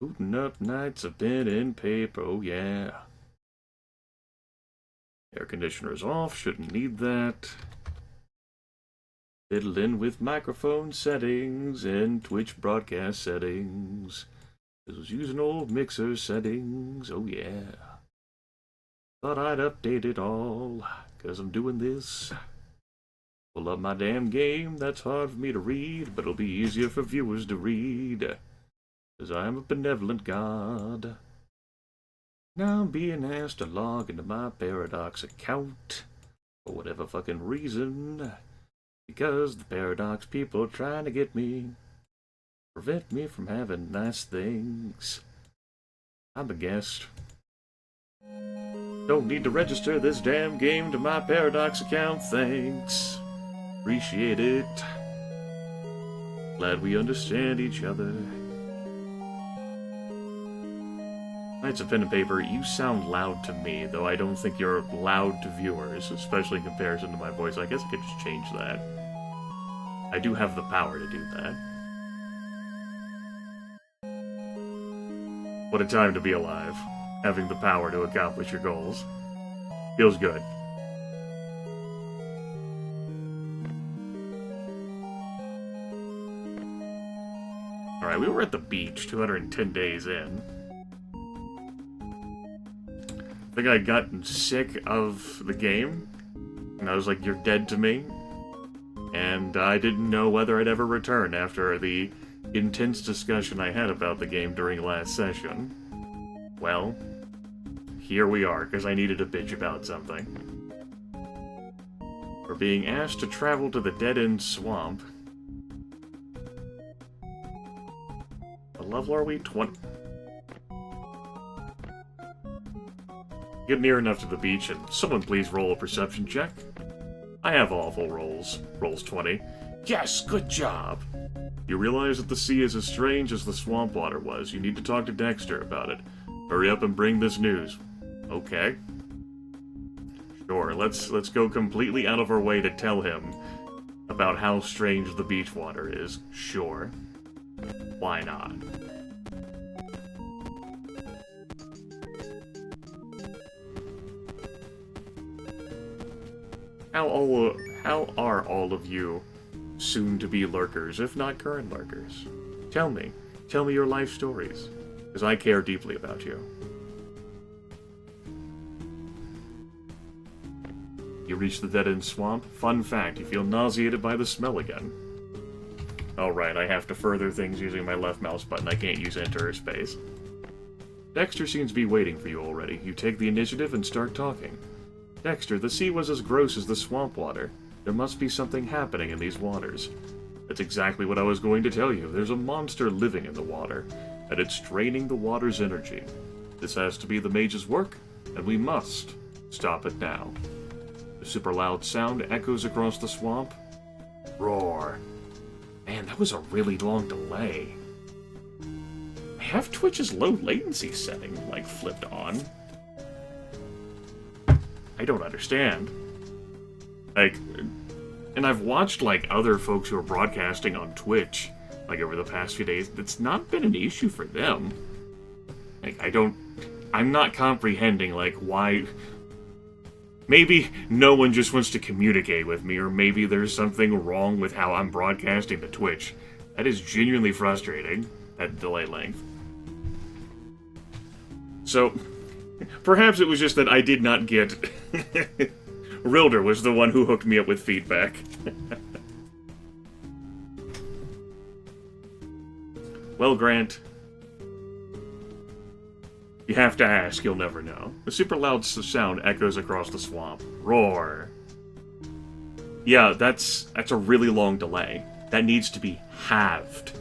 Booting up nights of pen and paper, oh yeah. Air conditioner's off, shouldn't need that. Fiddling with microphone settings and Twitch broadcast settings. This was using old mixer settings, oh yeah. Thought I'd update it all, cause I'm doing this. Pull up my damn game, that's hard for me to read, but it'll be easier for viewers to read. Cause I'm a benevolent god. Now I'm being asked to log into my Paradox account, for whatever fucking reason. Because the Paradox people are trying to get me, prevent me from having nice things. I'm a guest. Don't need to register this damn game to my Paradox account, thanks. Appreciate it. Glad we understand each other. Knights of Pen and Paper, you sound loud to me, though I don't think you're loud to viewers, especially in comparison to my voice. I guess I could just change that. I do have the power to do that. What a time to be alive, having the power to accomplish your goals. Feels good. Alright, we were at the beach 210 days in. I think I'd gotten sick of the game, and I was like, you're dead to me. And I didn't know whether I'd ever return after the intense discussion I had about the game during last session. Well, here we are, because I needed to bitch about something. We're being asked to travel to the dead-end swamp. What level are we? 20. Get near enough to the beach, and someone please roll a perception check. I have awful rolls. Rolls 20. Yes, good job! You realize that the sea is as strange as the swamp water was. You need to talk to Dexter about it. Hurry up and bring this news. Okay. Sure, let's go completely out of our way to tell him about how strange the beach water is. Sure. Why not? How are all of you soon-to-be lurkers, if not current lurkers? Tell me your life stories, because I care deeply about you. You reach the dead-end swamp. Fun fact, you feel nauseated by the smell again. Alright, I have to further things using my left mouse button. I can't use enter or space. Dexter seems to be waiting for you already. You take the initiative and start talking. Dexter, the sea was as gross as the swamp water. There must be something happening in these waters. That's exactly what I was going to tell you. There's a monster living in the water, and it's draining the water's energy. This has to be the mage's work, and we must stop it now. The super loud sound echoes across the swamp. Roar. Man, that was a really long delay. I have Twitch's low latency setting, like, flipped on. I don't understand. Like, and I've watched, like, other folks who are broadcasting on Twitch, like, over the past few days. It's not been an issue for them. Like, I'm not comprehending, like, why... Maybe no one just wants to communicate with me, or maybe there's something wrong with how I'm broadcasting to Twitch. That is genuinely frustrating, that delay length. So... perhaps it was just that I did not get... Rilder was the one who hooked me up with feedback. Well, Grant... you have to ask, you'll never know. The super loud sound echoes across the swamp. Roar. Yeah, that's a really long delay. That needs to be halved.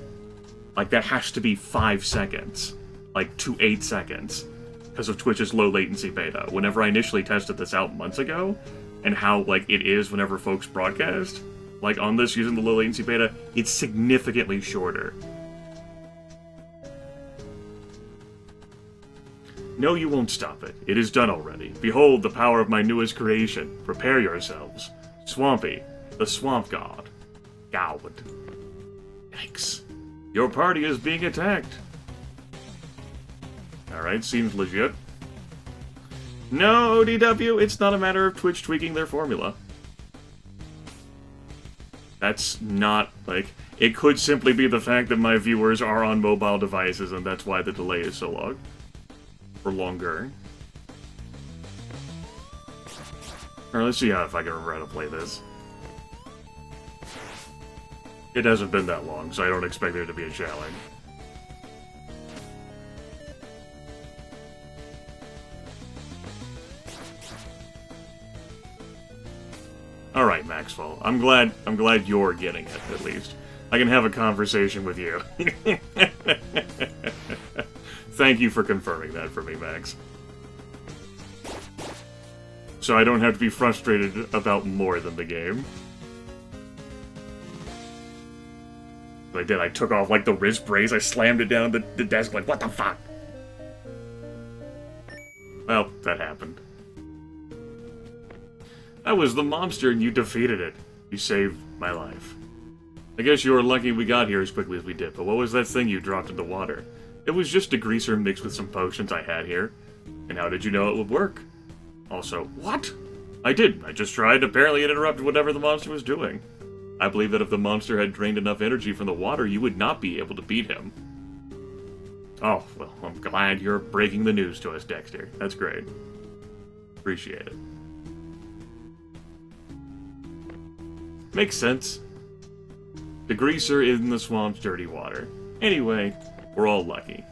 Like, that has to be 5 seconds. Like, to 8 seconds. Because of Twitch's low latency beta. Whenever I initially tested this out months ago, and how, like, it is whenever folks broadcast, like, on this using the low latency beta, it's significantly shorter. No, you won't stop it. It is done already. Behold the power of my newest creation. Prepare yourselves. Swampy, the swamp god. Gowd. Yikes. Your party is being attacked. Alright, seems legit. No, ODW, it's not a matter of Twitch tweaking their formula. That's not, like... It could simply be the fact that my viewers are on mobile devices, and that's why the delay is so long. Or longer. Alright, let's see if I can remember how to play this. It hasn't been that long, so I don't expect there to be a challenge. Alright, Maxwell. I'm glad you're getting it, at least. I can have a conversation with you. Thank you for confirming that for me, Max. So I don't have to be frustrated about more than the game. I did. I took off, like, the wrist brace, I slammed it down the desk, like, what the fuck? Well, that happened. I was the monster and you defeated it. You saved my life. I guess you were lucky we got here as quickly as we did, but what was that thing you dropped in the water? It was just degreaser mixed with some potions I had here. And how did you know it would work? Also, what? I did. I just tried. Apparently it interrupted whatever the monster was doing. I believe that if the monster had drained enough energy from the water, you would not be able to beat him. Oh, well, I'm glad you're breaking the news to us, Dexter. That's great. Appreciate it. Makes sense. Degreaser in the swamp's dirty water. Anyway, we're all lucky.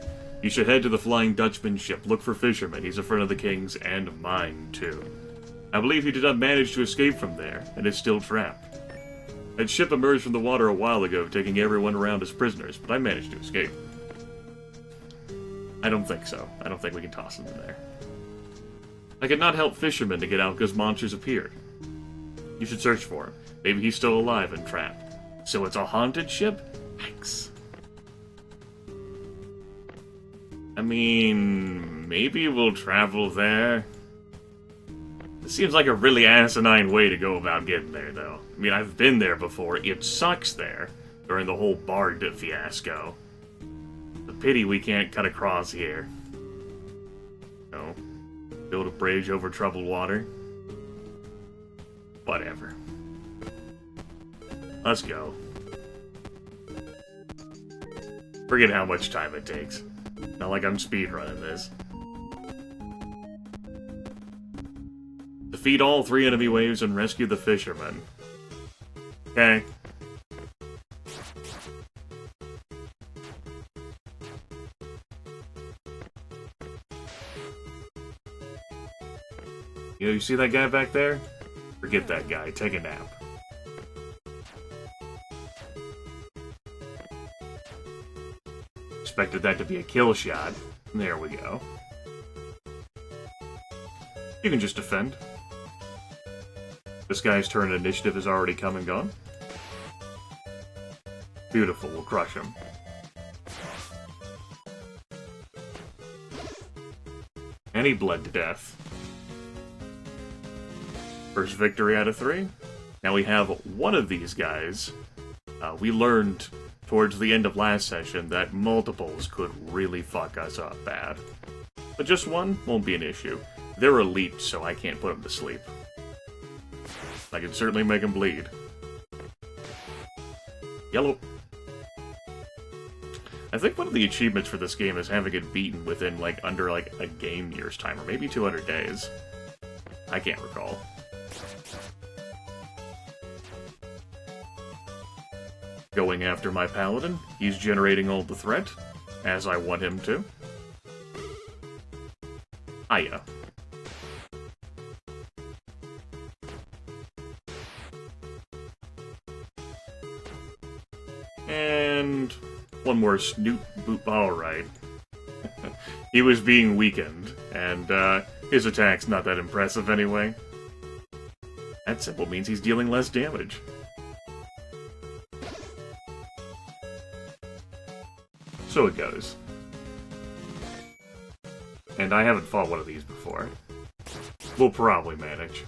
You should head to the Flying Dutchman ship. Look for Fisherman. He's a friend of the King's, and mine, too. I believe he did not manage to escape from there, and is still trapped. That ship emerged from the water a while ago, taking everyone around as prisoners, but I managed to escape. I don't think so. I don't think we can toss him in there. I could not help Fisherman to get out because monsters appeared. You should search for him. Maybe he's still alive and trapped. So it's a haunted ship? Thanks. I mean, maybe we'll travel there. It seems like a really asinine way to go about getting there, though. I mean, I've been there before. It sucks there, during the whole Bard fiasco. The pity we can't cut across here. No. Build a bridge over troubled water. Whatever. Let's go. Forget how much time it takes. Not like I'm speedrunning this. Defeat all 3 enemy waves and rescue the fisherman. Okay. You see that guy back there? Forget that guy. Take a nap. Expected that to be a kill shot. There we go. You can just defend. This guy's turn initiative has already come and gone. Beautiful, we'll crush him. And he bled to death. First victory out of 3. Now we have one of these guys. We learned towards the end of last session that multiples could really fuck us up bad. But just one won't be an issue. They're elite, so I can't put them to sleep. I can certainly make them bleed. Yellow. I think one of the achievements for this game is having it beaten within, like, under, like, a game year's time, or maybe 200 days. I can't recall. Going after my paladin. He's generating all the threat, as I want him to. Hiya. And one more snoot boop. Alright. He was being weakened, and his attack's not that impressive anyway. That simple means he's dealing less damage. So it goes. And I haven't fought one of these before. We'll probably manage.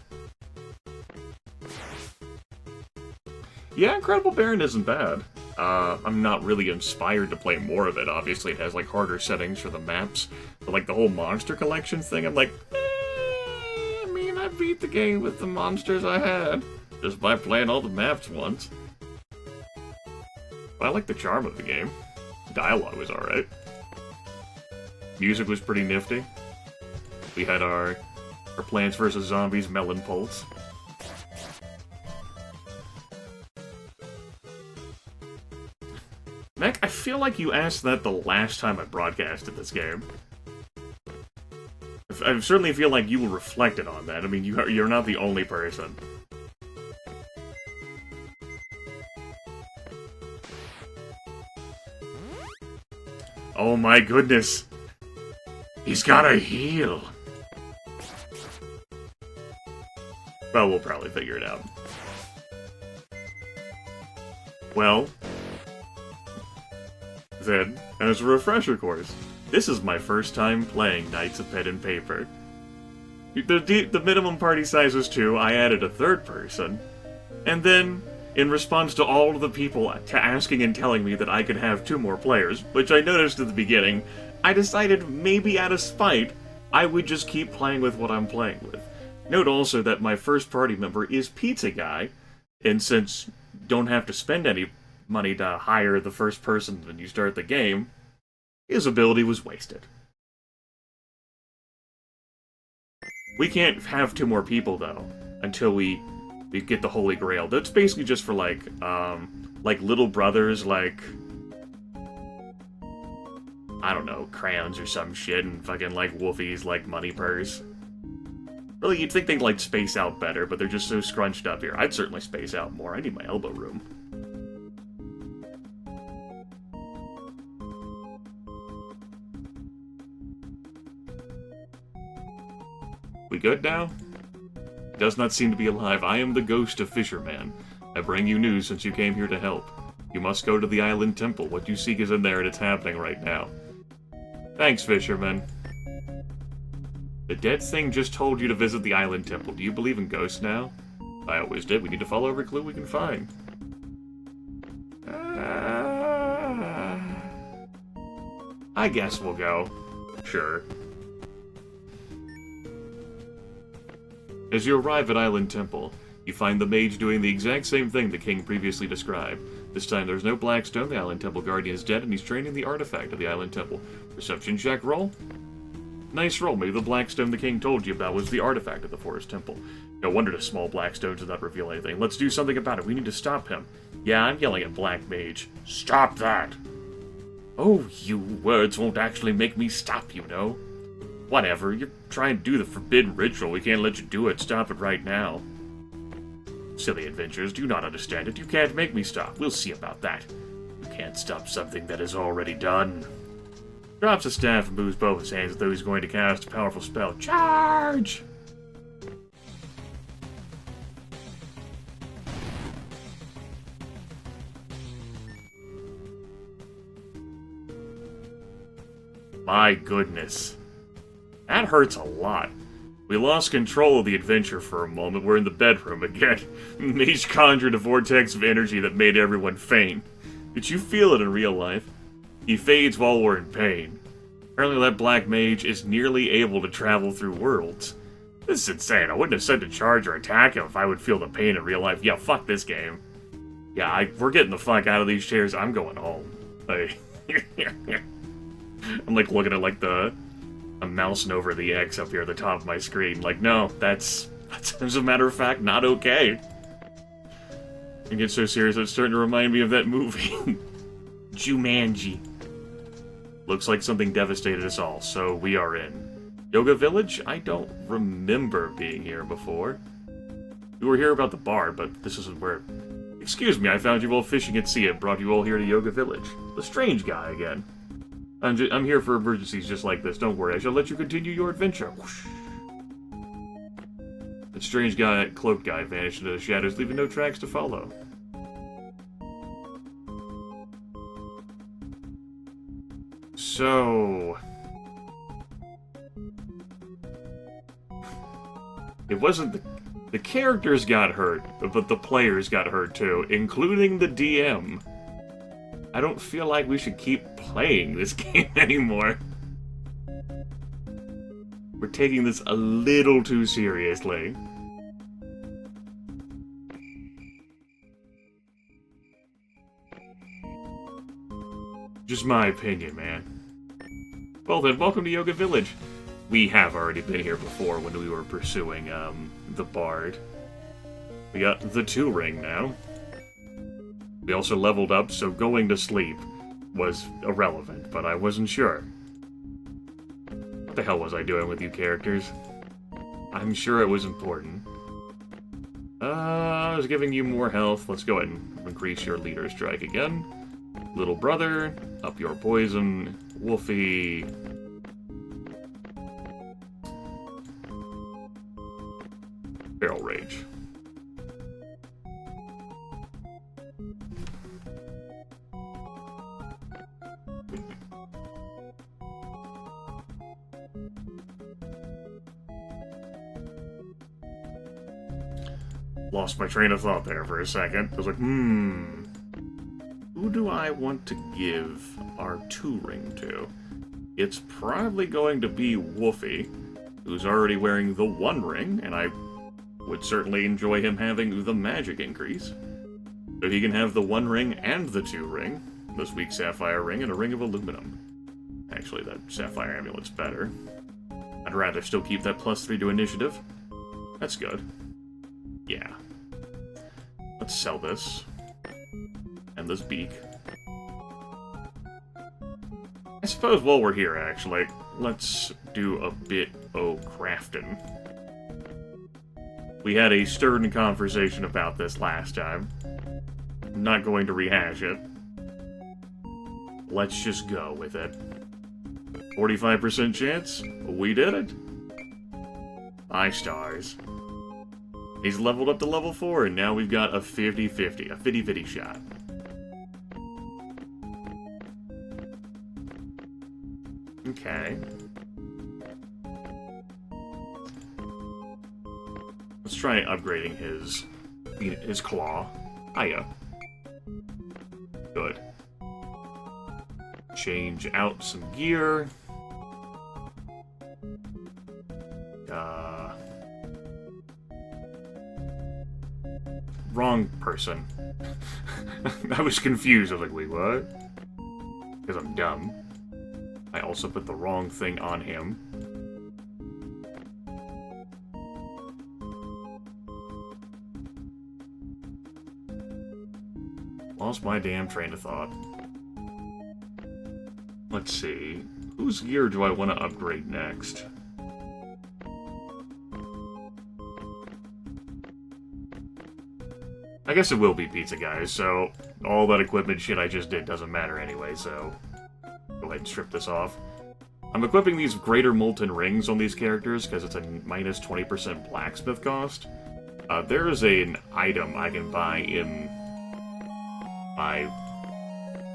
Yeah, Incredible Baron isn't bad. I'm not really inspired to play more of it. Obviously, it has, like, harder settings for the maps. But, like, the whole monster collection thing, I'm like, I mean, I beat the game with the monsters I had. Just by playing all the maps once. But I like the charm of the game. Dialogue was alright. Music was pretty nifty. We had our Plants vs. Zombies Melon Pulse. Mac, I feel like you asked that the last time I broadcasted this game. I certainly feel like you reflected on that. I mean, you're not the only person. Oh my goodness. He's gotta heal. Well, we'll probably figure it out. Well, then, as a refresher course, this is my first time playing Knights of Pen and Paper. The minimum party size was 2, I added a third person, and then, in response to all of the people asking and telling me that I could have 2 more players, which I noticed at the beginning, I decided maybe out of spite, I would just keep playing with what I'm playing with. Note also that my first party member is Pizza Guy, and since you don't have to spend any money to hire the first person when you start the game, his ability was wasted. We can't have 2 more people, though, until we get the Holy Grail. That's basically just for, like little brothers, like, I don't know, crayons or some shit, and fucking, like, wolfies, like, money purse. Really, you'd think they'd, like, space out better, but they're just so scrunched up here. I'd certainly space out more. I need my elbow room. We good now? Does not seem to be alive. I am the ghost of Fisherman. I bring you news since you came here to help. You must go to the Island Temple. What you seek is in there, and it's happening right now. Thanks, Fisherman. The dead thing just told you to visit the Island Temple. Do you believe in ghosts now? I always did. We need to follow every clue we can find. I guess we'll go. Sure. As you arrive at Island Temple, you find the mage doing the exact same thing the king previously described. This time there's no black stone, the Island Temple Guardian is dead, and he's training the artifact of the Island Temple. Perception check roll? Nice roll. Maybe the black stone the king told you about was the artifact of the Forest Temple. No wonder the small black stones did not reveal anything. Let's do something about it. We need to stop him. Yeah, I'm yelling at Black Mage. Stop that! Oh, you words won't actually make me stop, you know. Whatever, you're trying to do the forbidden ritual. We can't let you do it. Stop it right now. Silly adventurers, do you not understand it? You can't make me stop. We'll see about that. You can't stop something that is already done. Drops a staff and moves both his hands as though he's going to cast a powerful spell. Charge! My goodness. That hurts a lot. We lost control of the adventure for a moment. We're in the bedroom again. Mage conjured a vortex of energy that made everyone faint. Did you feel it in real life? He fades while we're in pain. Apparently that Black Mage is nearly able to travel through worlds. This is insane. I wouldn't have said to charge or attack him if I would feel the pain in real life. Yeah, fuck this game. Yeah, we're getting the fuck out of these chairs. I'm going home. I'm like looking at like I'm mousing over the X up here at the top of my screen. Like, no, that's as a matter of fact not okay. It gets so serious it's starting to remind me of that movie. Jumanji. Looks like something devastated us all, so we are in. Yoga Village? I don't remember being here before. We were here about the bar, but this isn't where... Excuse me, I found you all fishing at sea and brought you all here to Yoga Village. The strange guy again. I'm here for emergencies just like this. Don't worry, I shall let you continue your adventure. Whoosh. The strange guy, cloaked guy, vanished into the shadows, leaving no tracks to follow. So... It wasn't the characters got hurt, but the players got hurt too, including the DM. I don't feel like we should keep playing this game anymore. We're taking this a little too seriously. Just my opinion, man. Well then, welcome to Yoga Village. We have already been here before when we were pursuing, the Bard. We got the 2 ring now. We also leveled up, so going to sleep was irrelevant, but I wasn't sure. What the hell was I doing with you characters? I'm sure it was important. I was giving you more health. Let's go ahead and increase your leader strike again. Little brother, up your poison. Wolfie. Barrel Rage. Lost my train of thought there for a second. I was like, who do I want to give our 2 ring to? It's probably going to be Wolfie, who's already wearing the 1 ring, and I would certainly enjoy him having the magic increase. So he can have the 1 ring and the 2 ring, this week's Sapphire ring, and a ring of aluminum. Actually, that Sapphire amulet's better. I'd rather still keep that +3 to initiative. That's good. Yeah. Let's sell this. And this beak. I suppose while we're here, actually, let's do a bit of crafting. We had a stern conversation about this last time. I'm not going to rehash it. Let's just go with it. 45% chance? We did it. 5 stars. He's leveled up to level 4, and now we've got a 50-50, a 50-50 shot. Okay. Let's try upgrading his claw. Hiya. Good. Change out some gear. Wrong person. I was confused. I was like, wait, what? Because I'm dumb. I also put the wrong thing on him. Lost my damn train of thought. Let's see. Whose gear do I want to upgrade next? I guess it will be Pizza Guys, so all that equipment shit I just did doesn't matter anyway, so go ahead and strip this off. I'm equipping these Greater Molten Rings on these characters because it's a minus 20% blacksmith cost. There is an item I can buy in my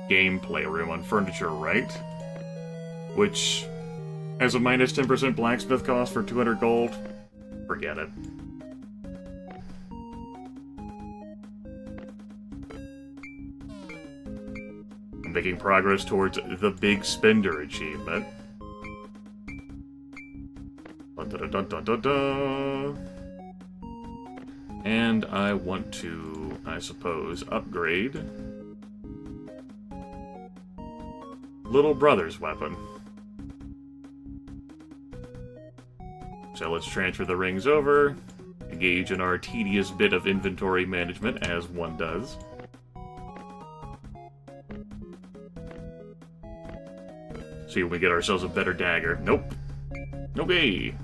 gameplay room on Furniture Right, which has a minus 10% blacksmith cost for 200 gold. Forget it. Making progress towards the Big Spender achievement. Dun, dun, dun, dun, dun, dun. And I want to, I suppose, upgrade Little Brother's weapon. So let's transfer the rings over, engage in our tedious bit of inventory management, as one does. See if we get ourselves a better dagger. Nope. Okay.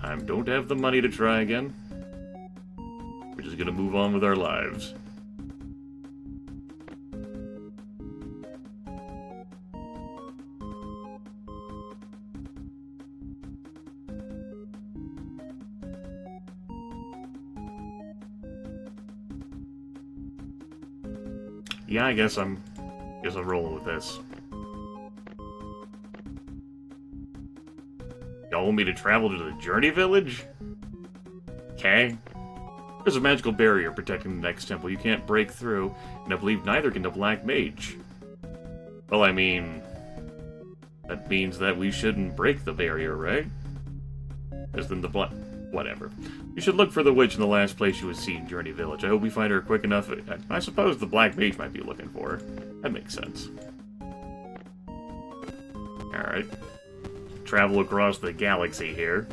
I don't have the money to try again. We're just gonna move on with our lives. Yeah, I guess I'm rolling with this. Y'all want me to travel to the Journey Village? Okay. There's a magical barrier protecting the next temple you can't break through, and I believe neither can the Black Mage. Well, I mean, that means that we shouldn't break the barrier, right? As in the Black... Whatever. You should look for the witch in the last place she was seen, Journey Village. I hope we find her quick enough. I suppose the Black Mage might be looking for her. That makes sense. Alright. Travel across the galaxy here.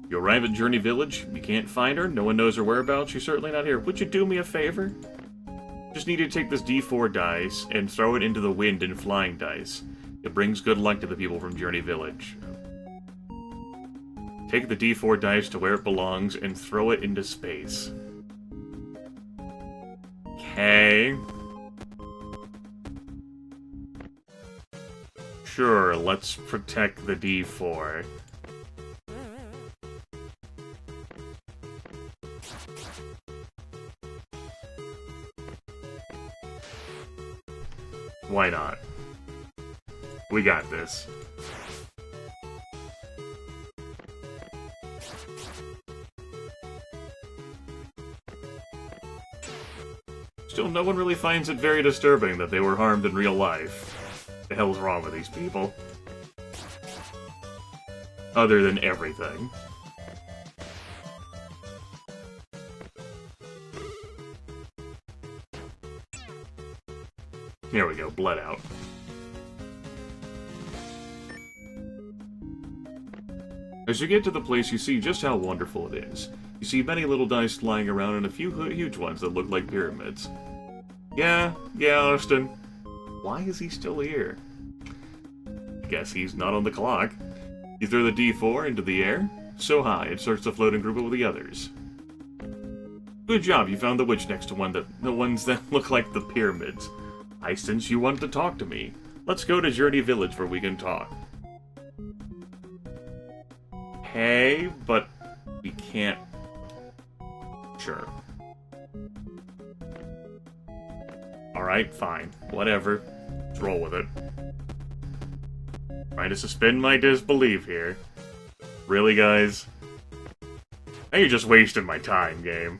You arrive at Journey Village, you can't find her, no one knows her whereabouts, she's certainly not here. Would you do me a favor? Just need to take this D4 dice and throw it into the wind in flying dice. It brings good luck to the people from Journey Village. Take the D4 dice to where it belongs and throw it into space. Okay. Sure, let's protect the D4. Why not? We got this. Still, no one really finds it very disturbing that they were harmed in real life. The hell's wrong with these people? Other than everything. Here we go, bled out. As you get to the place, you see just how wonderful it is. You see many little dice lying around and a few huge ones that look like pyramids. Yeah, Austin. Why is he still here? I guess he's not on the clock. You throw the D4 into the air, so high it starts to float and group up with the others. Good job, you found the witch next to the ones that look like the pyramids. I sense you want to talk to me. Let's go to Journey Village where we can talk. Hey, but we can't... Sure. Alright, fine. Whatever. Let's roll with it. Trying to suspend my disbelief here. Really, guys? Now you're just wasting my time, game.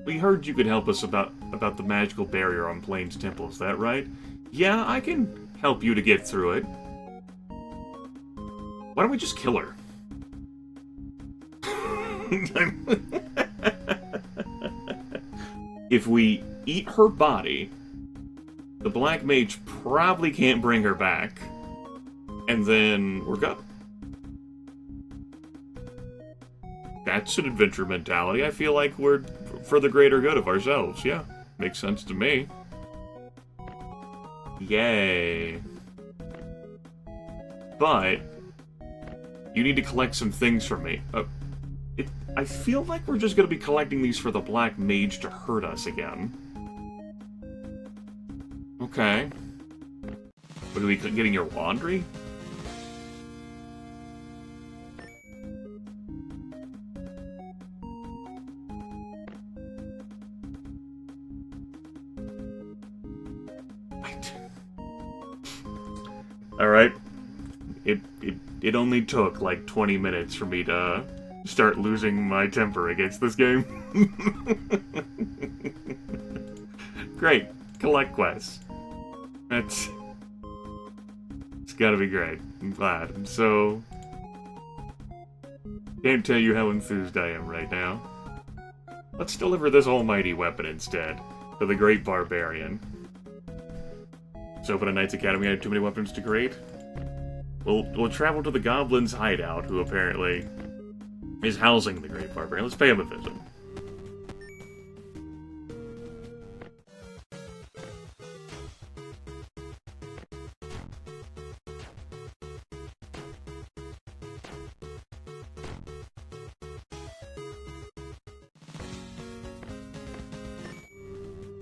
We heard you could help us about the magical barrier on Plains Temple, is that right? Yeah, I can help you to get through it. Why don't we just kill her? If we eat her body, the Black Mage probably can't bring her back. And then we're good. That's an adventure mentality. I feel like we're for the greater good of ourselves. Yeah, makes sense to me. Yay. But you need to collect some things from me. I feel like we're just going to be collecting these for the Black Mage to hurt us again. Okay. What are we getting your laundry? Alright. It only took like 20 minutes for me to start losing my temper against this game. Great. Collect quests. It's gotta be great. I'm glad. I'm so... Can't tell you how enthused I am right now. Let's deliver this almighty weapon instead to the Great Barbarian. So for the Knights Academy, I have too many weapons to create. We'll travel to the Goblin's hideout, who apparently is housing the Great Barbarian. Let's pay him a visit.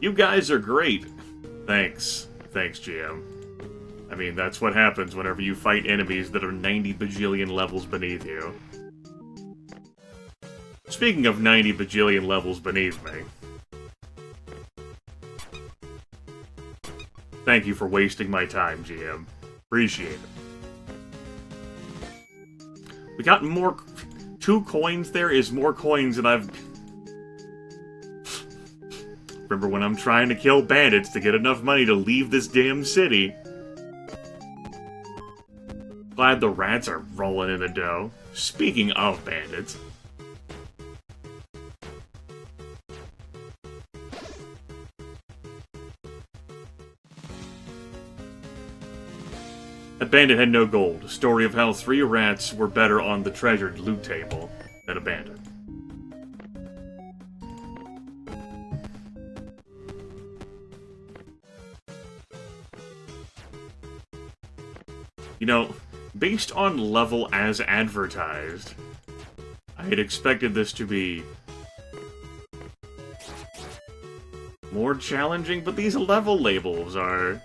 You guys are great. Thanks. Thanks, GM. I mean, that's what happens whenever you fight enemies that are 90 bajillion levels beneath you. Speaking of 90 bajillion levels beneath me, thank you for wasting my time, GM. Appreciate it. We got more... 2 coins there is more coins than I've... Remember when I'm trying to kill bandits to get enough money to leave this damn city? Glad the rats are rolling in the dough. Speaking of bandits... A bandit had no gold. A story of how 3 rats were better on the treasured loot table than a bandit. You know, based on level as advertised, I had expected this to be more challenging, but these level labels are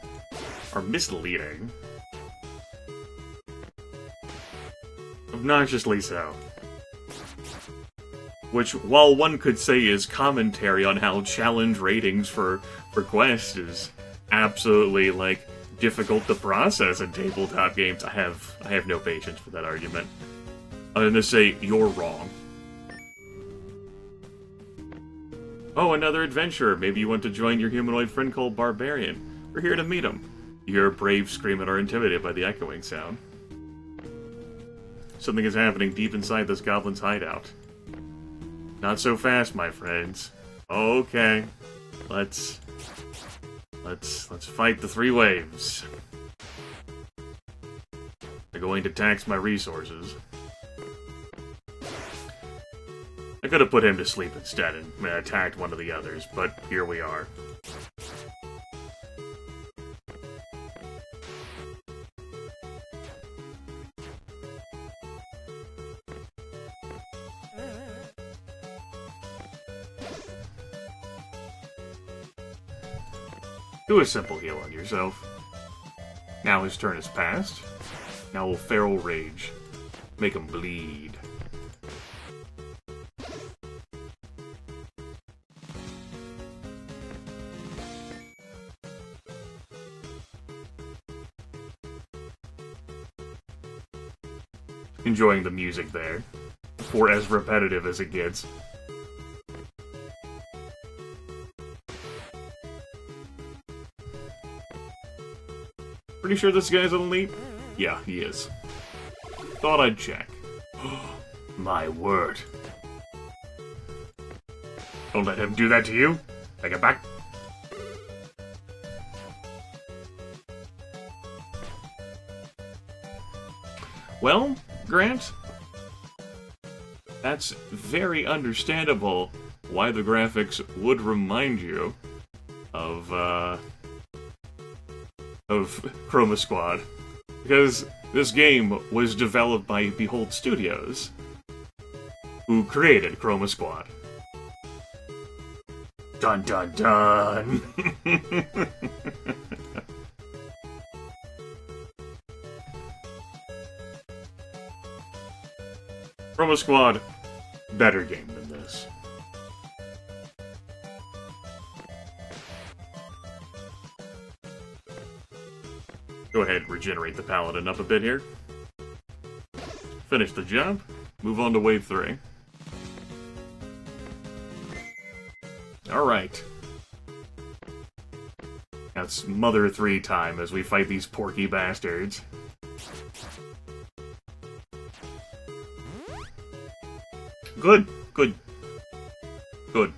misleading. Obnoxiously so. Which, while one could say is commentary on how challenge ratings for quests is absolutely, like, difficult to process in tabletop games, I have no patience for that argument. I'm gonna say, you're wrong. Oh, another adventurer. Maybe you want to join your humanoid friend called Barbarian. We're here to meet him. You hear a brave scream and are intimidated by the echoing sound. Something is happening deep inside this goblin's hideout. Not so fast, my friends. Okay. Let's fight the 3 waves. They're going to tax my resources. I could have put him to sleep instead and attacked one of the others, but here we are. Do a simple heal on yourself. Now his turn is passed. Now we'll feral rage. Make him bleed. Enjoying the music there. For as repetitive as it gets. Pretty sure this guy's on leap? Yeah, he is. Thought I'd check. My word. Don't let him do that to you. Take it back. Well, Grant, that's very understandable why the graphics would remind you of Chroma Squad. Because this game was developed by Behold Studios, who created Chroma Squad. Dun dun dun! Chroma Squad, better game than this. Go ahead and regenerate the Paladin up a bit here. Finish the job. Move on to Wave 3. Alright. That's Mother 3 time as we fight these porky bastards. Good. Good. Good.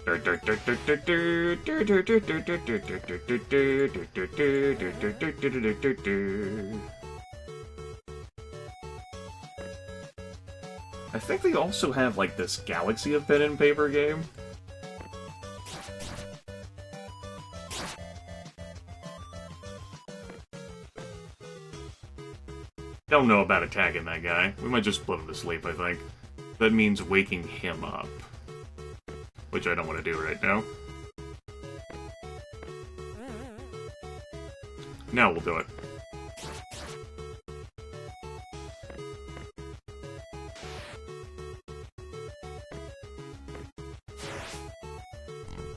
I think they also have, like, this Galaxy of Pen and Paper game. Don't know about attacking that guy. We might just put him to sleep, I think. That means waking him up. which I don't want to do right now. Now we'll do it.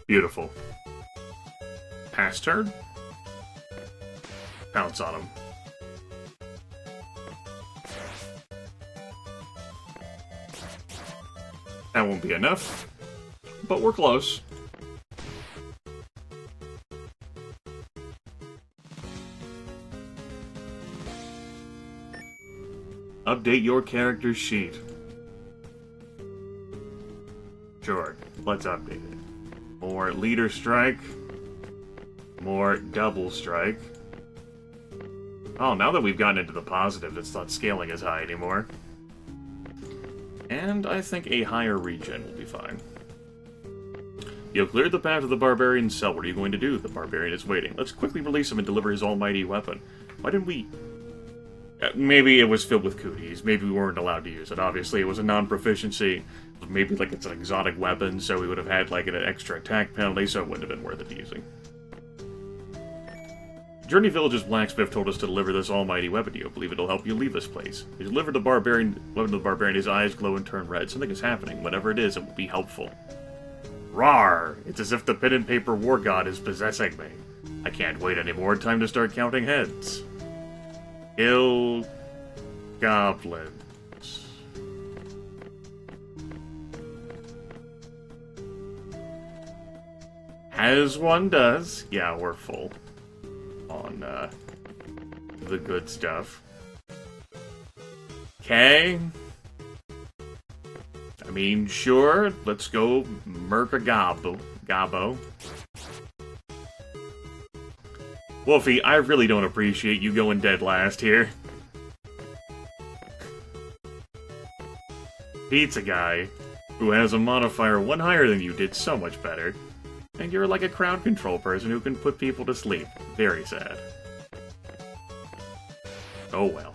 Beautiful. Pass turn. Pounce on him. That won't be enough, but we're close. Update your character's sheet. Sure, let's update it. More leader strike. More double strike. Oh, now that we've gotten into the positive, it's not scaling as high anymore. And I think a higher regen will be fine. You have cleared the path of the Barbarian's cell. What are you going to do? The Barbarian is waiting. Let's quickly release him and deliver his almighty weapon. Why didn't we... maybe it was filled with cooties. Maybe we weren't allowed to use it. Obviously, it was a non-proficiency. Maybe like it's an exotic weapon, so we would have had like an extra attack penalty, so it wouldn't have been worth it using. Journey Village's blacksmith told us to deliver this almighty weapon to you. I believe it'll help you leave this place. You delivered the weapon to the barbarian, his eyes glow and turn red. Something is happening. Whatever it is, it will be helpful. Rawr! It's as if the pen and paper war god is possessing me. I can't wait anymore. Time to start counting heads. Kill goblins. As one does. Yeah, we're full on the good stuff. Okay. I mean, sure, let's go murk a gobbo. Wolfie, I really don't appreciate you going dead last here. Pizza guy, who has a modifier one higher than you, did so much better. And you're like a crowd control person who can put people to sleep. Very sad. Oh well.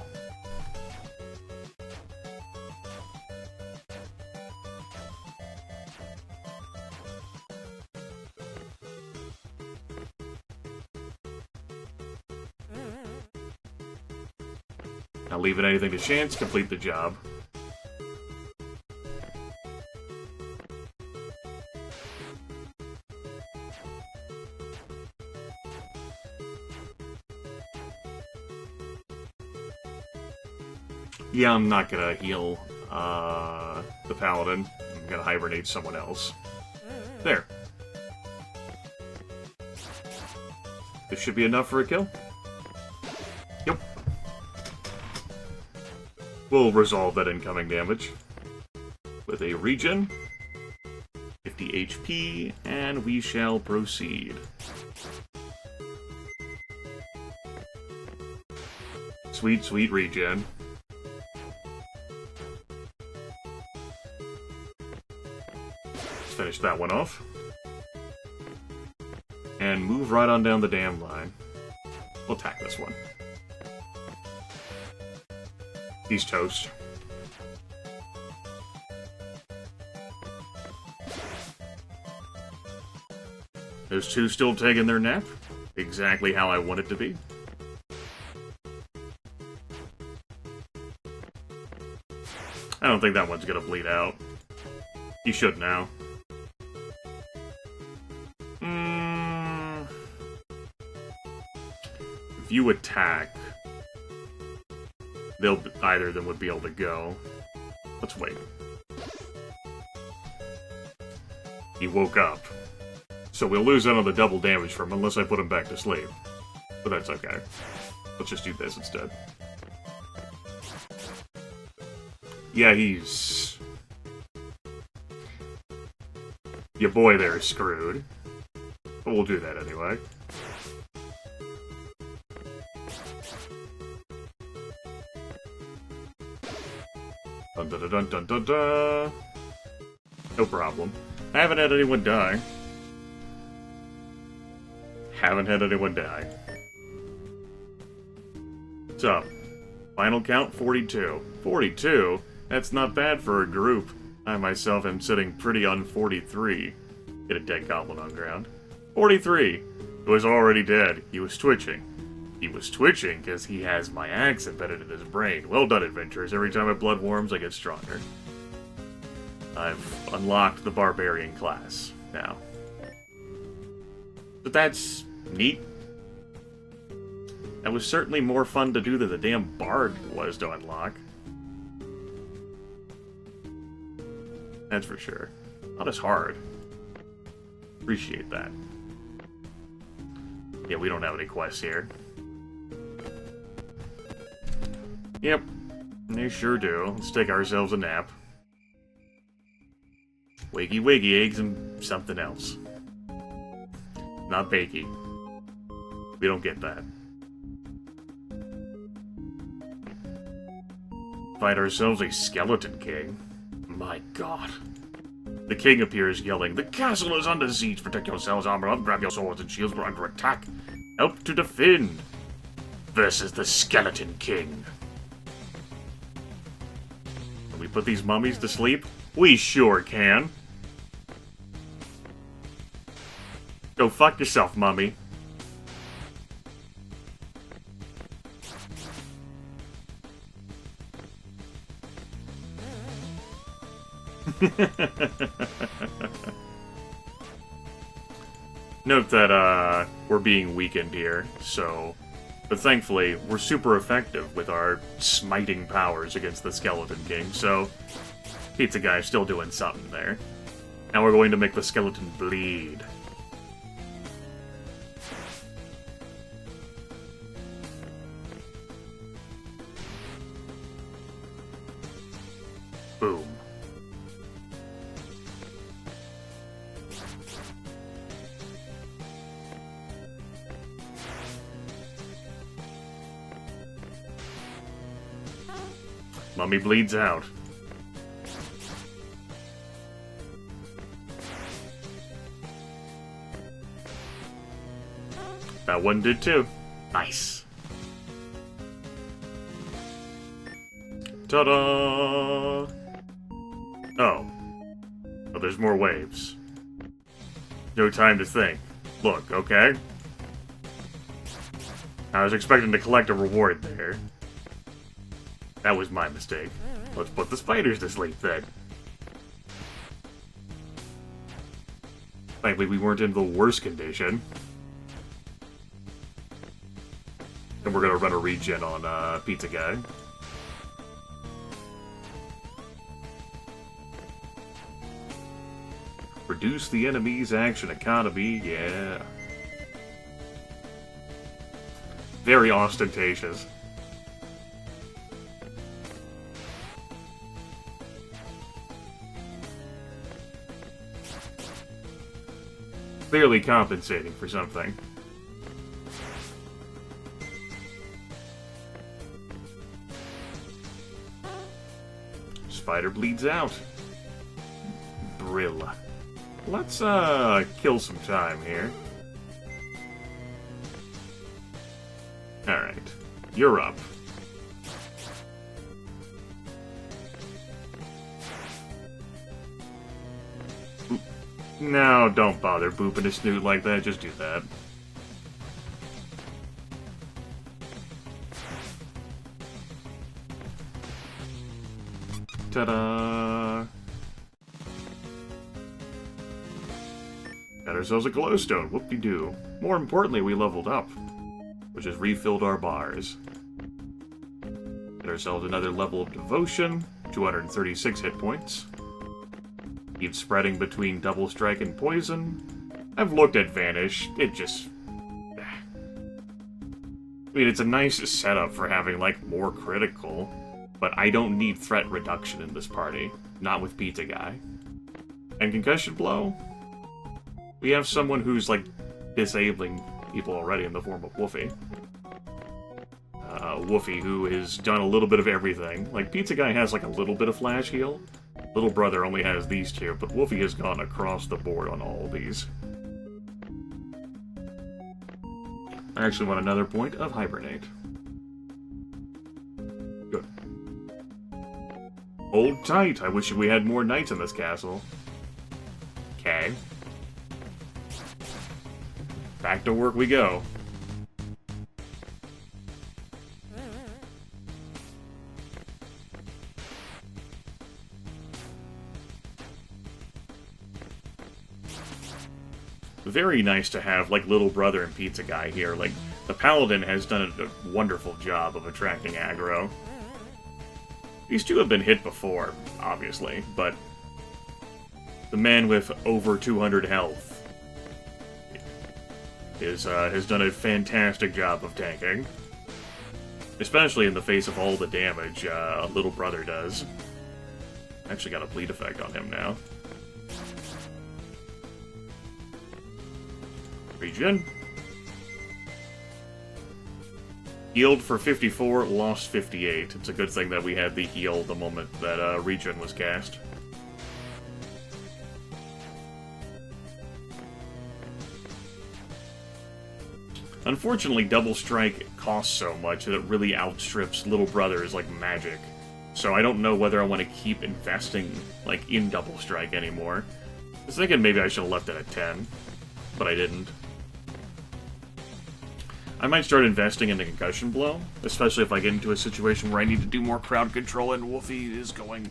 Not leaving anything to chance, complete the job. Yeah, I'm not gonna heal the paladin. I'm gonna hibernate someone else. There. This should be enough for a kill. Yep. We'll resolve that incoming damage with a regen, 50 HP, and we shall proceed. Sweet, sweet regen. Finish that one off. And move right on down the damn line. We'll attack this one. He's toast. Those two still taking their nap. Exactly how I want it to be. I don't think that one's gonna bleed out. He should now. If you attack, either of them would be able to go. Let's wait. He woke up. So we'll lose out on the double damage from him unless I put him back to sleep. But that's okay. Let's just do this instead. Yeah, he's... Your boy there is screwed. But we'll do that anyway. Dun dun dun dun dun dun. No problem. I haven't had anyone die. Haven't had anyone die. What's up? Final count 42. 42? That's not bad for a group. I myself am sitting pretty on 43. Get a dead goblin on ground. 43. It was already dead. He was twitching. He was twitching because he has my axe embedded in his brain. Well done, adventurers. Every time my blood warms, I get stronger. I've unlocked the barbarian class now. But that's neat. That was certainly more fun to do than the damn bard was to unlock. That's for sure. Not as hard. Appreciate that. Yeah, we don't have any quests here. Yep, they sure do. Let's take ourselves a nap. Wakey wakey eggs and something else. Not bakey. We don't get that. Find ourselves a skeleton king. My god. The king appears yelling, "The castle is under siege! Protect yourselves, armor up, grab your swords and shields, we're under attack! Help to defend! Versus the skeleton king!" Can we put these mummies to sleep? We sure can! Go fuck yourself, mummy. Note that, we're being weakened here, so... But thankfully, we're super effective with our smiting powers against the Skeleton King, so... Pizza Guy's still doing something there. Now we're going to make the skeleton bleed. Boom. Mummy bleeds out. That one did too. Nice. Ta-da! Oh. Oh, there's more waves. No time to think. Look, okay? I was expecting to collect a reward there. That was my mistake. Let's put the spiders to sleep then. Thankfully, we weren't in the worst condition. And we're gonna run a regen on Pizza Guy. Reduce the enemy's action economy, yeah. Very ostentatious. Clearly compensating for something. Spider bleeds out. Brill. Let's, kill some time here. Alright. You're up. No, don't bother booping his snoot like that. Just do that. Ta-da! Got ourselves a glowstone. Whoop-de-doo. More importantly, we leveled up, which has refilled our bars. Get ourselves another level of devotion. 236 hit points. Keep spreading between double strike and poison. I've looked at Vanish. It just... I mean, it's a nice setup for having, like, more critical. But I don't need threat reduction in this party. Not with Pizza Guy. And Concussion Blow? We have someone who's, like, disabling people already in the form of Woofy. Woofy, who has done a little bit of everything. Like, Pizza Guy has, like, a little bit of flash heal. Little Brother only has these two, but Woofy has gone across the board on all of these. I actually want another point of Hibernate. Good. Hold tight. I wish we had more knights in this castle. Okay. back to work we go. Very nice to have, like, little brother and pizza guy here. Like, the paladin has done a wonderful job of attracting aggro. These two have been hit before, obviously, but the man with over 200 health has done a fantastic job of tanking. Especially in the face of all the damage little brother does. Actually got a bleed effect on him now. Regen. Healed for 54, lost 58. It's a good thing that we had the heal the moment that regen was cast. Unfortunately, Double Strike costs so much that it really outstrips Little Brother's, like, magic. So I don't know whether I want to keep investing, like, in Double Strike anymore. I was thinking maybe I should have left it at 10, but I didn't. I might start investing in the Concussion Blow, especially if I get into a situation where I need to do more crowd control and Wolfie is going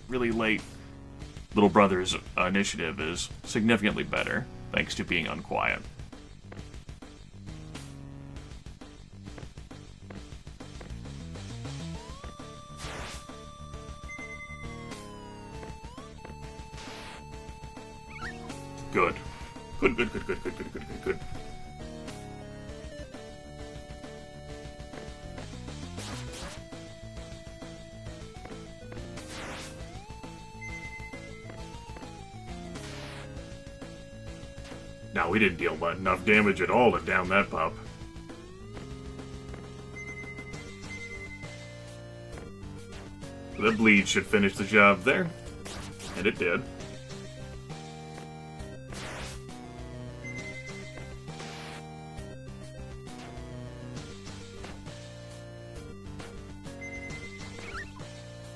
really late. Little Brother's initiative is significantly better, thanks to being unquiet. Good. Good. Now, we didn't deal enough damage at all to down that pup. The bleed should finish the job there. And it did.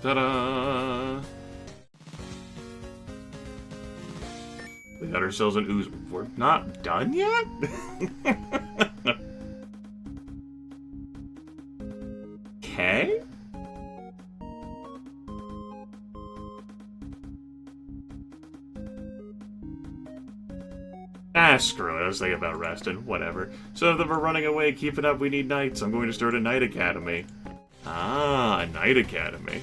Ta-da! We got ourselves an ooze. We're not done yet? Okay? Ah, screw it. I was thinking about resting. Whatever. So if we're running away, keep it up, we need knights. I'm going to start a knight academy. Ah, a knight academy.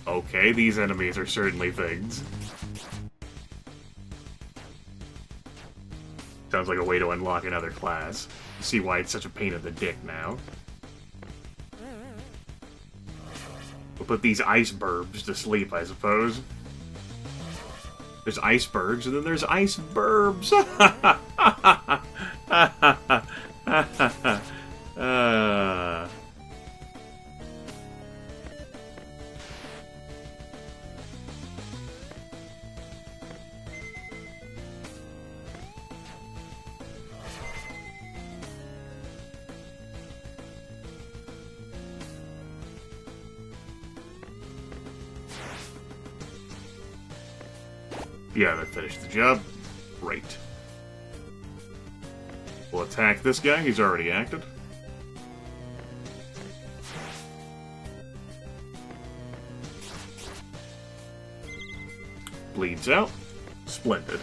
Okay, these enemies are certainly things. Sounds like a way to unlock another class. You see why it's such a pain in the dick now. We'll put these icebergs to sleep, I suppose. There's icebergs, and then there's icebergs. Yeah, that finished the job. Great. We'll attack this guy. He's already acted. Bleeds out. Splendid.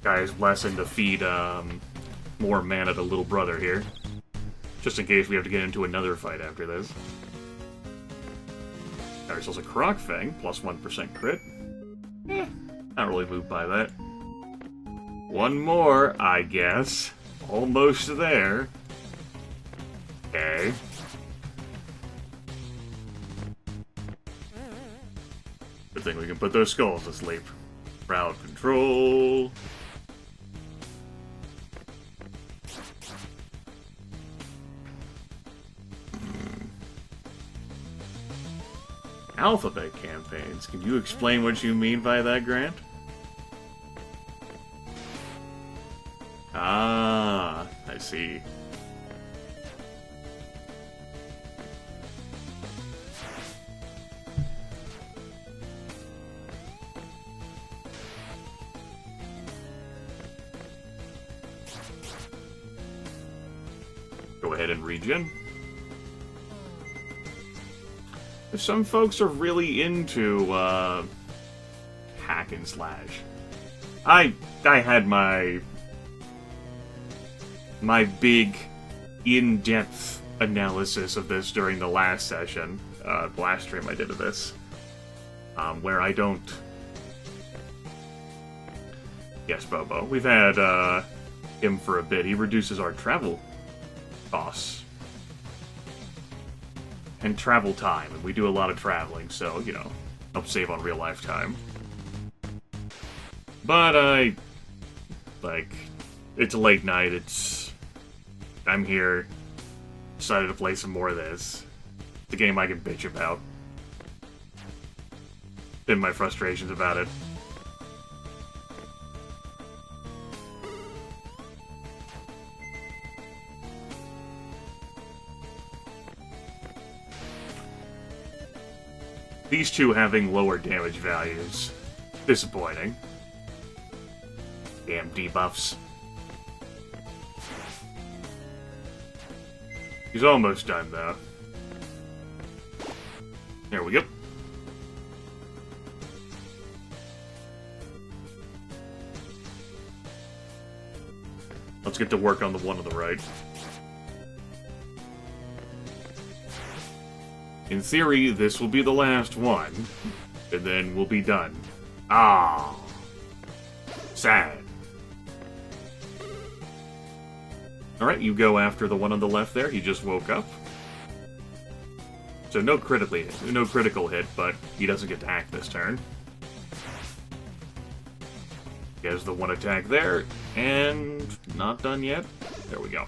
Guy's blessing to feed more mana to Little Brother here. Just in case we have to get into another fight after this. Got ourselves a Croc Fang, plus 1% crit. Not really moved by that. One more, I guess. Almost there. Okay. Good thing we can put those skulls to sleep. Crowd control. Alphabet campaigns. Can you explain what you mean by that, Grant? Ah, I see. Go ahead and regen. Some folks are really into, hack and slash. I had my big, in-depth analysis of this during the last session, last stream I did of this, where I don't... Yes, Bobo. We've had, him for a bit. He reduces our travel costs. And travel time, and we do a lot of traveling, so, you know, help save on real-life time. But, it's a late night, I'm here, decided to play some more of this. It's a game I can bitch about. Been my frustrations about it. These two having lower damage values. Disappointing. Damn debuffs. He's almost done, though. There we go. Let's get to work on the one on the right. In theory, this will be the last one, and then we'll be done. Ah, sad. Alright, you go after the one on the left there. He just woke up. So no critical hit, but he doesn't get to hack this turn. He has the one attack there, and not done yet. There we go.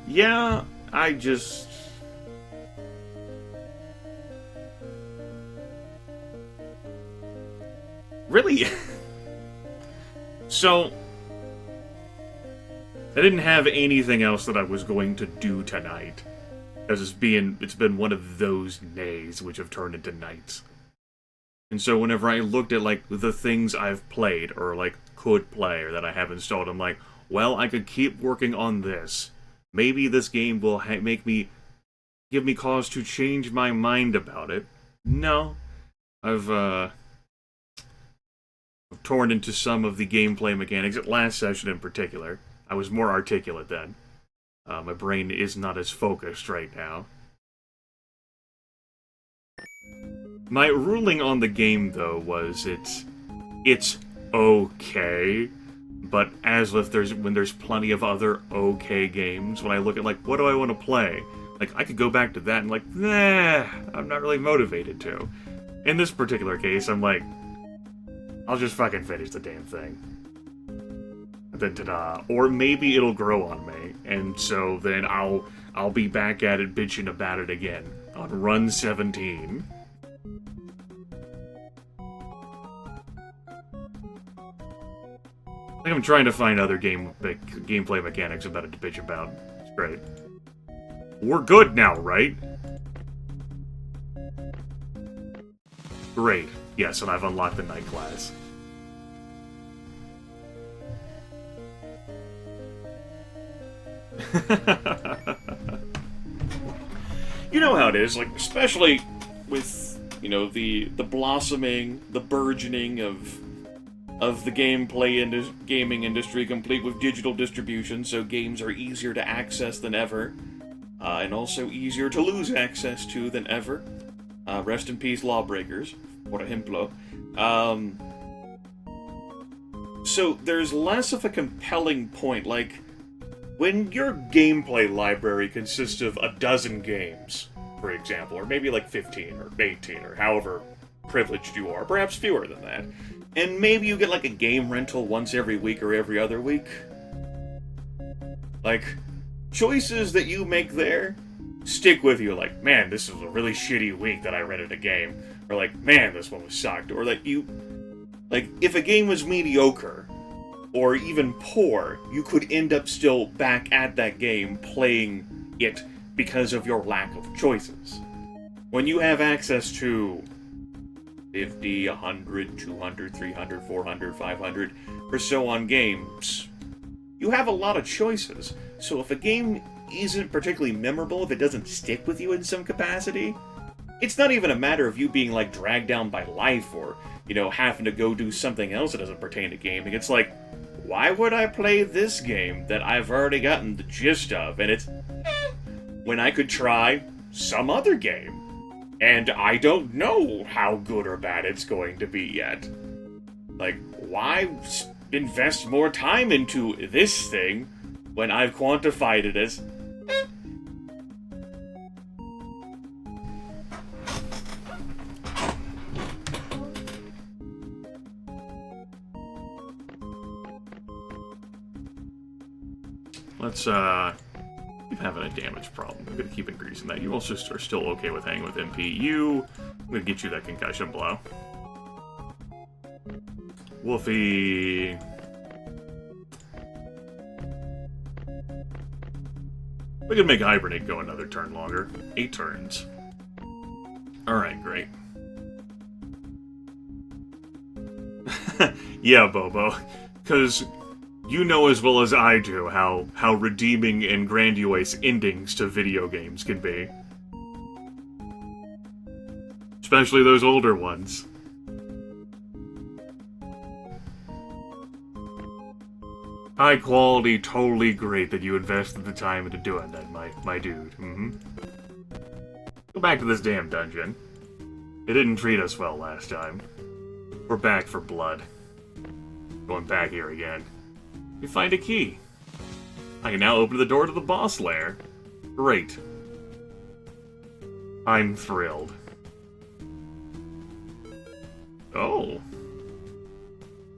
Yeah, I just... Really? So... I didn't have anything else that I was going to do tonight. As it's been one of those days which have turned into nights. And so whenever I looked at, like, the things I've played, or, like, could play, or that I have installed, I'm like, well, I could keep working on this. Maybe this game will give me cause to change my mind about it. No. I've torn into some of the gameplay mechanics, at last session in particular. I was more articulate then. My brain is not as focused right now. My ruling on the game, though, was it's okay. But as if when there's plenty of other okay games, when I look at, like, what do I want to play? Like, I could go back to that and, like, nah, I'm not really motivated to. In this particular case, I'm like, I'll just fucking finish the damn thing. And then ta-da. Or maybe it'll grow on me, and so then I'll be back at it bitching about it again on run 17. I think I'm trying to find other gameplay mechanics about it to bitch about. It's great. We're good now, right? Great. Yes, and I've unlocked the night class. You know how it is, like, especially with, you know, the blossoming, the burgeoning of the gaming industry, complete with digital distribution, so games are easier to access than ever, and also easier to lose access to than ever. Rest in peace, lawbreakers. Por ejemplo. So there's less of a compelling point, like, when your gameplay library consists of a dozen games, for example, or maybe like 15 or 18 or however privileged you are, perhaps fewer than that, and maybe you get like a game rental once every week or every other week. Like, choices that you make there stick with you, like, man, this was a really shitty week that I rented a game, or like, man, this one was sucked, or like, if a game was mediocre, or even poor, you could end up still back at that game playing it because of your lack of choices. When you have access to 50, 100, 200, 300, 400, 500, or so on games, you have a lot of choices. So if a game isn't particularly memorable, if it doesn't stick with you in some capacity, it's not even a matter of you being, like, dragged down by life or, you know, having to go do something else that doesn't pertain to gaming. It's like, why would I play this game that I've already gotten the gist of? And it's, when I could try some other game. And I don't know how good or bad it's going to be yet. Like, why invest more time into this thing when I've quantified it as... Let's, keep having a damage problem. I'm gonna keep increasing that. You also are still okay with hanging with MP. I'm gonna get you that concussion blow. Wolfie. We can make Hibernate go another turn longer. 8 turns. Alright, great. Yeah, Bobo. Because you know as well as I do how redeeming and grandiose endings to video games can be. Especially those older ones. High quality, totally great that you invested the time into doing that, my dude. Go back to this damn dungeon. It didn't treat us well last time. We're back for blood. Going back here again. We find a key. I can now open the door to the boss lair. Great. I'm thrilled. Oh.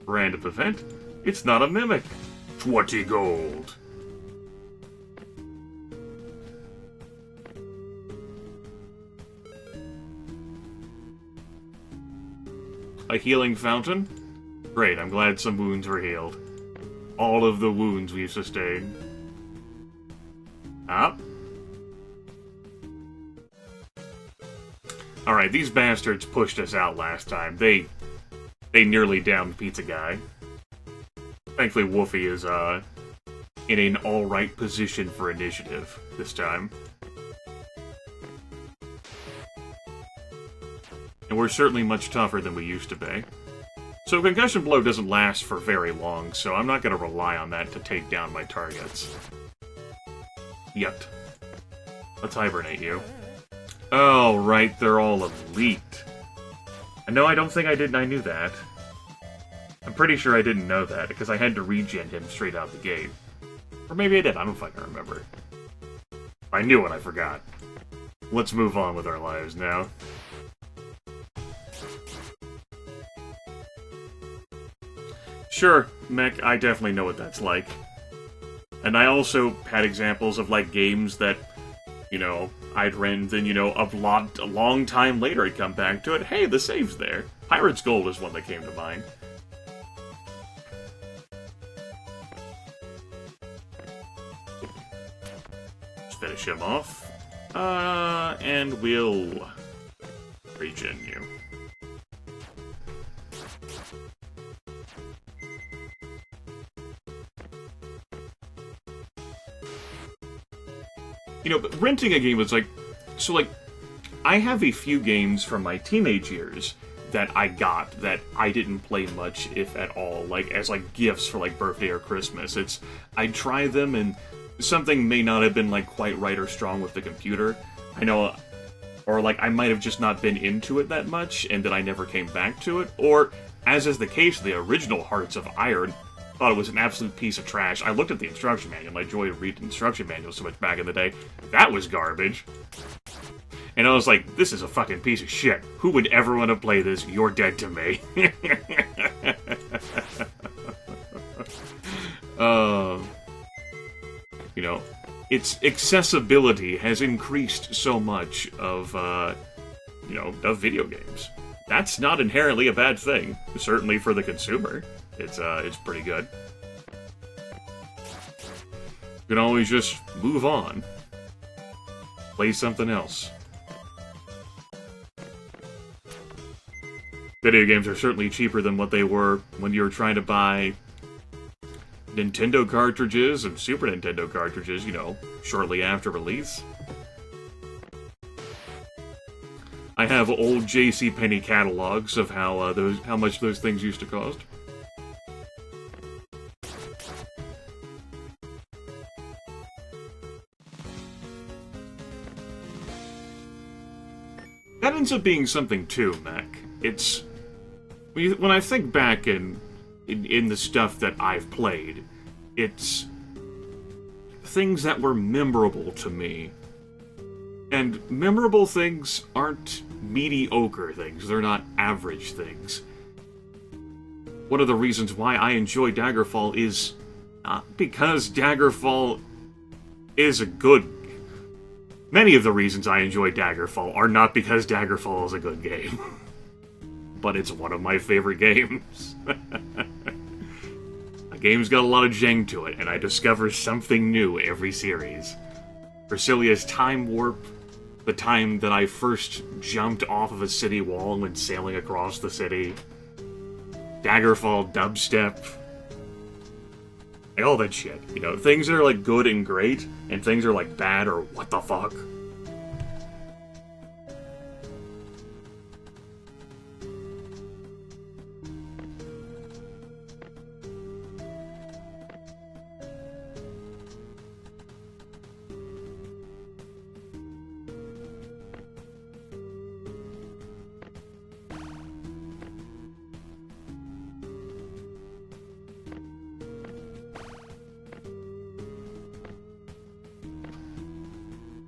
Random event? It's not a mimic. 20 gold. A healing fountain? Great, I'm glad some wounds were healed. All of the wounds we've sustained. Up. Alright, these bastards pushed us out last time. They nearly downed Pizza Guy. Thankfully, Wolfie is, in an alright position for initiative this time. And we're certainly much tougher than we used to be. So Concussion Blow doesn't last for very long, so I'm not going to rely on that to take down my targets. Yet. Let's hibernate you. Oh, right, they're all elite. No, I don't think I knew that. I'm pretty sure I didn't know that, because I had to regen him straight out the gate. Or maybe I did, I don't fucking remember. I knew it, I forgot. Let's move on with our lives now. Sure, Mech, I definitely know what that's like. And I also had examples of, like, games that, you know, I'd run, then, you know, a long time later I'd come back to it. Hey, the save's there. Pirate's Gold is one that came to mind. Let's finish him off. And we'll regen you. You know, but renting a game was like... So, like, I have a few games from my teenage years that I got that I didn't play much, if at all, like, as, like, gifts for, like, birthday or Christmas. I'd try them, and something may not have been, like, quite right or strong with the computer. I know... Or, like, I might have just not been into it that much, and then I never came back to it. Or, as is the case, the original Hearts of Iron... Thought it was an absolute piece of trash. I looked at the instruction manual. I enjoyed reading instruction manuals so much back in the day. That was garbage. And I was like, this is a fucking piece of shit. Who would ever want to play this? You're dead to me. You know, its accessibility has increased so much of, you know, of video games. That's not inherently a bad thing. Certainly for the consumer. It's pretty good. You can always just move on. Play something else. Video games are certainly cheaper than what they were when you were trying to buy Nintendo cartridges and Super Nintendo cartridges, you know, shortly after release. I have old JCPenney catalogs of how much those things used to cost. That ends up being something too, Mac. It's when I think back in the stuff that I've played, it's things that were memorable to me. And memorable things aren't mediocre things, they're not average things. One of the reasons why I enjoy Daggerfall is not because Daggerfall is a good... Many of the reasons I enjoy Daggerfall are not because Daggerfall is a good game. But it's one of my favorite games. A game's got a lot of zheng to it, and I discover something new every series. Brasilia's Time Warp, the time that I first jumped off of a city wall and went sailing across the city. Daggerfall dubstep. Like, all that shit. You know, things that are, like, good and great, and things that are, like, bad or what the fuck.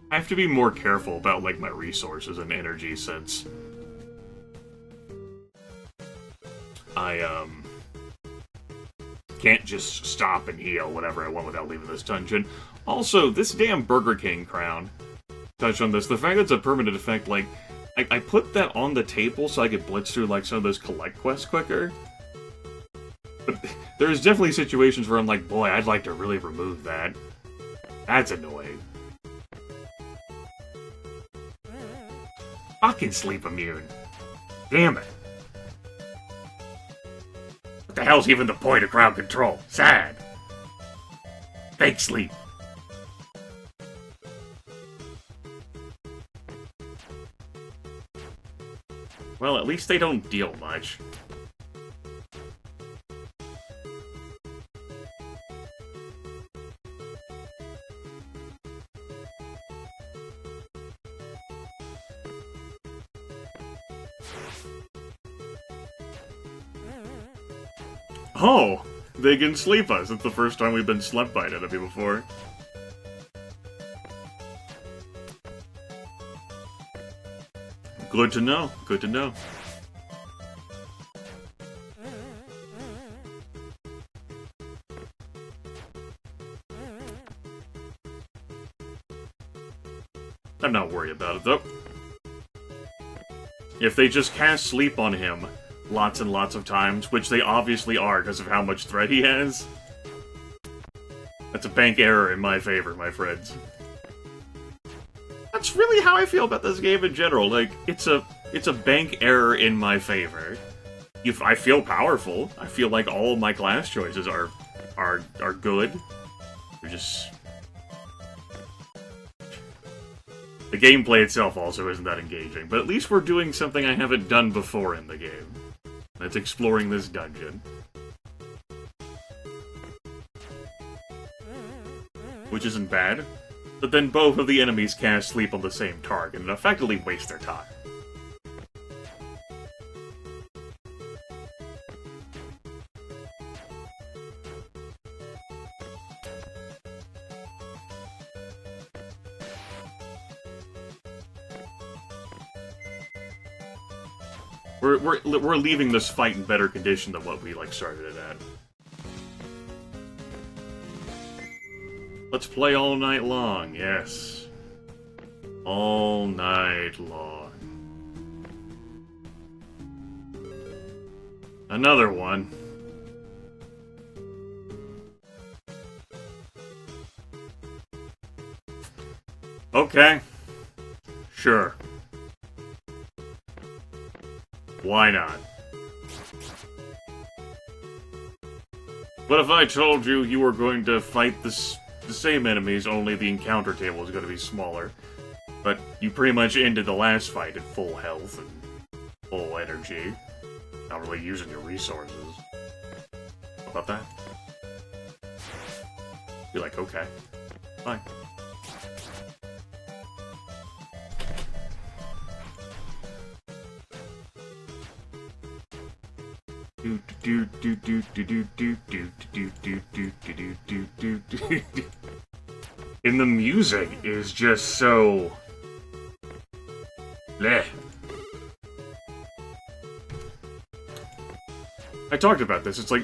I have to be more careful about, like, my resources and energy since I, can't just stop and heal whenever I want without leaving this dungeon. Also, this damn Burger King crown, touch on this, the fact that it's a permanent effect, like, I put that on the table so I could blitz through, like, some of those collect quests quicker. But there's definitely situations where I'm like, boy, I'd like to really remove that. That's annoying. Fucking sleep immune. Damn it. What the hell's even the point of crowd control? Sad. Fake sleep. Well, at least they don't deal much. Oh, they can sleep us. It's the first time we've been slept by an enemy before. Good to know. Good to know. I'm not worried about it, though. If they just cast sleep on him lots and lots of times, which they obviously are because of how much threat he has, that's a bank error in my favor, my friends. That's really how I feel about this game in general. Like, it's a bank error in my favor. If I feel powerful, I feel like all of my class choices are good. They're just... The gameplay itself also isn't that engaging, but at least we're doing something I haven't done before in the game. That's exploring this dungeon. Which isn't bad, but then both of the enemies cast sleep on the same target and effectively waste their time. We're leaving this fight in better condition than what we, like, started it at. Let's play all night long, yes. All night long. Another one. Okay. Sure. Why not? What if I told you you were going to fight the same enemies, only the encounter table is going to be smaller? But you pretty much ended the last fight at full health and full energy. Not really using your resources. How about that? Be like, okay, fine. And the music is just so bleh. I talked about this. It's like,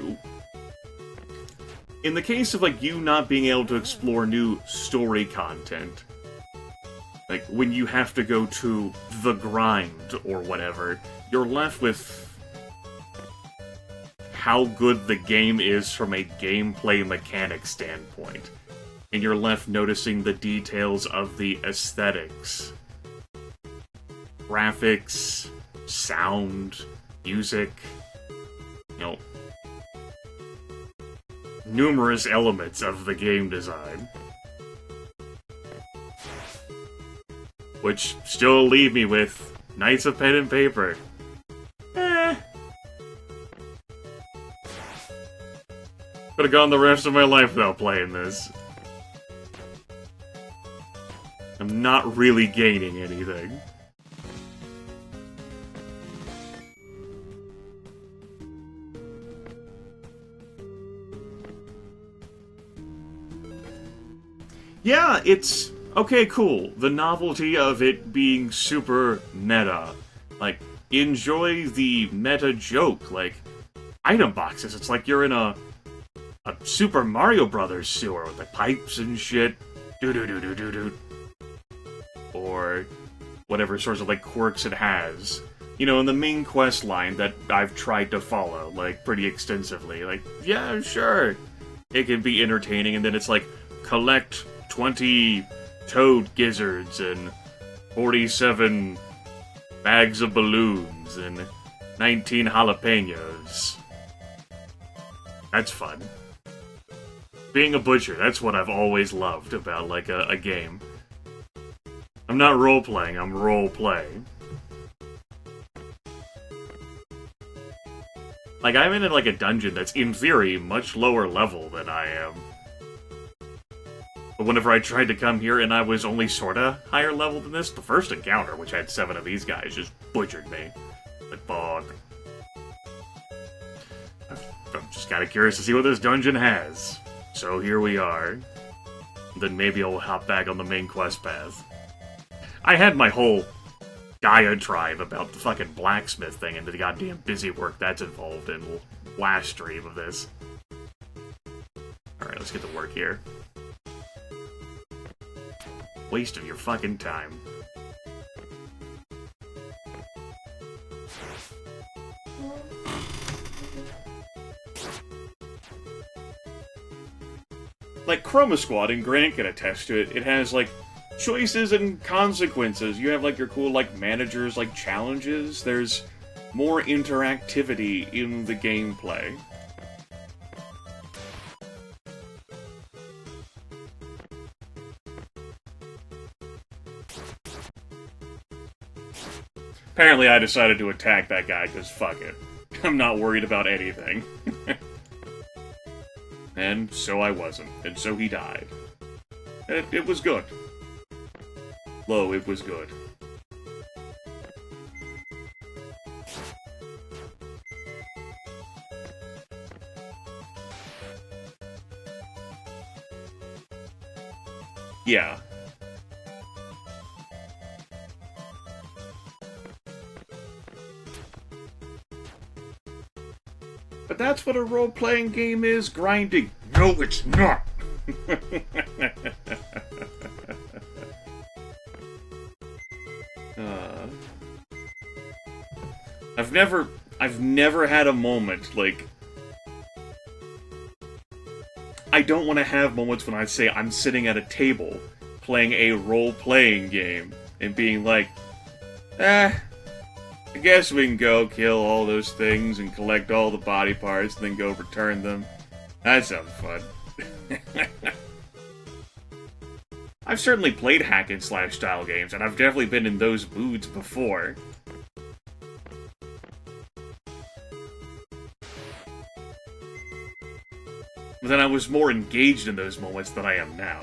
in the case of like you not being able to explore new story content, like when you have to go to the grind or whatever, you're left with how good the game is from a gameplay mechanic standpoint. And you're left noticing the details of the aesthetics. Graphics, sound, music, you know, numerous elements of the game design. Which still leave me with Knights of Pen and Paper. Could have gone the rest of my life without playing this. I'm not really gaining anything. Yeah, it's... okay, cool. The novelty of it being super meta. Like, enjoy the meta joke. Like, item boxes. It's like you're in a Super Mario Brothers sewer with like pipes and shit. Do-do-do-do-do-do. Or whatever sorts of like quirks it has. You know, in the main quest line that I've tried to follow, like, pretty extensively. Like, yeah, sure. It can be entertaining, and then it's like, collect 20 toad gizzards and 47 bags of balloons and 19 jalapenos. That's fun. Being a butcher, that's what I've always loved about, like, a game. I'm not role-playing, I'm role-playing. Like, I'm in, like, a dungeon that's, in theory, much lower level than I am. But whenever I tried to come here and I was only sorta higher level than this, the first encounter, which had 7 of these guys, just butchered me. Like, bog. I'm just kinda curious to see what this dungeon has. So here we are. Then maybe I'll hop back on the main quest path. I had my whole diatribe about the fucking blacksmith thing and the goddamn busy work that's involved in last stream of this. Alright, let's get to work here. Waste of your fucking time. Like, Chroma Squad, and Grant can attest to it, it has, like, choices and consequences. You have, like, your cool, like, managers, like, challenges. There's more interactivity in the gameplay. Apparently I decided to attack that guy, because fuck it. I'm not worried about anything. And so I wasn't. And so he died. It was good. Lo, it was good. Yeah. But that's what a role-playing game is, grinding. No, it's not! I've never had a moment, like... I don't want to have moments when I say I'm sitting at a table, playing a role-playing game, and being like, I guess we can go kill all those things and collect all the body parts and then go return them. That sounds fun. I've certainly played hack-and-slash style games, and I've definitely been in those moods before. But then I was more engaged in those moments than I am now.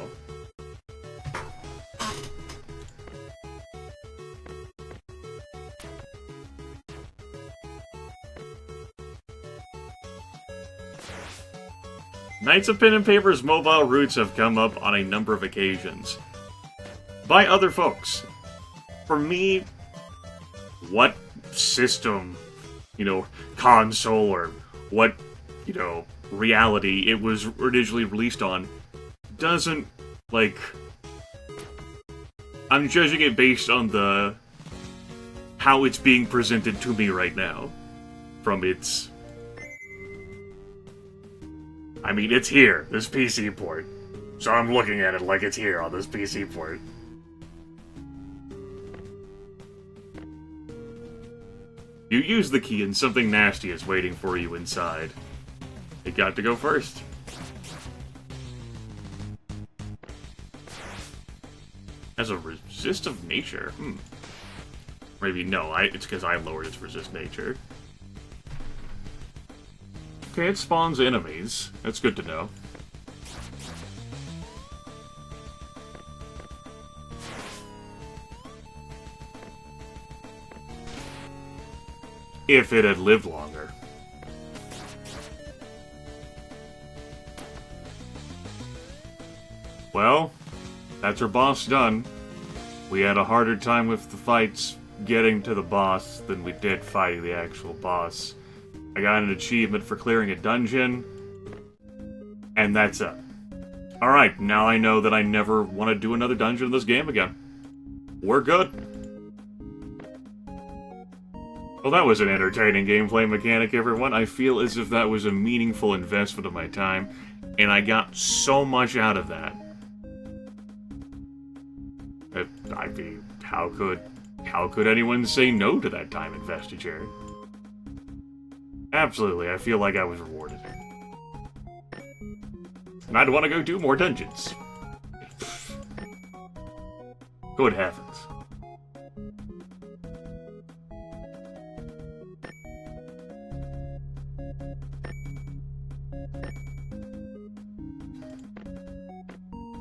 Knights of Pen and Paper's mobile roots have come up on a number of occasions. By other folks. For me, what system, console or what, reality it was originally released on doesn't, I'm judging it based on how it's being presented to me right now. From its... I mean, it's here, this PC port. So I'm looking at it like it's here on this PC port. You use the key and something nasty is waiting for you inside. It got to go first. As a resist of nature? Maybe no, it's because I lowered its resist nature. Okay, it spawns enemies. That's good to know. If it had lived longer. Well, that's our boss done. We had a harder time with the fights getting to the boss than we did fighting the actual boss. I got an achievement for clearing a dungeon, and that's it. Alright, now I know that I never want to do another dungeon in this game again. We're good. Well, that was an entertaining gameplay mechanic, everyone. I feel as if that was a meaningful investment of my time, and I got so much out of that. I mean, how could anyone say no to that time investiture? Absolutely, I feel like I was rewarded. And I'd want to go do more dungeons. Good heavens.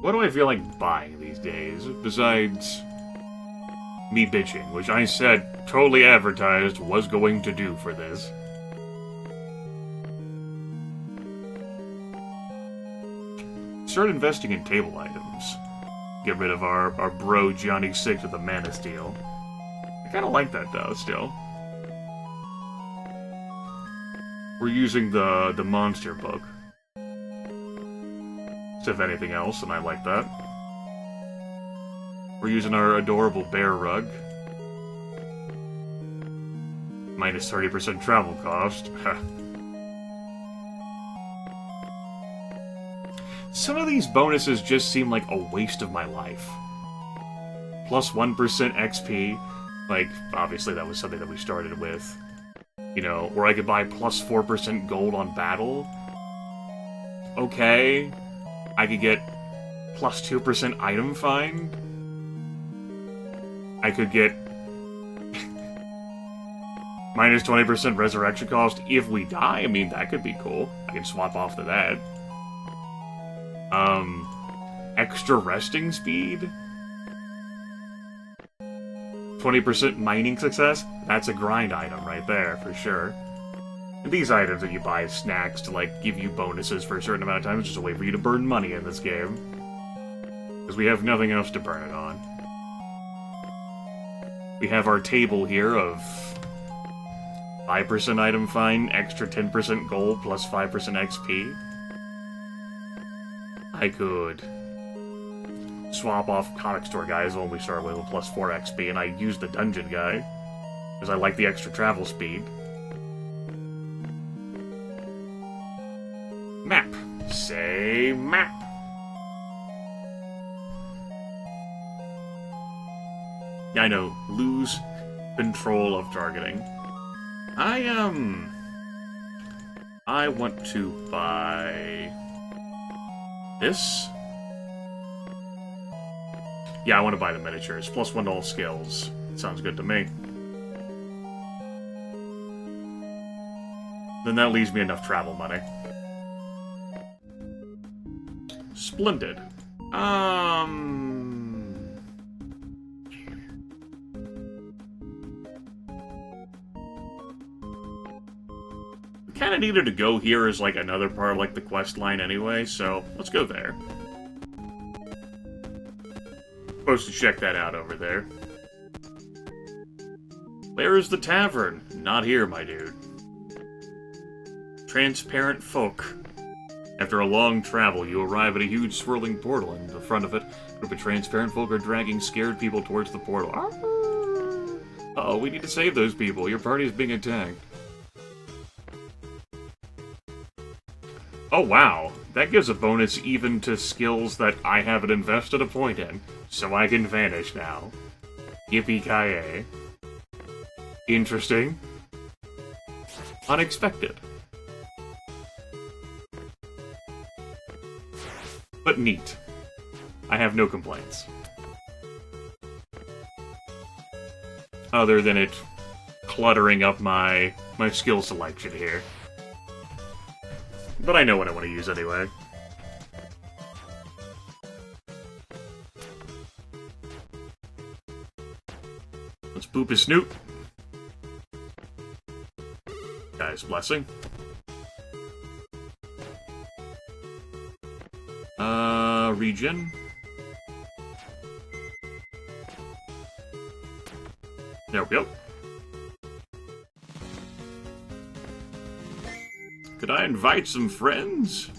What do I feel like buying these days, besides me bitching, which I said totally advertised was going to do for this? Start investing in table items. Get rid of our bro Johnny Six with the Mana Steel. I kinda like that though, still. We're using the monster book. If anything else, and I like that. We're using our adorable bear rug. Minus 30% travel cost. Some of these bonuses just seem like a waste of my life. Plus 1% XP. Like, obviously that was something that we started with. Or I could buy plus 4% gold on battle. Okay. I could get plus 2% item find. I could get minus 20% resurrection cost if we die. I mean, that could be cool. I can swap off to that. Extra resting speed. 20% mining success. That's a grind item right there, for sure. And these items that you buy as snacks to, give you bonuses for a certain amount of time is just a way for you to burn money in this game. Because we have nothing else to burn it on. We have our table here of 5% item find, extra 10% gold, plus 5% XP. I could swap off comic store guys when we start with a plus 4 XP, and I use the dungeon guy. Because I like the extra travel speed. Map. Say map. Yeah, I know. Lose control of targeting. I I want to buy... this? Yeah, I want to buy the miniatures. +1 to all skills. Sounds good to me. Then that leaves me enough travel money. Splendid. Kinda needed to go here as, like, another part of, like, the quest line anyway, so let's go there. Supposed to check that out over there. Where is the tavern? Not here, my dude. Transparent folk. After a long travel, you arrive at a huge swirling portal. In the front of it, a group of transparent folk are dragging scared people towards the portal. Uh-oh, we need to save those people. Your party is being attacked. Oh wow, that gives a bonus even to skills that I haven't invested a point in, so I can vanish now. Yippee-ki-yay. Interesting. Unexpected. But neat. I have no complaints. Other than it cluttering up my skill selection here. But I know what I want to use anyway. Let's boop his snoot. Guy's blessing. Regen. There we go. Could I invite some friends?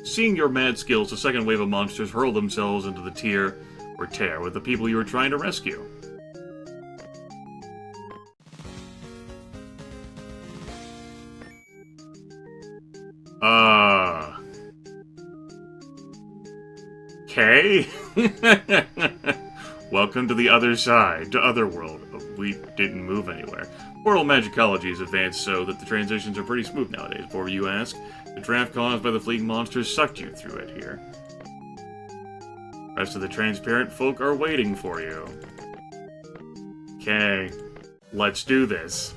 Seeing your mad skills, a second wave of monsters hurl themselves into the tier or tear with the people you were trying to rescue. Okay. Welcome to the other side, to Otherworld. We didn't move anywhere. Portal magicology is advanced so that the transitions are pretty smooth nowadays. Before you ask, the draft caused by the fleeing monsters sucked you through it here. The rest of the transparent folk are waiting for you. Okay, let's do this.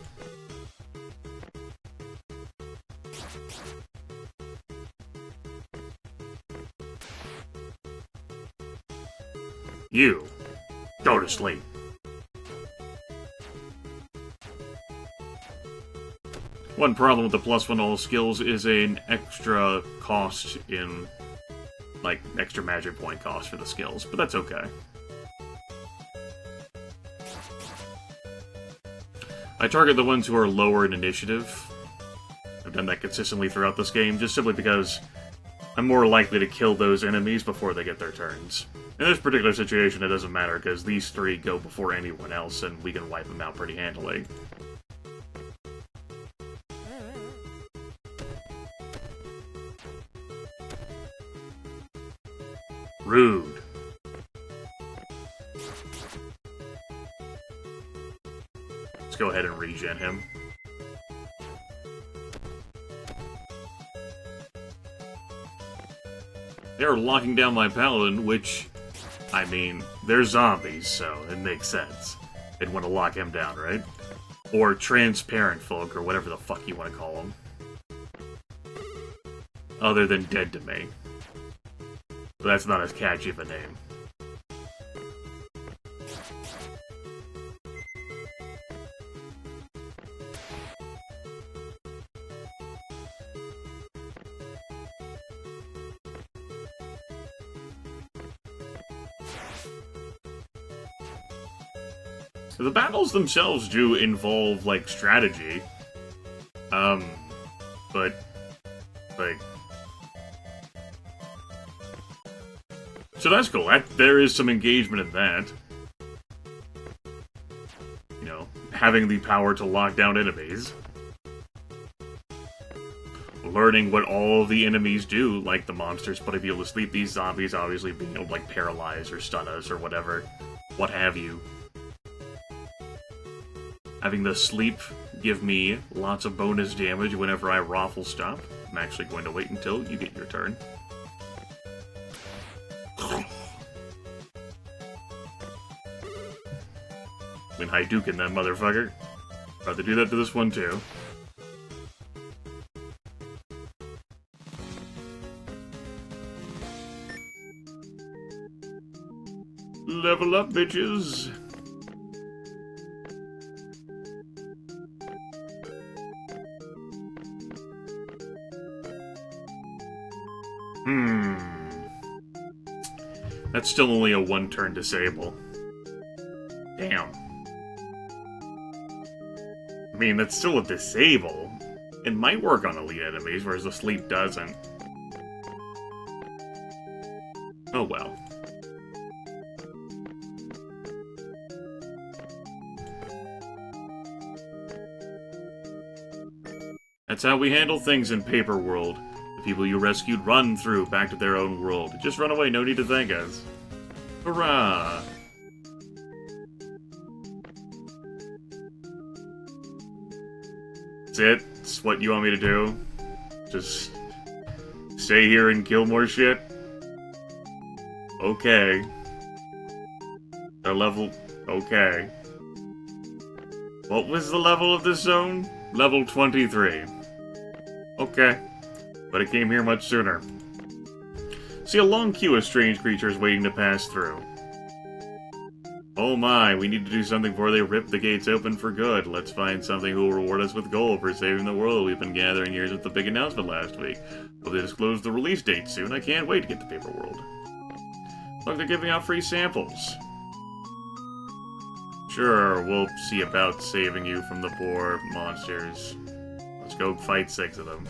You, go to sleep. One problem with the +1 all skills is an extra cost in, like, extra magic point cost for the skills, but that's okay. I target the ones who are lower in initiative. I've done that consistently throughout this game, just simply because I'm more likely to kill those enemies before they get their turns. In this particular situation, it doesn't matter, because these three go before anyone else, and we can wipe them out pretty handily. Rude. Let's go ahead and regen him. They're locking down my paladin, which... I mean, they're zombies, so it makes sense. They'd want to lock him down, right? Or transparent folk, or whatever the fuck you want to call them. Other than dead to me. But that's not as catchy of a name. So the battles themselves do involve, like, strategy. But, like... So that's cool. There is some engagement in that. You know, having the power to lock down enemies. Learning what all the enemies do, like the monsters putting people to sleep, these zombies obviously being able to, like, paralyze or stun us or whatever. What have you. having the sleep give me lots of bonus damage whenever I raffle stop. I'm actually going to wait until you get your turn. Been Hadouken that motherfucker. About to do that to this one too. Level up, bitches! That's still only a one-turn disable. Damn. I mean, that's still a disable. It might work on elite enemies, whereas the sleep doesn't. Oh well. That's how we handle things in Paper World. The people you rescued run through back to their own world. Just run away, no need to thank us. Hurrah! That's it? That's what you want me to do? Just stay here and kill more shit? Okay. Our level... okay. What was the level of this zone? Level 23. Okay. But it came here much sooner. See a long queue of strange creatures waiting to pass through. Oh my, we need to do something before they rip the gates open for good. Let's find something who will reward us with gold for saving the world we've been gathering here since the big announcement last week. Will they disclose the release date soon? I can't wait to get to Paper World. Look, they're giving out free samples. Sure, we'll see about saving you from the poor monsters. Let's go fight 6 of them.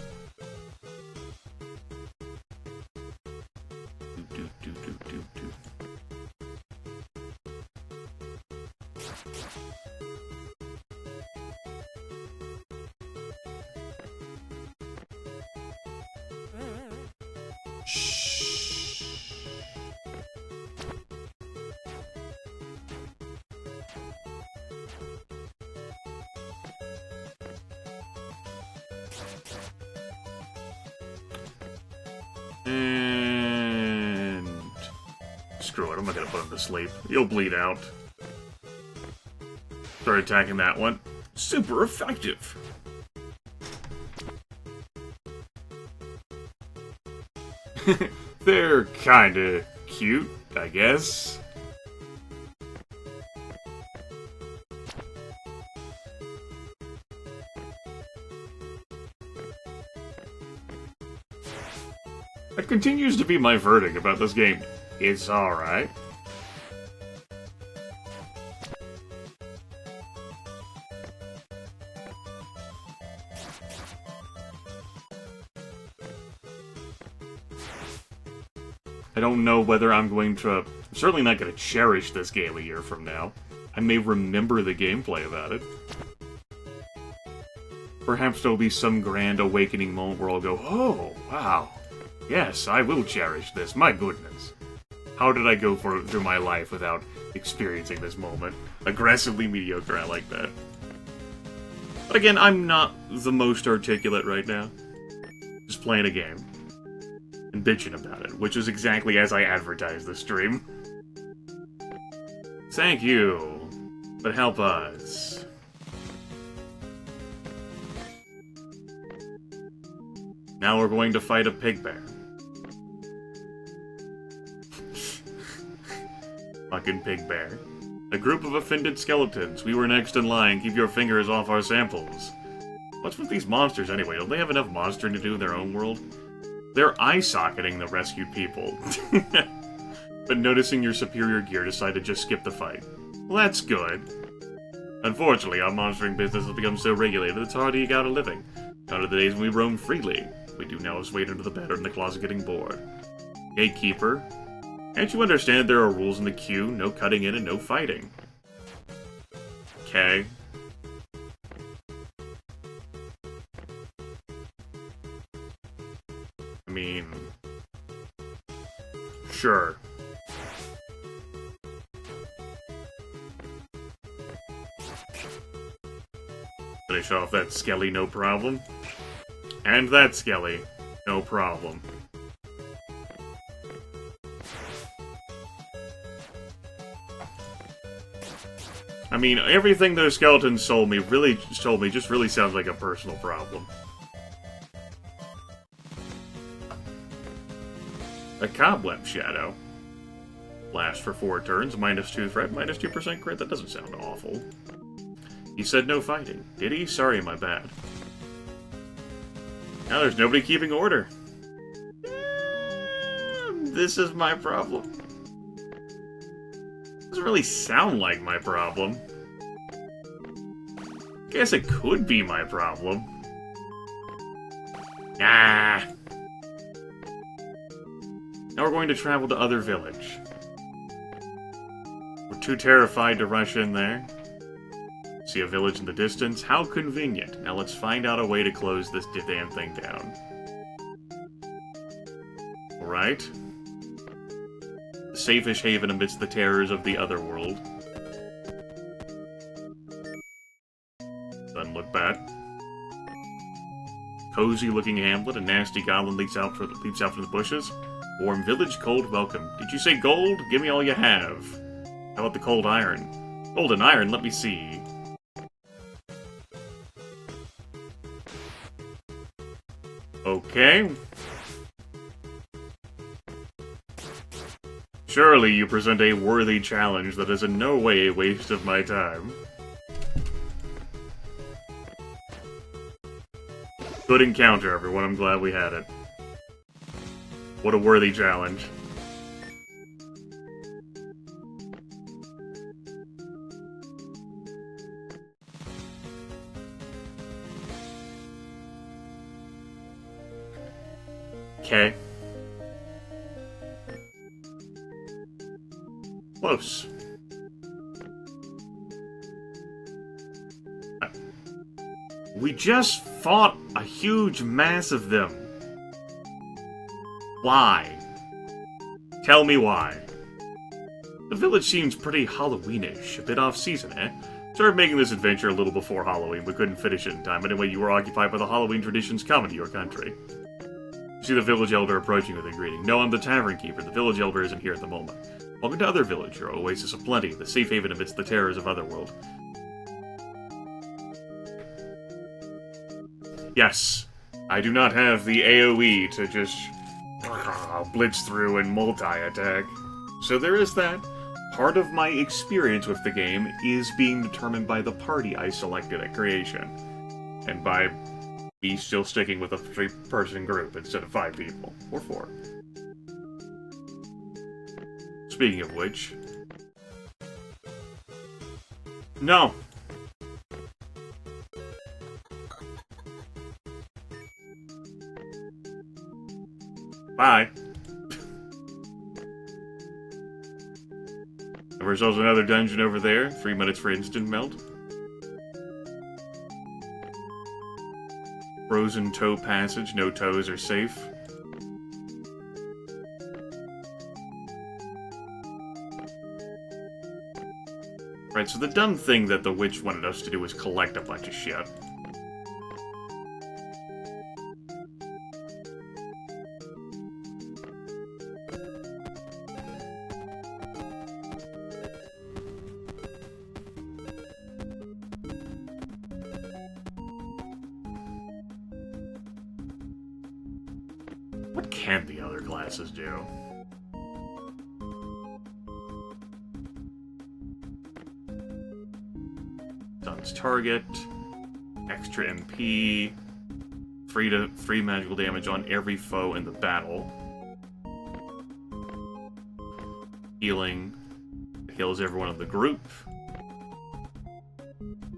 And... screw it, I'm not gonna put him to sleep. He'll bleed out. Start attacking that one. Super effective! They're kinda cute, I guess. That continues to be my verdict about this game. It's alright. I don't know whether I'm going to... I'm certainly not going to cherish this game a year from now. I may remember the gameplay about it. Perhaps there'll be some grand awakening moment where I'll go, oh, wow. Yes, I will cherish this, my goodness. How did I go through my life without experiencing this moment? Aggressively mediocre, I like that. But again, I'm not the most articulate right now. Just playing a game. And bitching about it, which is exactly as I advertised the stream. Thank you, but help us. Now we're going to fight a pig bear. Fucking pig bear. A group of offended skeletons. We were next in line. Keep your fingers off our samples. What's with these monsters anyway? Don't they have enough monstering to do in their own world? They're eye-socketing the rescued people. But noticing your superior gear, decide to just skip the fight. Well, that's good. Unfortunately, our monstering business has become so regulated it's hard to eke out a living. Gone are the days when we roam freely. We do now is wait under the bed or in the closet getting bored. Gatekeeper. Can't you understand that there are rules in the queue? No cutting in and no fighting. Okay. I mean... sure. Finish off that Skelly, no problem. And that Skelly, no problem. I mean, everything those skeletons told me just really sounds like a personal problem. A Cobweb Shadow. Lasts for 4 turns, -2 threat, -2% crit. That doesn't sound awful. He said no fighting. Did he? Sorry, my bad. Now there's nobody keeping order. This is my problem. Doesn't really sound like my problem. Guess it could be my problem. Nah. Now we're going to travel to Other Village. We're too terrified to rush in there. See a village in the distance? How convenient. Now let's find out a way to close this damn thing down. Alright. The safest haven amidst the terrors of the other world. Doesn't look bad. Cozy looking hamlet, a nasty goblin leaps out from the bushes. Warm village, cold welcome. Did you say gold? Give me all you have. How about the cold iron? Gold and iron, let me see. Okay. Surely you present a worthy challenge that is in no way a waste of my time. Good encounter, everyone. I'm glad we had it. What a worthy challenge. Okay. Close. We just fought a huge mass of them. Why? Tell me why. The village seems pretty Halloweenish, a bit off-season, eh? Started making this adventure a little before Halloween, but couldn't finish it in time. Anyway, you were occupied by the Halloween traditions common to your country. You see the village elder approaching with a greeting. No, I'm the tavern keeper. The village elder isn't here at the moment. Welcome to Other Village, your oasis of plenty, the safe haven amidst the terrors of Otherworld. Yes, I do not have the AoE to just blitz through and multi-attack. So there is that. Part of my experience with the game is being determined by the party I selected at creation. And by me still sticking with a 3-person group instead of 5 people. Or 4. Speaking of which... No! Bye! There's also another dungeon over there. 3 minutes for instant melt. Frozen toe passage. No toes are safe. Right, so the dumb thing that the witch wanted us to do was collect a bunch of shit. What can the other classes do? Stuns target, extra MP, free magical damage on every foe in the battle. Healing, heals everyone in the group.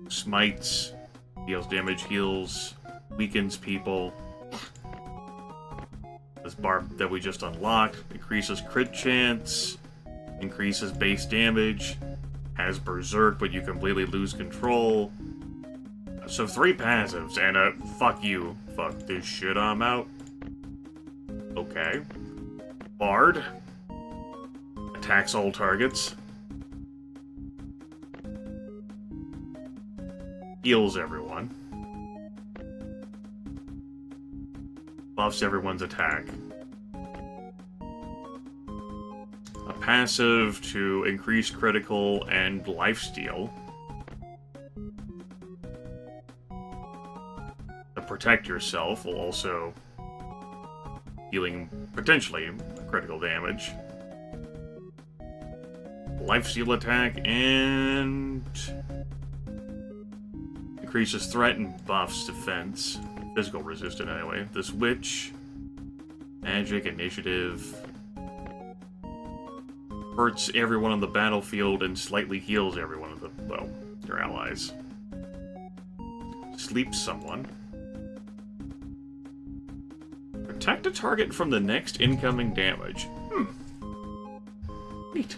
Smites, deals damage, heals, weakens people. This barb that we just unlocked increases crit chance, increases base damage, has berserk, but you completely lose control. So 3 passives, and fuck you. Fuck this shit, I'm out. Okay. Bard. Attacks all targets. Heals everyone. buffs everyone's attack. A passive to increase critical and lifesteal. To protect yourself while also dealing potentially critical damage. Lifesteal attack and increases threat and buffs defense. Physical resistant anyway. This witch, magic, initiative, hurts everyone on the battlefield and slightly heals everyone of the, well, your allies. Sleeps someone. Protect a target from the next incoming damage. Neat.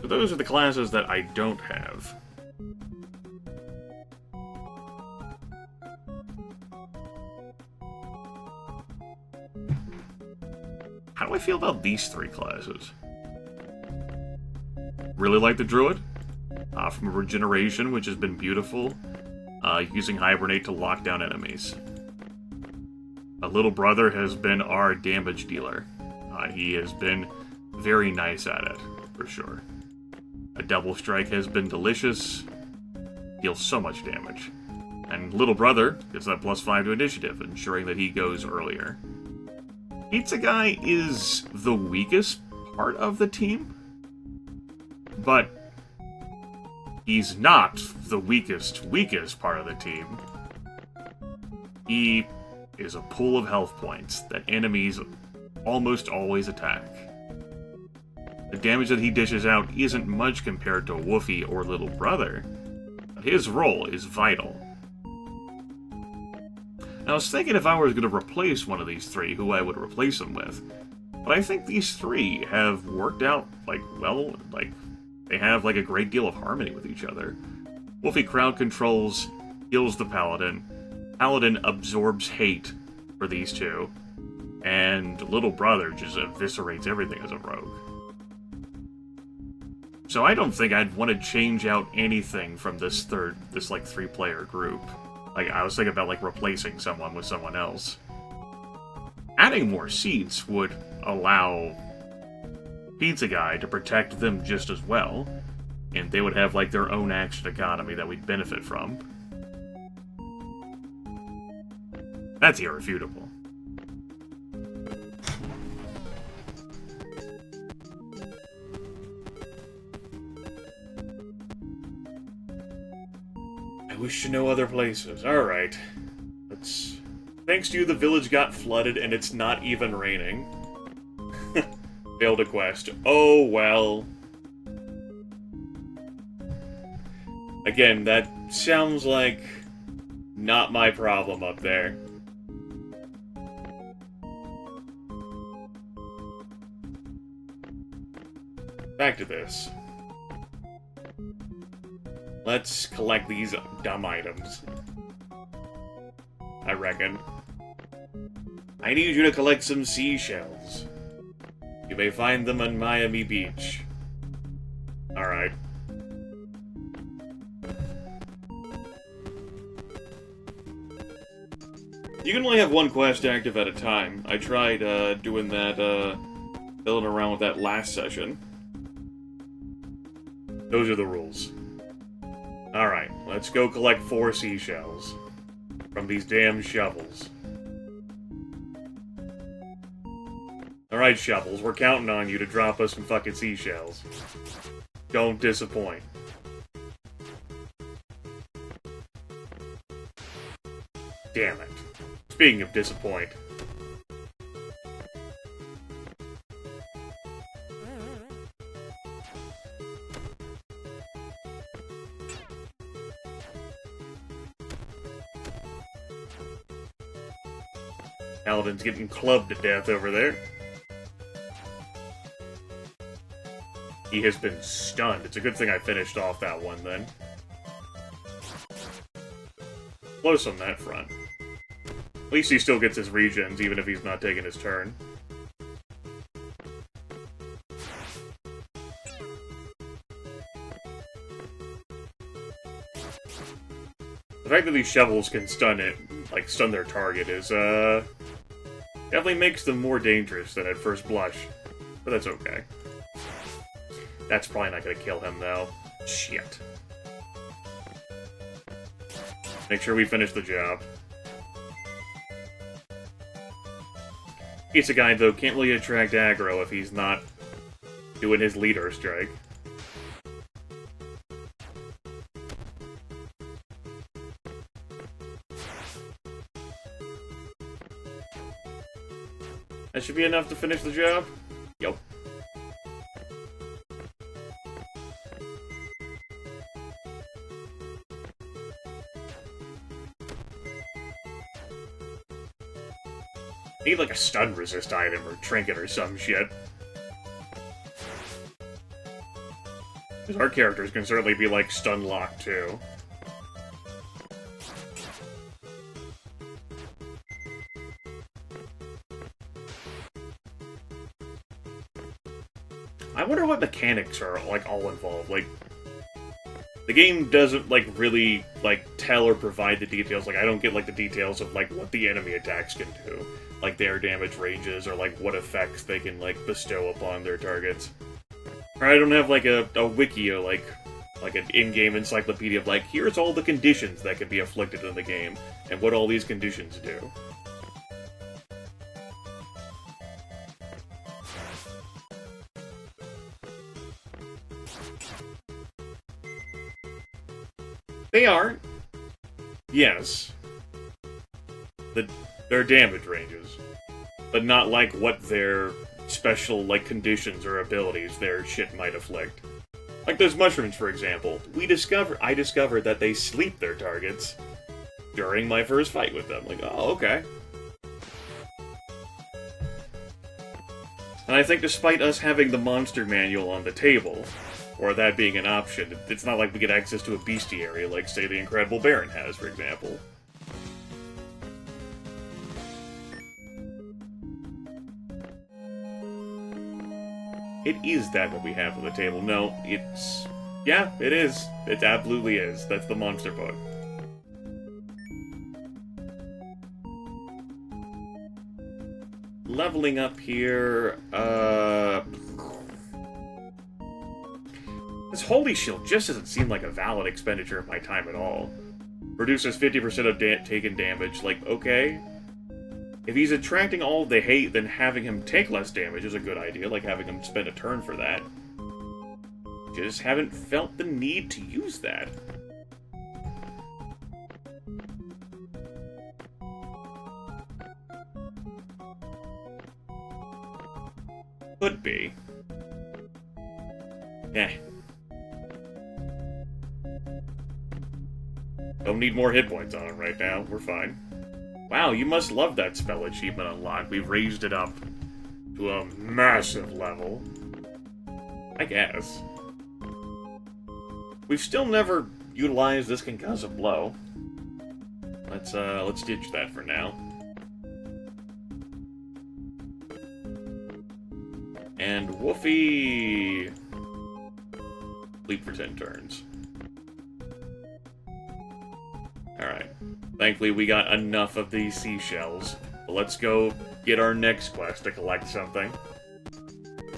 So those are the classes that I don't have. How do I feel about these three classes? Really like the Druid. From Regeneration, which has been beautiful. Using Hibernate to lock down enemies. A Little Brother has been our damage dealer. He has been very nice at it, for sure. A Double Strike has been delicious. Deals so much damage. And Little Brother gets that +5 to initiative, ensuring that he goes earlier. Pizza Guy is the weakest part of the team, but he's not the weakest part of the team. He is a pool of health points that enemies almost always attack. The damage that he dishes out isn't much compared to Woofy or Little Brother, but his role is vital. Now, I was thinking if I was going to replace one of these three, who I would replace them with. But I think these three have worked out, well, they have, a great deal of harmony with each other. Woofy crowd controls, heals the Paladin. Paladin absorbs hate for these two. And Little Brother just eviscerates everything as a rogue. So I don't think I'd want to change out anything from this three-player group. I was thinking about, replacing someone with someone else. Adding more seats would allow Pizza Guy to protect them just as well, and they would have, their own action economy that we'd benefit from. That's irrefutable. I wish to know other places. Alright. Thanks to you, the village got flooded and it's not even raining. Failed a quest. Oh, well. Again, that sounds like not my problem up there. Back to this. Let's collect these dumb items. I reckon. I need you to collect some seashells. You may find them on Miami Beach. Alright. You can only have one quest active at a time. I tried doing that, filling around with that last session. Those are the rules. Alright, let's go collect 4 seashells from these damn shovels. Alright, shovels, we're counting on you to drop us some fucking seashells. Don't disappoint. Damn it. Speaking of disappoint. Paladin's getting clubbed to death over there. He has been stunned. It's a good thing I finished off that one, then. Close on that front. At least he still gets his regens, even if he's not taking his turn. The fact that these shovels can stun their target is, definitely makes them more dangerous than at first blush. But that's okay. That's probably not gonna kill him, though. Shit. Make sure we finish the job. Pizza guy, though, can't really attract aggro if he's not doing his leader strike. That should be enough to finish the job? Yup. Need like a stun resist item or trinket or some shit. Because our characters can certainly be like stun locked too. I wonder what mechanics are like all involved. Like, the game doesn't like really like tell or provide the details. Like, I don't get like the details of like what the enemy attacks can do, like their damage ranges or like what effects they can like bestow upon their targets. Or I don't have like a wiki or like an in-game encyclopedia of like, here's all the conditions that can be afflicted in the game and what all these conditions do. They are. Yes. Their damage ranges. But not like what their special like conditions or abilities their shit might afflict. Like those mushrooms, for example. I discovered that they sleep their targets during my first fight with them. Like, oh, okay. And I think despite us having the monster manual on the table, or that being an option, it's not like we get access to a bestiary like, say, the Incredible Baron has, for example. It is that we have on the table. No, it's... yeah, it is. It absolutely is. That's the monster book. Leveling up here, This Holy Shield just doesn't seem like a valid expenditure of my time at all. Reduces 50% of taken damage, like, okay. If he's attracting all they hate, then having him take less damage is a good idea, like having him spend a turn for that. Just haven't felt the need to use that. Could be. Eh. Don't need more hit points on him right now. We're fine. Wow, you must love that spell achievement unlocked. We've raised it up to a massive level. I guess. We've still never utilized this concussive blow. Let's ditch that for now. And Woofy! Sleep for 10 turns. Alright. Thankfully, we got enough of these seashells. But let's go get our next quest to collect something.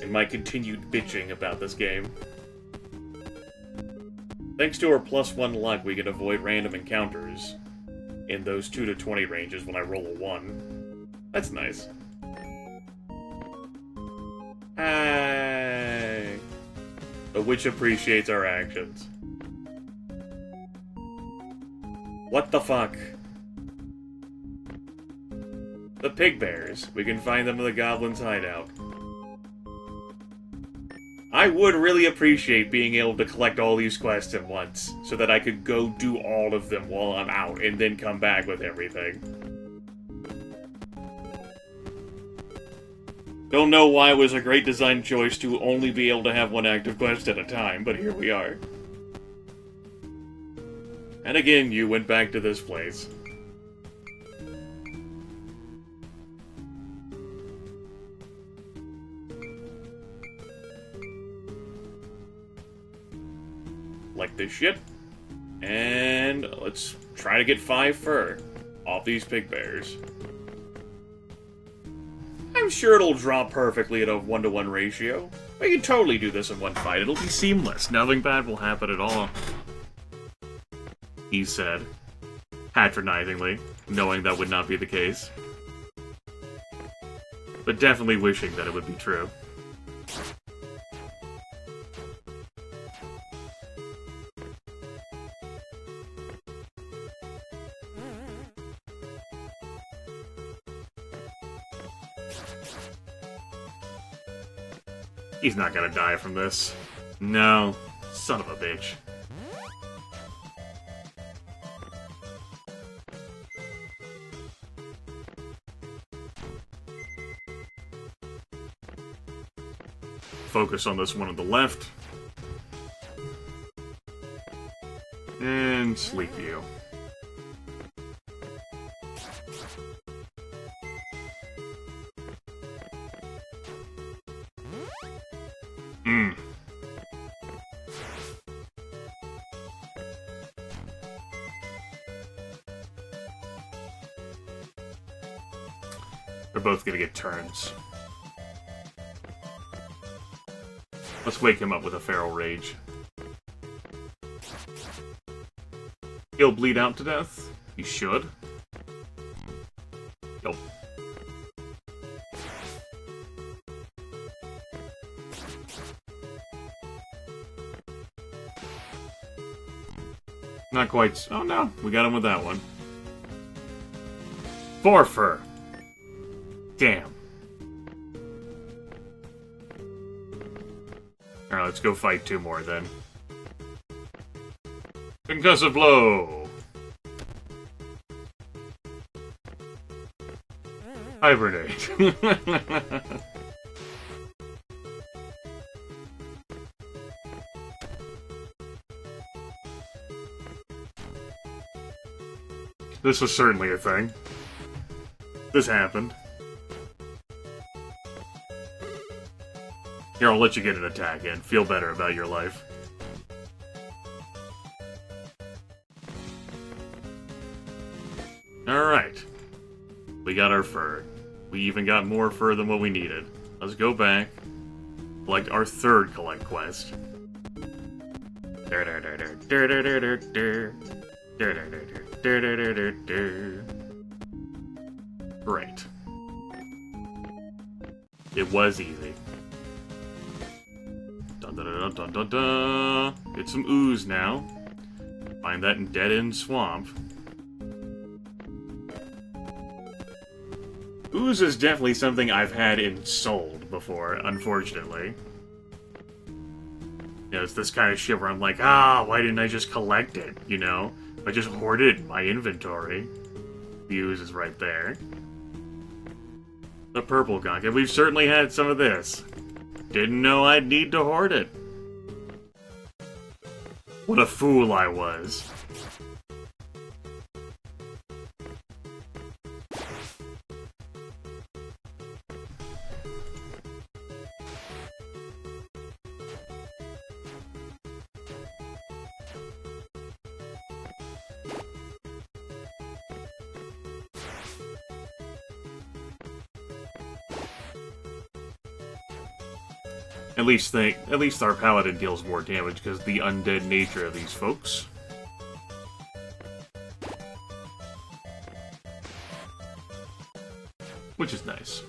In my continued bitching about this game. Thanks to our +1 luck, we can avoid random encounters in those 2 to 20 ranges when I roll a 1. That's nice. Hey. The witch appreciates our actions. What the fuck? The pig bears. We can find them in the goblin's hideout. I would really appreciate being able to collect all these quests at once, so that I could go do all of them while I'm out, and then come back with everything. Don't know why it was a great design choice to only be able to have one active quest at a time, but here we are. And again, you went back to this place. Like this shit. And let's try to get 5 fur off these pig bears. I'm sure it'll drop perfectly at a 1-to-1 ratio. We can totally do this in one fight. It'll be seamless. Nothing bad will happen at all. He said, patronizingly, knowing that would not be the case. But definitely wishing that it would be true. He's not gonna die from this. No. Son of a bitch. Focus on this one on the left. And sleep you. They're both gonna get turns. Let's wake him up with a feral rage. He'll bleed out to death. He should. Nope. Not quite. Oh no, we got him with that one. 4 fur. Damn. Alright, let's go fight 2 more then. Concussive blow! Hibernate. This was certainly a thing. This happened. Here, I'll let you get an attack in. Feel better about your life. Alright. We got our fur. We even got more fur than what we needed. Let's go back. Collect our 3rd collect quest. Great. It was easy. Dun dun dun dun dun dun. Get some ooze now. Find that in Dead End Swamp. Ooze is definitely something I've had in Sold before, unfortunately. You know, it's this kind of shit where I'm like, why didn't I just collect it, you know? I just hoarded it in my inventory. The ooze is right there. The purple gunk, and we've certainly had some of this. Didn't know I'd need to hoard it. What a fool I was. At least our paladin deals more damage because of the undead nature of these folks. Which is nice.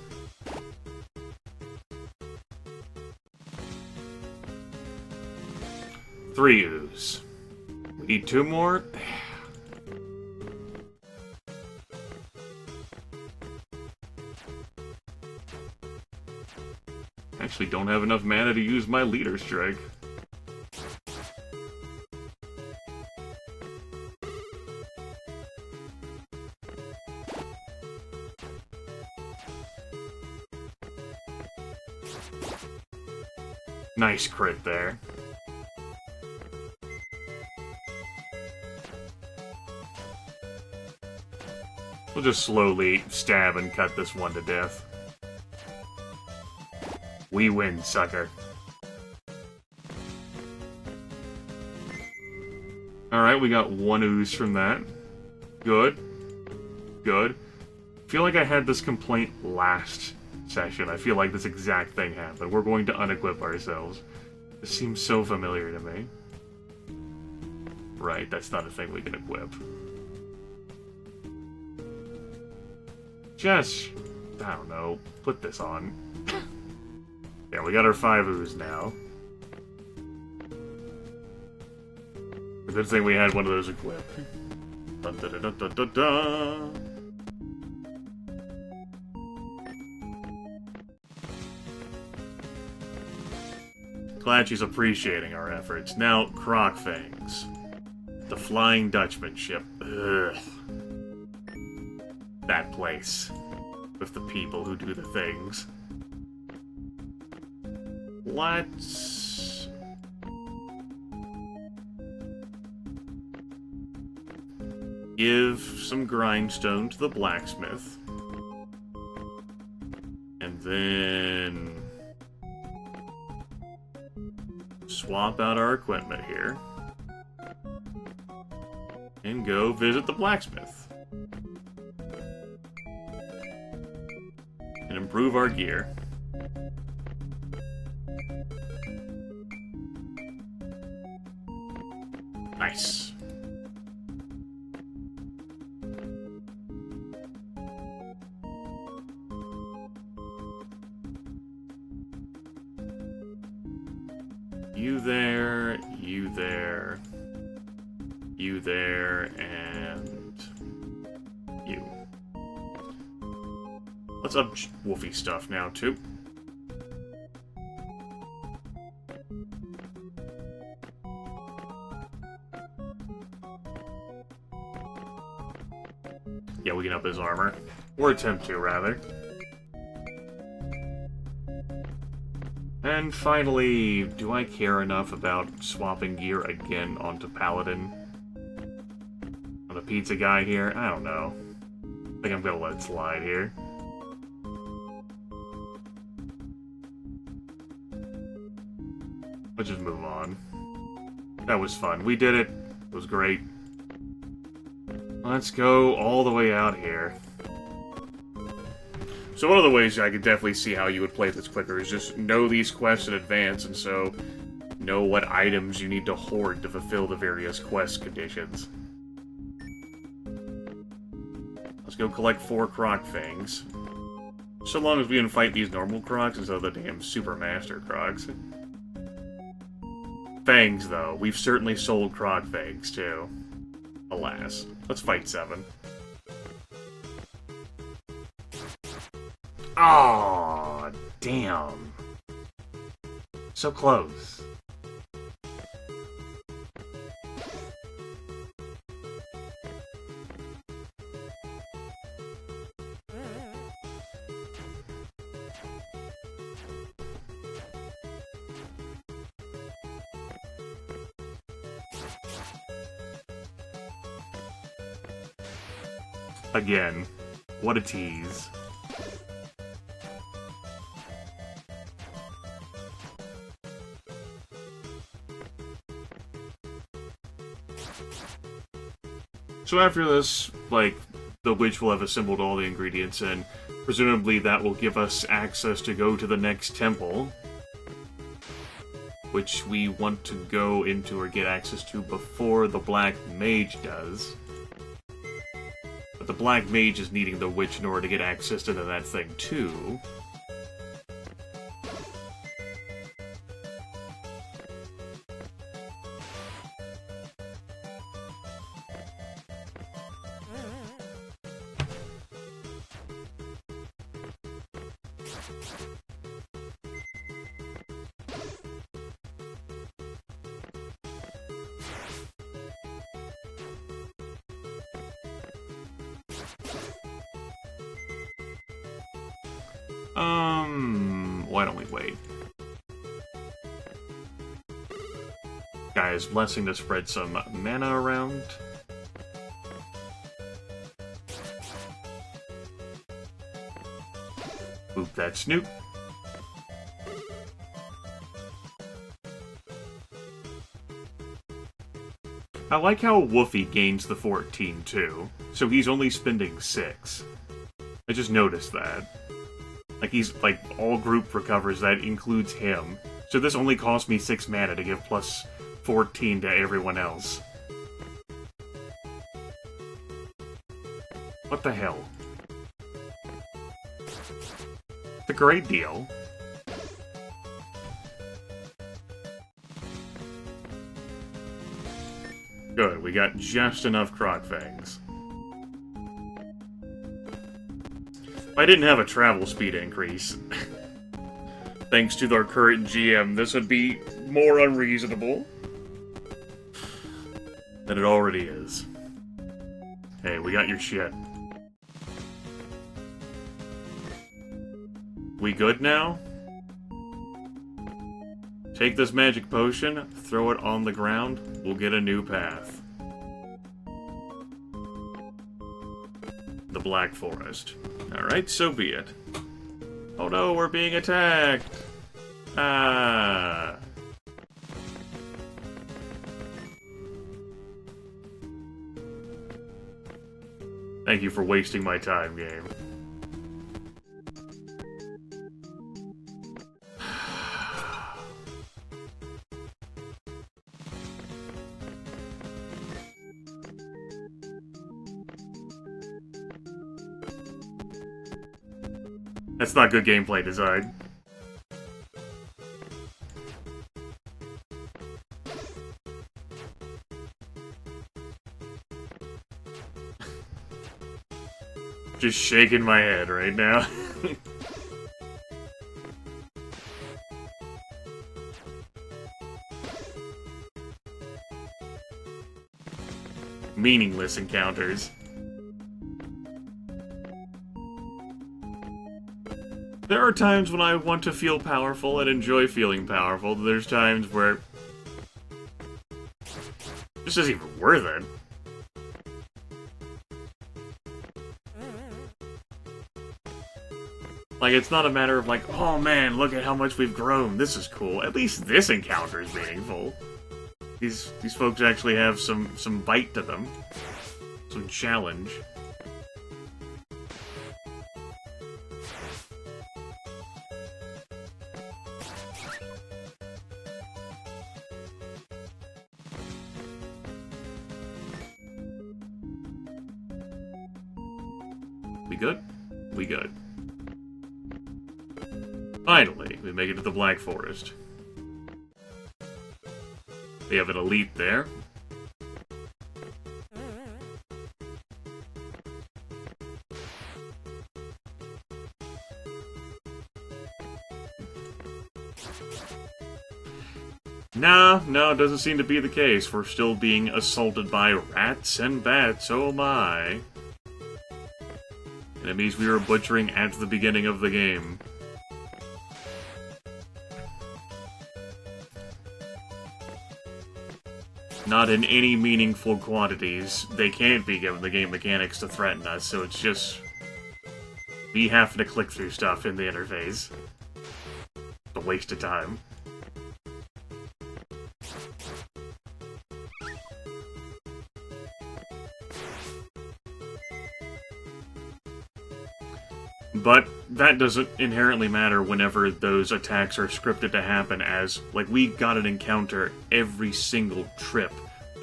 Three ooze. We need 2 more. Actually don't have enough mana to use my leader strike. Nice crit there. We'll just slowly stab and cut this one to death. We win, sucker. Alright, we got 1 ooze from that. Good. Good. I feel like I had this complaint last session. I feel like this exact thing happened. We're going to unequip ourselves. This seems so familiar to me. Right, that's not a thing we can equip. Just, I don't know, put this on. Yeah, we got our 5 ooze now. A good thing we had one of those equipped. Dun, dun, dun, dun, dun, dun. Glad she's appreciating our efforts. Now, Croc Fangs. The Flying Dutchman ship. Ugh. That place. With the people who do the things. Let's... give some grindstone to the blacksmith. And then... swap out our equipment here. And go visit the blacksmith. And improve our gear. Nice. You there, you there, you there, and you. Let's up Wolfie stuff now, too. Yeah, we can up his armor. Or attempt to, rather. And finally, do I care enough about swapping gear again onto Paladin? On the pizza guy here? I don't know. I think I'm gonna let it slide here. Let's just move on. That was fun. We did it. It was great. Let's go all the way out here. So one of the ways I could definitely see how you would play this quicker is just know these quests in advance, and so know what items you need to hoard to fulfill the various quest conditions. Let's go collect 4 Croc Fangs. So long as we can fight these normal Crocs instead of the damn Super Master Crocs. Fangs, though. We've certainly sold Croc Fangs, too. Alas. Let's fight 7. Aw, damn. So close. Again, what a tease. So after this, like, the witch will have assembled all the ingredients, and presumably that will give us access to go to the next temple, which we want to go into or get access to before the Black Mage does. But the Black Mage is needing the witch in order to get access to that thing, too. Why don't we wait? Guys, blessing to spread some mana around. Boop that Snoop. I like how Woofy gains the 14 too, so he's only spending 6. I just noticed that. Like, he's, like, all group recovers, that includes him. So this only cost me 6 mana to give plus 14 to everyone else. What the hell? It's a great deal. Good, we got just enough Croc Fangs. If I didn't have a travel speed increase, thanks to our current GM, this would be more unreasonable than it already is. Hey, we got your shit. We good now? Take this magic potion, throw it on the ground, we'll get a new path. The Black Forest. Alright, so be it. Oh no, we're being attacked! Ah. Thank you for wasting my time, game. That's not good gameplay design. Just shaking my head right now. Meaningless encounters. There are times when I want to feel powerful and enjoy feeling powerful. There's times where this isn't even worth it. Like, it's not a matter of like, oh man, look at how much we've grown. This is cool. At least this encounter is meaningful. These folks actually have some bite to them. Some challenge. We good? We good. Finally, we make it to the Black Forest. We have an elite there. No, it doesn't seem to be the case. We're still being assaulted by rats and bats, oh my. Enemies we were butchering at the beginning of the game. Not in any meaningful quantities. They can't be given the game mechanics to threaten us, so it's just me having to click through stuff in the interface. It's a waste of time. But that doesn't inherently matter whenever those attacks are scripted to happen, as, like, we got an encounter every single trip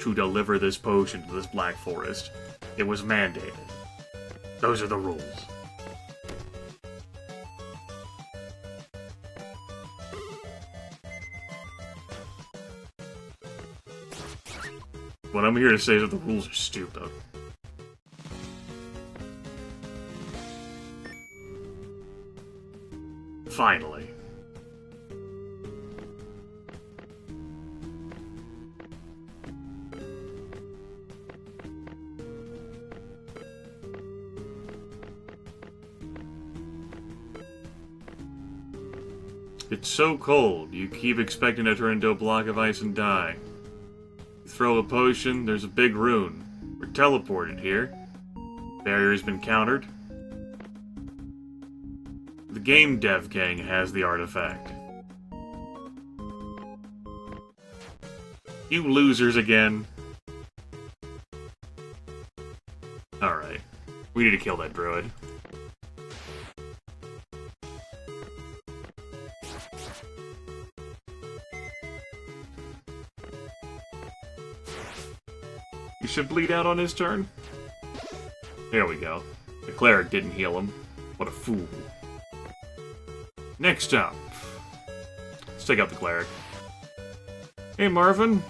to deliver this potion to this Black Forest. It was mandated. Those are the rules. What I'm here to say is that the rules are stupid. Finally. It's so cold, you keep expecting to turn into a block of ice and die. You throw a potion, there's a big rune. We're teleported here. Barrier's been countered. The game dev gang has the artifact. You losers again. We need to kill that druid. He should bleed out on his turn. There we go. The cleric didn't heal him. What a fool. Next up. Let's take out the cleric. Hey, Marvin.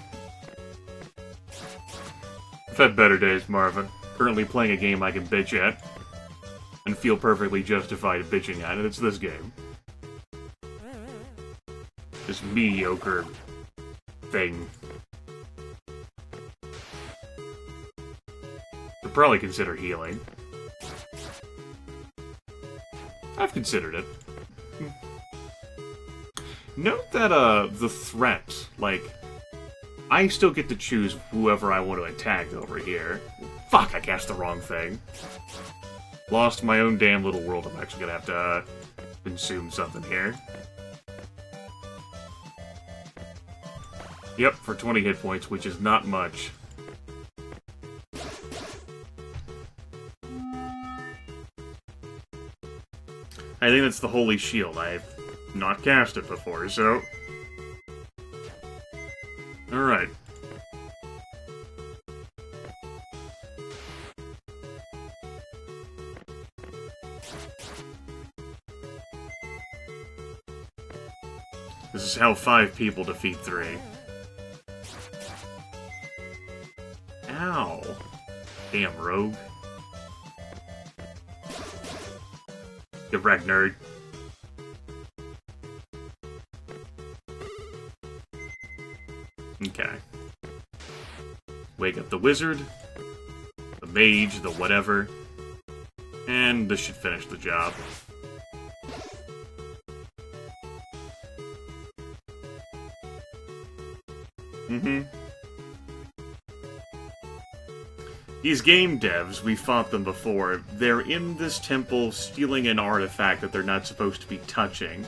I've had better days, Marvin. Currently playing a game I can bitch at. And feel perfectly justified bitching at it. It's this game. This mediocre thing. Could probably consider healing. I've considered it. Note that, the threat, like, I still get to choose whoever I want to attack over here. Fuck, I cast the wrong thing. Lost my own damn little world. I'm actually gonna have to, consume something here. Yep, for 20 hit points, which is not much. I think that's the Holy Shield. I've not cast it before, so... Alright. This is how 5 people defeat 3. Ow. Damn rogue. Get wrecked, nerd. Okay. Wake up the wizard, the mage, the whatever, and this should finish the job. These game devs, we fought them before, they're in this temple stealing an artifact that they're not supposed to be touching.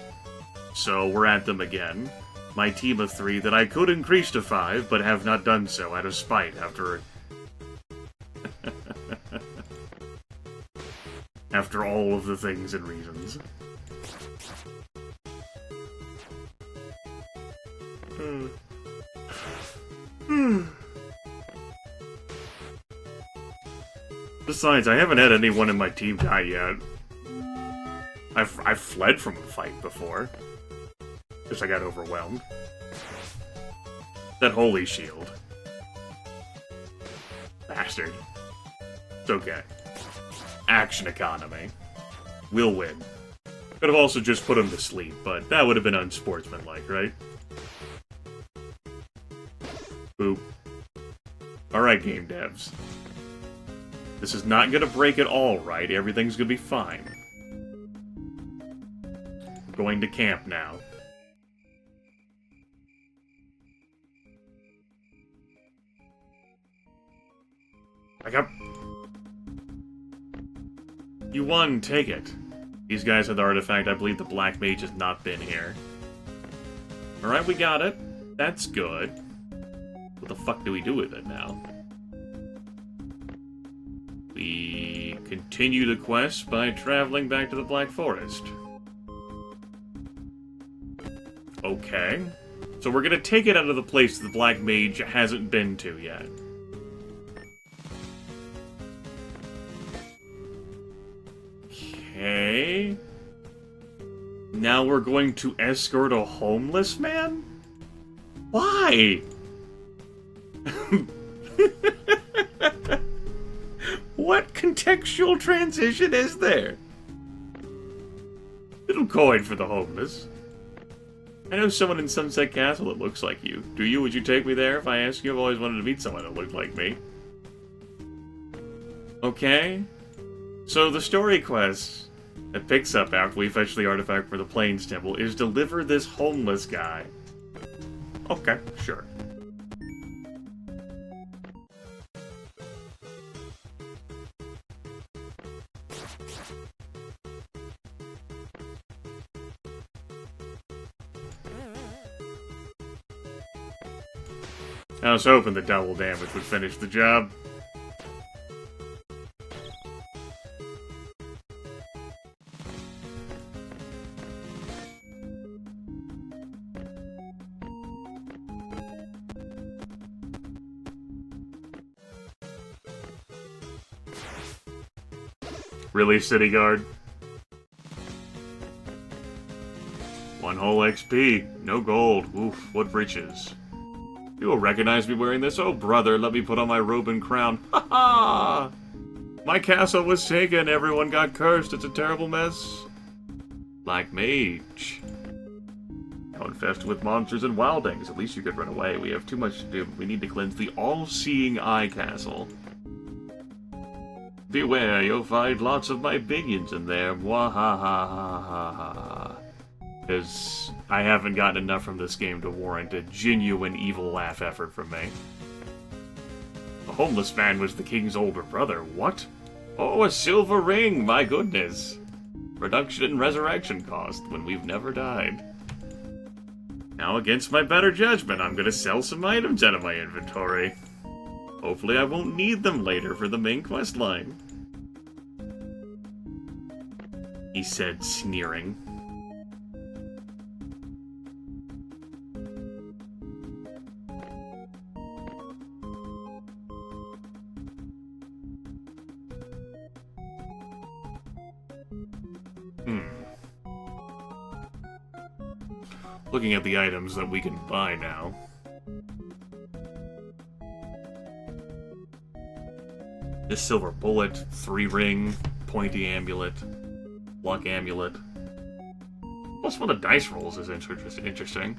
So we're at them again. My team of 3 that I could increase to 5, but have not done so out of spite after... after all of the things and reasons. Besides, I haven't had anyone in my team die yet. I've fled from a fight before. Because I got overwhelmed. That Holy Shield. Bastard. It's okay. Action economy. We'll win. Could have also just put him to sleep, but that would have been unsportsmanlike, right? Boop. Alright, game devs. This is not gonna break it all, right? Everything's gonna be fine. We're going to camp now. You won, take it. These guys have the artifact. I believe the Black Mage has not been here. Alright, we got it. That's good. What the fuck do we do with it now? We continue the quest by traveling back to the Black Forest. Okay. So we're gonna take it out of the place the Black Mage hasn't been to yet. Okay. Now we're going to escort a homeless man? Why? What contextual transition is there? Little coin for the homeless. I know someone in Sunset Castle that looks like you. Do you? Would you take me there if I asked you? I've always wanted to meet someone that looked like me. Okay. So the story quest that picks up after we fetch the artifact for the Plains Temple is deliver this homeless guy. Okay, sure. I was hoping the double damage would finish the job. Really, City Guard? 1 whole XP. No gold. Oof, what breeches. You will recognize me wearing this. Oh, brother, let me put on my robe and crown. Ha ha! My castle was taken. Everyone got cursed. It's a terrible mess. Black Mage. Now infested with monsters and wildlings. At least you could run away. We have too much to do. We need to cleanse the all-seeing eye castle. Beware, you'll find lots of my minions in there. Mwahahahaha. Because I haven't gotten enough from this game to warrant a genuine evil laugh effort from me. The homeless man was the king's older brother. What? Oh, a silver ring, my goodness. Reduction in resurrection cost when we've never died. Now, against my better judgment, I'm gonna sell some items out of my inventory. Hopefully I won't need them later for the main quest line. He said, sneering. Looking at the items that we can buy now. This silver bullet, 3-ring, pointy amulet, luck amulet. Plus one of the dice rolls is interesting.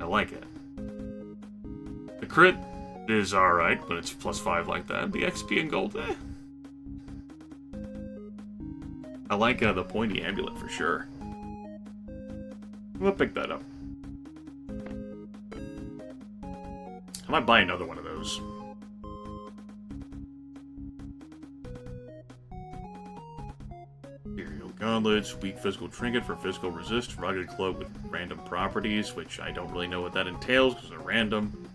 I like it. The crit is alright, but it's +5 like that. The XP and gold, eh. I like the pointy amulet for sure. We'll pick that up. I might buy another one of those. Imperial gauntlets, weak physical trinket for physical resist, rugged cloak with random properties, which I don't really know what that entails because they're random.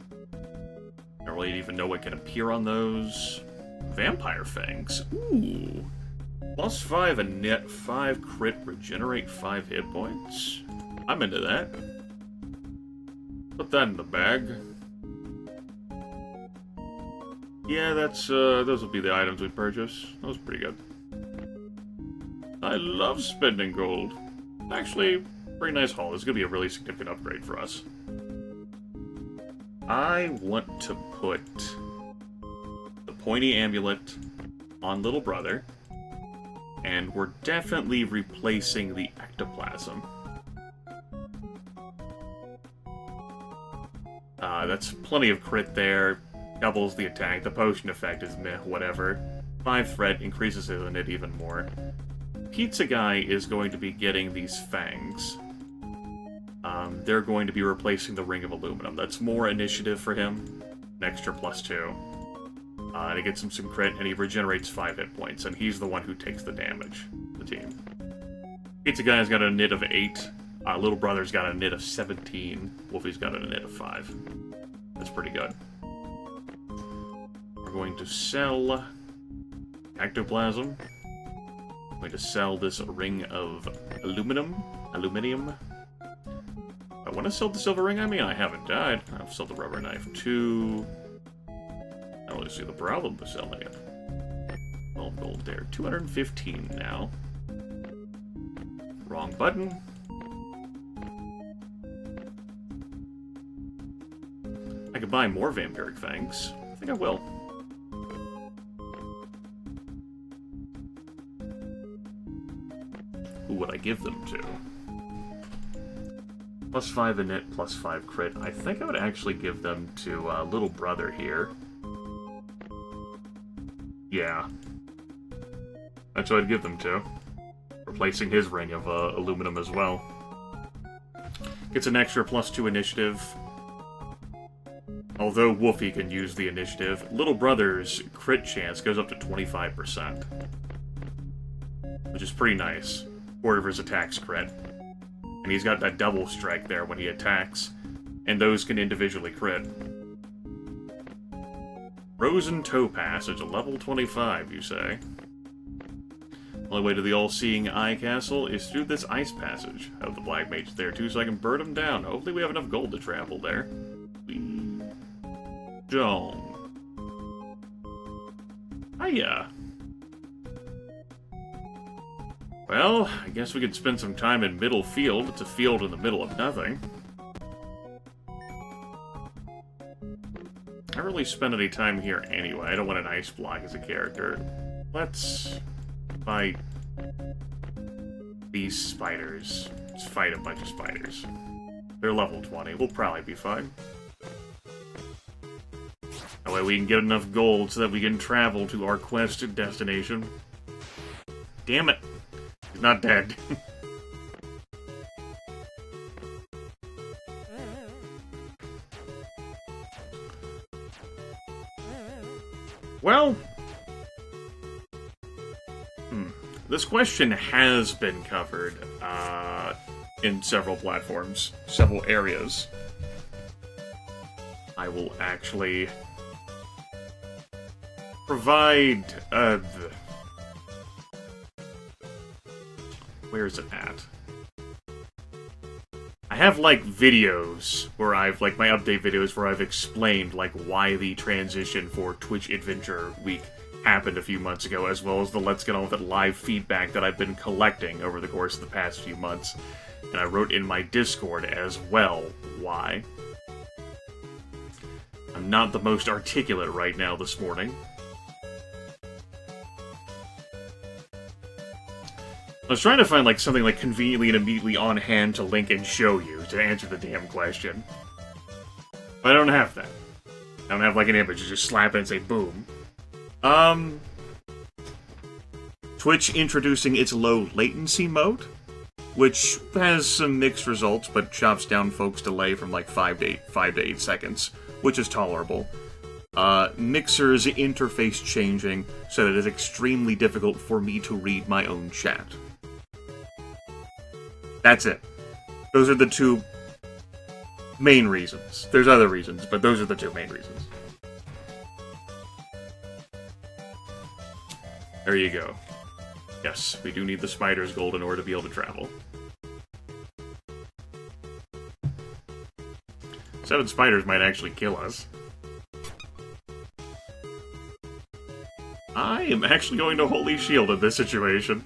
I don't really even know what can appear on those. Vampire fangs. Ooh. +5 and net 5 crit, regenerate 5 hit points. I'm into that. Put that in the bag. Yeah, that's, those will be the items we purchase. That was pretty good. I love spending gold. Actually, pretty nice haul. This is gonna be a really significant upgrade for us. I want to put the pointy amulet on Little Brother, and we're definitely replacing the ectoplasm. That's plenty of crit there, doubles the attack, the potion effect is meh, whatever. 5 threat increases it in it even more. Pizza Guy is going to be getting these fangs. They're going to be replacing the Ring of Aluminum. That's more initiative for him, an extra +2. And he gets him some crit, and he regenerates 5 hit points, and he's the one who takes the damage, the team. Pizza Guy's got a nit of 8. Little Brother's got a nit of 17. Wolfie's got a nit of 5. That's pretty good. We're going to sell ectoplasm. We're going to sell this ring of aluminium. I want to sell the silver ring. I mean, I haven't died. I've sold the rubber knife too. I don't really see the problem with selling it. 12 gold there. 215 now. Wrong button. I could buy more vampiric fangs. I think I will. Who would I give them to? +5 in it, +5 crit. I think I would actually give them to Little Brother here. Yeah. That's what I'd give them to. Replacing his ring of aluminum as well. Gets an extra +2 initiative. Although Wolfie can use the initiative, Little Brother's crit chance goes up to 25%. Which is pretty nice. Quarter of his attacks crit. And he's got that double strike there when he attacks, and those can individually crit. Frozen Toe Passage, level 25, you say? Only way to the all-seeing eye castle is through this ice passage. I have the Black Mage there too, so I can burn him down. Hopefully we have enough gold to travel there. We don't. Hiya! Well, I guess we could spend some time in Middle Field. It's a field in the middle of nothing. I don't really spend any time here anyway. I don't want an ice block as a character. Let's fight these spiders. Let's fight a bunch of spiders. They're level 20. We'll probably be fine. That way we can get enough gold so that we can travel to our quest destination. Damn it! He's not dead. Well... This question has been covered in several platforms, several areas. I will actually provide where is it at? I have, like, videos where I've, like, my update videos where I've explained, like, why the transition for Twitch Adventure Week happened a few months ago, as well as the Let's Get On With It live feedback that I've been collecting over the course of the past few months. And I wrote in my Discord as well why. I'm not the most articulate right now this morning. I was trying to find, like, something, like, conveniently and immediately on hand to link and show you to answer the damn question. But I don't have that. I don't have, like, an image to just slap it and say boom. Twitch introducing its low latency mode, which has some mixed results, but chops down folks' delay from like 5 to 8 seconds, which is tolerable. Mixer's interface changing so that it is extremely difficult for me to read my own chat. That's it. Those are the two main reasons. There's other reasons, but those are the two main reasons. There you go. Yes, we do need the spider's gold in order to be able to travel. 7 spiders might actually kill us. I am actually going to Holy Shield in this situation.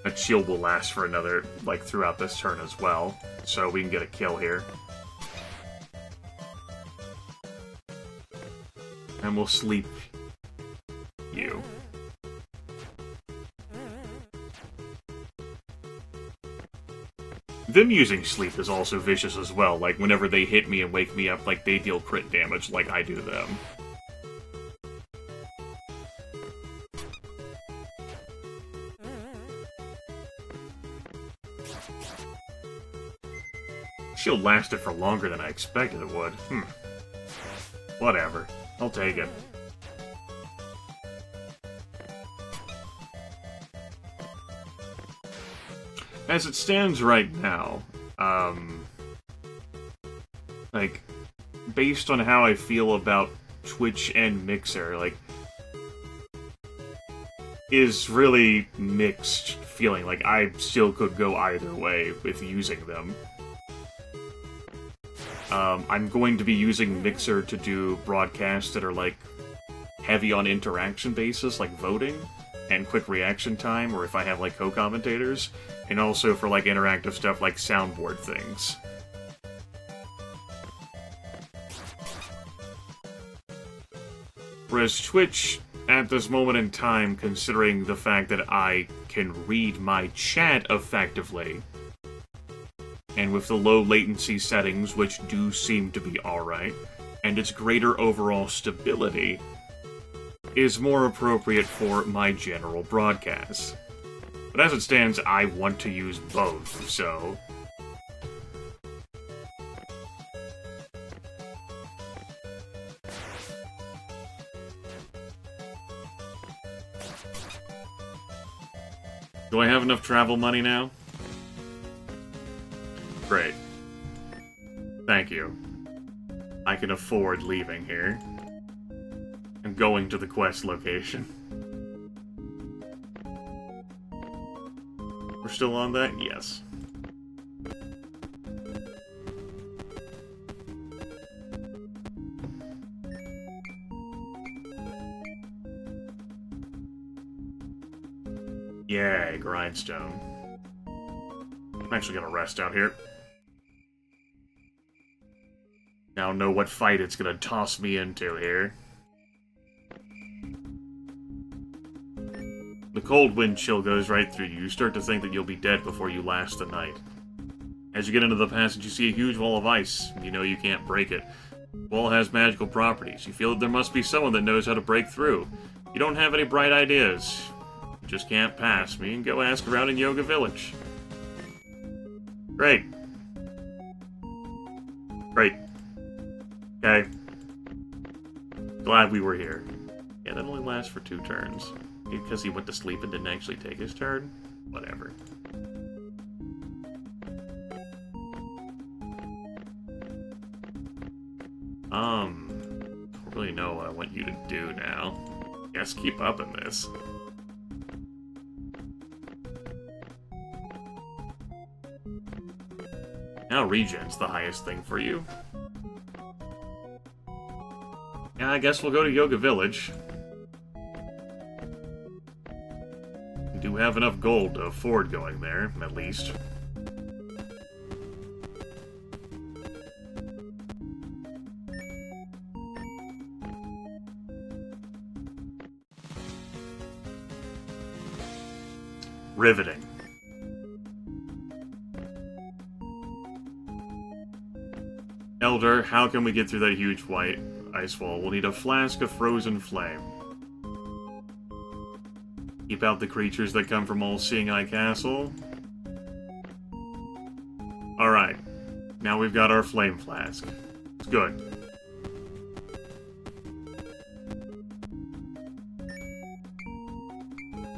That shield will last for another, like, throughout this turn as well, so we can get a kill here. And we'll sleep you. Them using sleep is also vicious as well, like, whenever they hit me and wake me up, like, they deal crit damage like I do them. Shield lasted for longer than I expected it would. Whatever. I'll take it. As it stands right now, like, based on how I feel about Twitch and Mixer, like, is really mixed feeling. Like, I still could go either way with using them. I'm going to be using Mixer to do broadcasts that are, like, heavy on interaction basis, like voting, and quick reaction time, or if I have, like, co-commentators, and also for, like, interactive stuff like soundboard things. Whereas Twitch, at this moment in time, considering the fact that I can read my chat effectively, and with the low latency settings, which do seem to be alright, and its greater overall stability, is more appropriate for my general broadcasts. But as it stands, I want to use both, so... Do I have enough travel money now? Great. Thank you. I can afford leaving here. And going to the quest location. We're still on that? Yes. Yay, grindstone. I'm actually gonna rest out here. Now know what fight it's gonna toss me into here. The cold wind chill goes right through you. You start to think that you'll be dead before you last the night. As you get into the passage, you see a huge wall of ice. You know you can't break it. The wall has magical properties. You feel that there must be someone that knows how to break through. You don't have any bright ideas. You just can't pass me and go ask around in Yoga Village. Great. Great. Okay. Glad we were here. Yeah, that only lasts for 2 turns. Because he went to sleep and didn't actually take his turn? Whatever. Don't really know what I want you to do now. Guess keep up in this. Now regen's the highest thing for you. Yeah, I guess we'll go to Yoga Village. We do have enough gold to afford going there, at least. Riveting. Elder, how can we get through that huge white ice wall? We'll need a flask of frozen flame. Keep out the creatures that come from All-Seeing Eye Castle. Alright. Now we've got our flame flask. It's good.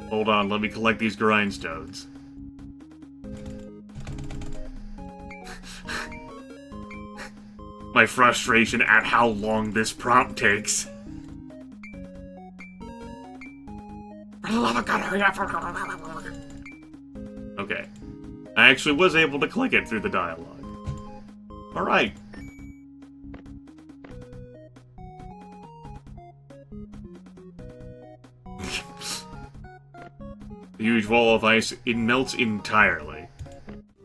Hold on, let me collect these grindstones. My frustration at how long this prompt takes. For the love of God, hurry up! Okay. I actually was able to click it through the dialogue. Alright. The huge wall of ice, it melts entirely.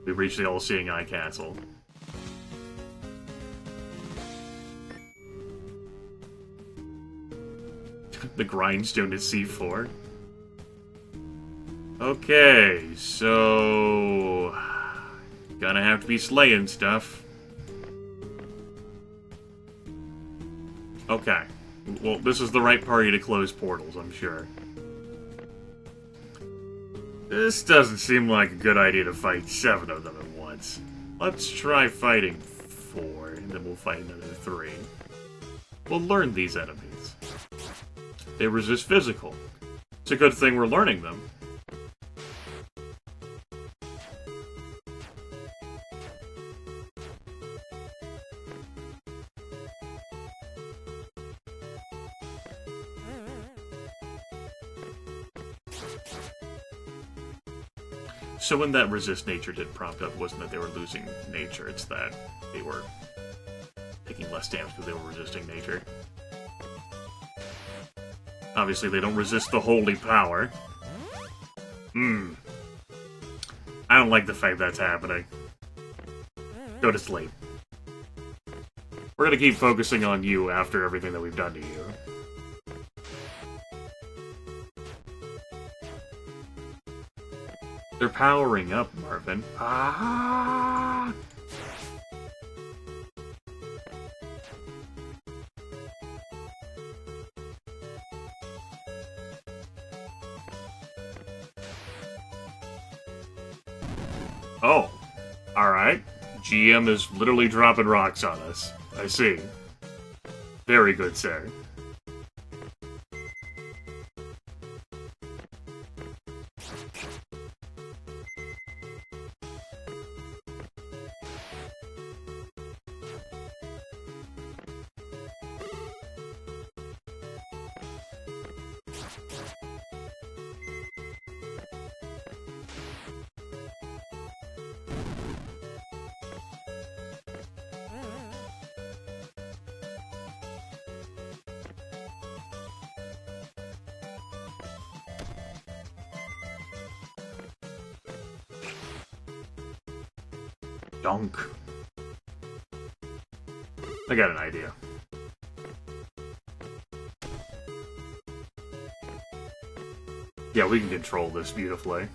We've reached the All-Seeing Eye Castle. The grindstone is C4. Okay, so... gonna have to be slaying stuff. Okay. Well, this is the right party to close portals, I'm sure. This doesn't seem like a good idea to fight 7 of them at once. Let's try fighting 4, and then we'll fight another 3. We'll learn these enemies. They resist physical. It's a good thing we're learning them. So when that resist nature did prompt up, it wasn't that they were losing nature, it's that they were taking less damage because they were resisting nature. Obviously, they don't resist the holy power. I don't like the fact that's happening. Go to sleep. We're gonna keep focusing on you after everything that we've done to you. They're powering up, Marvin. Ah! Oh. Alright. GM is literally dropping rocks on us. I see. Very good, sir. Dunk. I got an idea. Yeah, we can control this beautifully.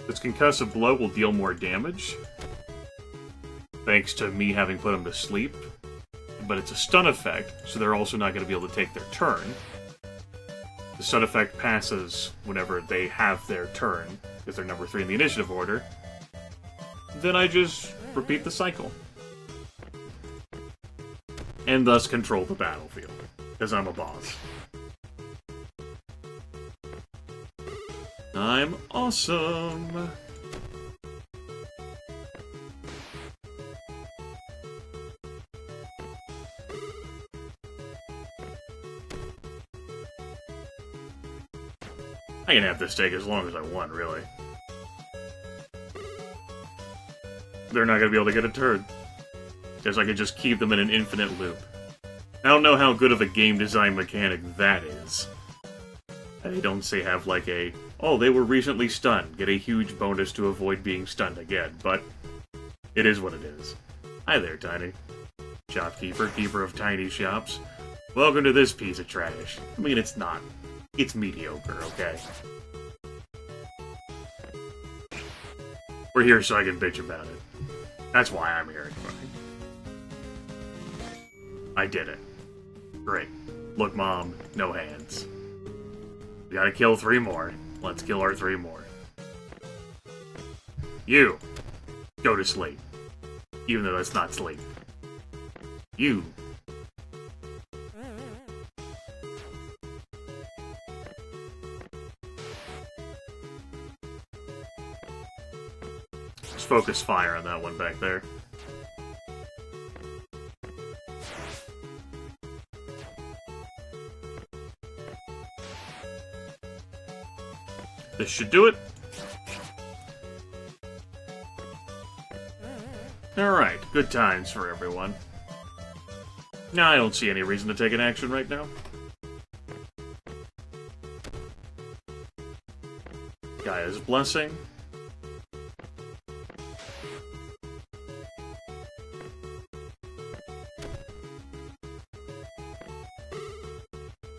This concussive blow will deal more damage, thanks to me having put them to sleep. But it's a stun effect, so they're also not going to be able to take their turn. The stun effect passes whenever they have their turn, because they're number 3 in the initiative order. Then I just repeat the cycle. And thus control the battlefield, because I'm a boss. I'm awesome! I can have this take as long as I want, really. They're not going to be able to get a turn. Because I could just keep them in an infinite loop. I don't know how good of a game design mechanic that is. They don't say have like a, oh, they were recently stunned, get a huge bonus to avoid being stunned again, but it is what it is. Hi there, Tiny. Shopkeeper, keeper of tiny shops. Welcome to this piece of trash. I mean, it's not. It's mediocre, okay? We're here so I can bitch about it. That's why I'm here. I did it. Great. Look, Mom, no hands. We gotta kill 3 more. Let's kill our 3 more. You! Go to sleep. Even though that's not sleep. You! Let's focus fire on that one back there. This should do it. Alright, good times for everyone. Now I don't see any reason to take an action right now. Gaia's Blessing.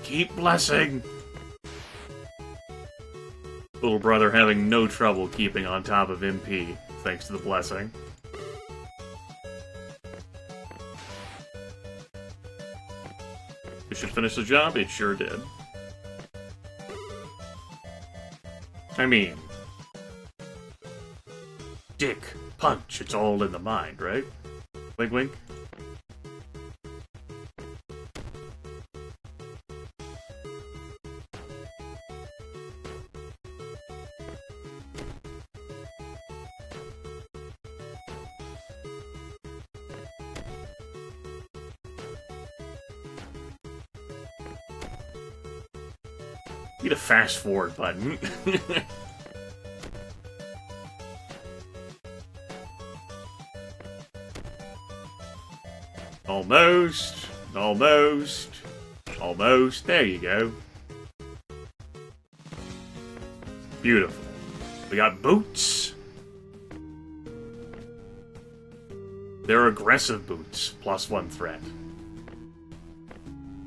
Keep blessing! Little brother having no trouble keeping on top of MP, thanks to the blessing. It should finish the job, it sure did. I mean... Dick, punch, it's all in the mind, right? Wink wink. Need a fast forward button. Almost. Almost. Almost. There you go. Beautiful. We got boots. They're aggressive boots. +1 threat.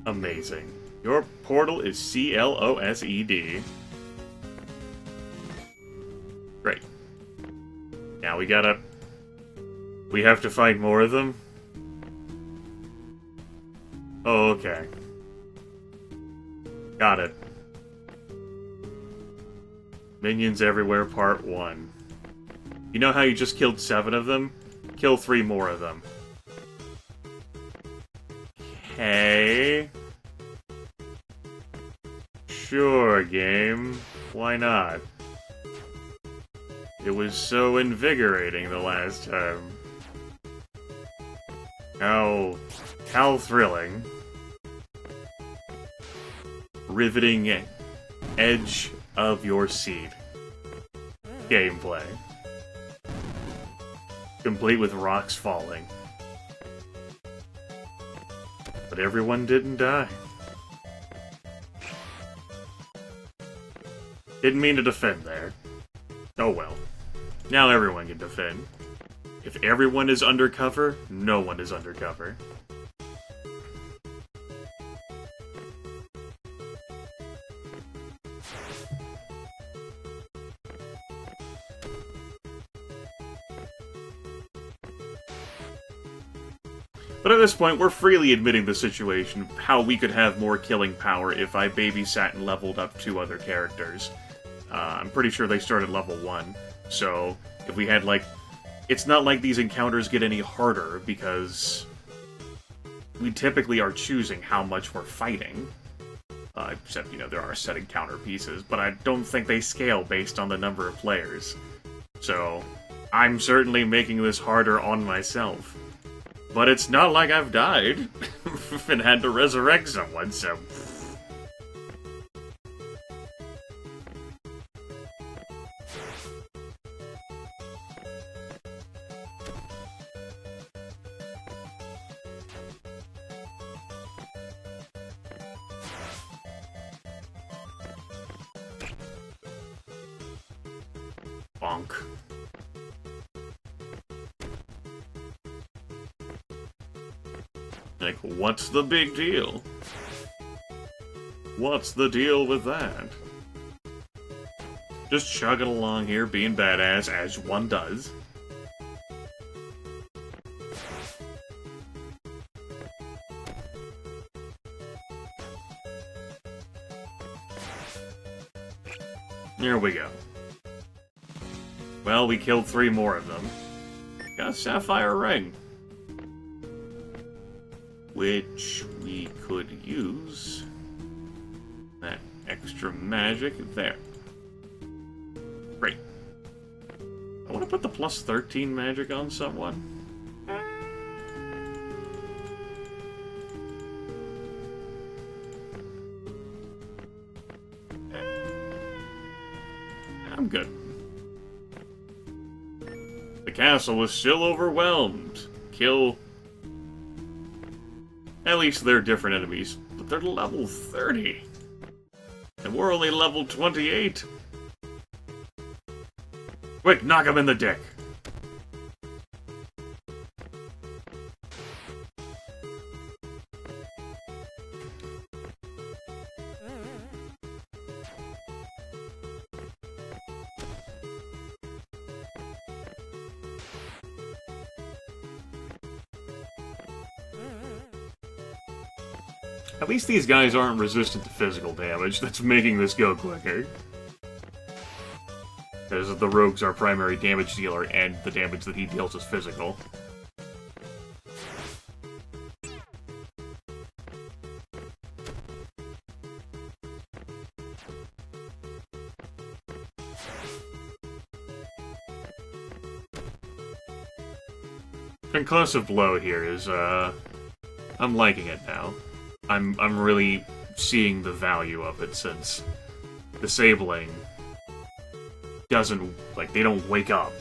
Amazing. Your portal is CLOSED. Great. Now we gotta... We have to fight more of them? Oh, okay. Got it. Minions Everywhere Part 1. You know how you just killed 7 of them? Kill 3 more of them. Okay. Sure, game. Why not? It was so invigorating the last time. How thrilling. Riveting edge of your seat. Gameplay. Complete with rocks falling. But everyone didn't die. Didn't mean to defend there. Oh well. Now everyone can defend. If everyone is undercover, no one is undercover. But at this point, we're freely admitting the situation, how we could have more killing power if I babysat and leveled up 2 other characters. I'm pretty sure they started level 1, so if we had, like... It's not like these encounters get any harder, because we typically are choosing how much we're fighting. Except, you know, there are set encounter pieces, but I don't think they scale based on the number of players. So, I'm certainly making this harder on myself. But it's not like I've died and had to resurrect someone, so... Bonk. Like, what's the big deal? What's the deal with that? Just chugging along here, being badass, as one does. There we go. Well, we killed 3 more of them. Got a sapphire ring. Which we could use. That extra magic there. Great. I want to put the plus 13 magic on someone. I'm good. The castle is still overwhelmed. Kill... At least they're different enemies, but they're level 30. And we're only level 28. Quick, knock him in the dick. At least these guys aren't resistant to physical damage. That's making this go quicker. Because the rogue's our primary damage dealer, and the damage that he deals is physical. Conclusive blow here is, I'm liking it now. I'm really seeing the value of it, since disabling doesn't, like, they don't wake up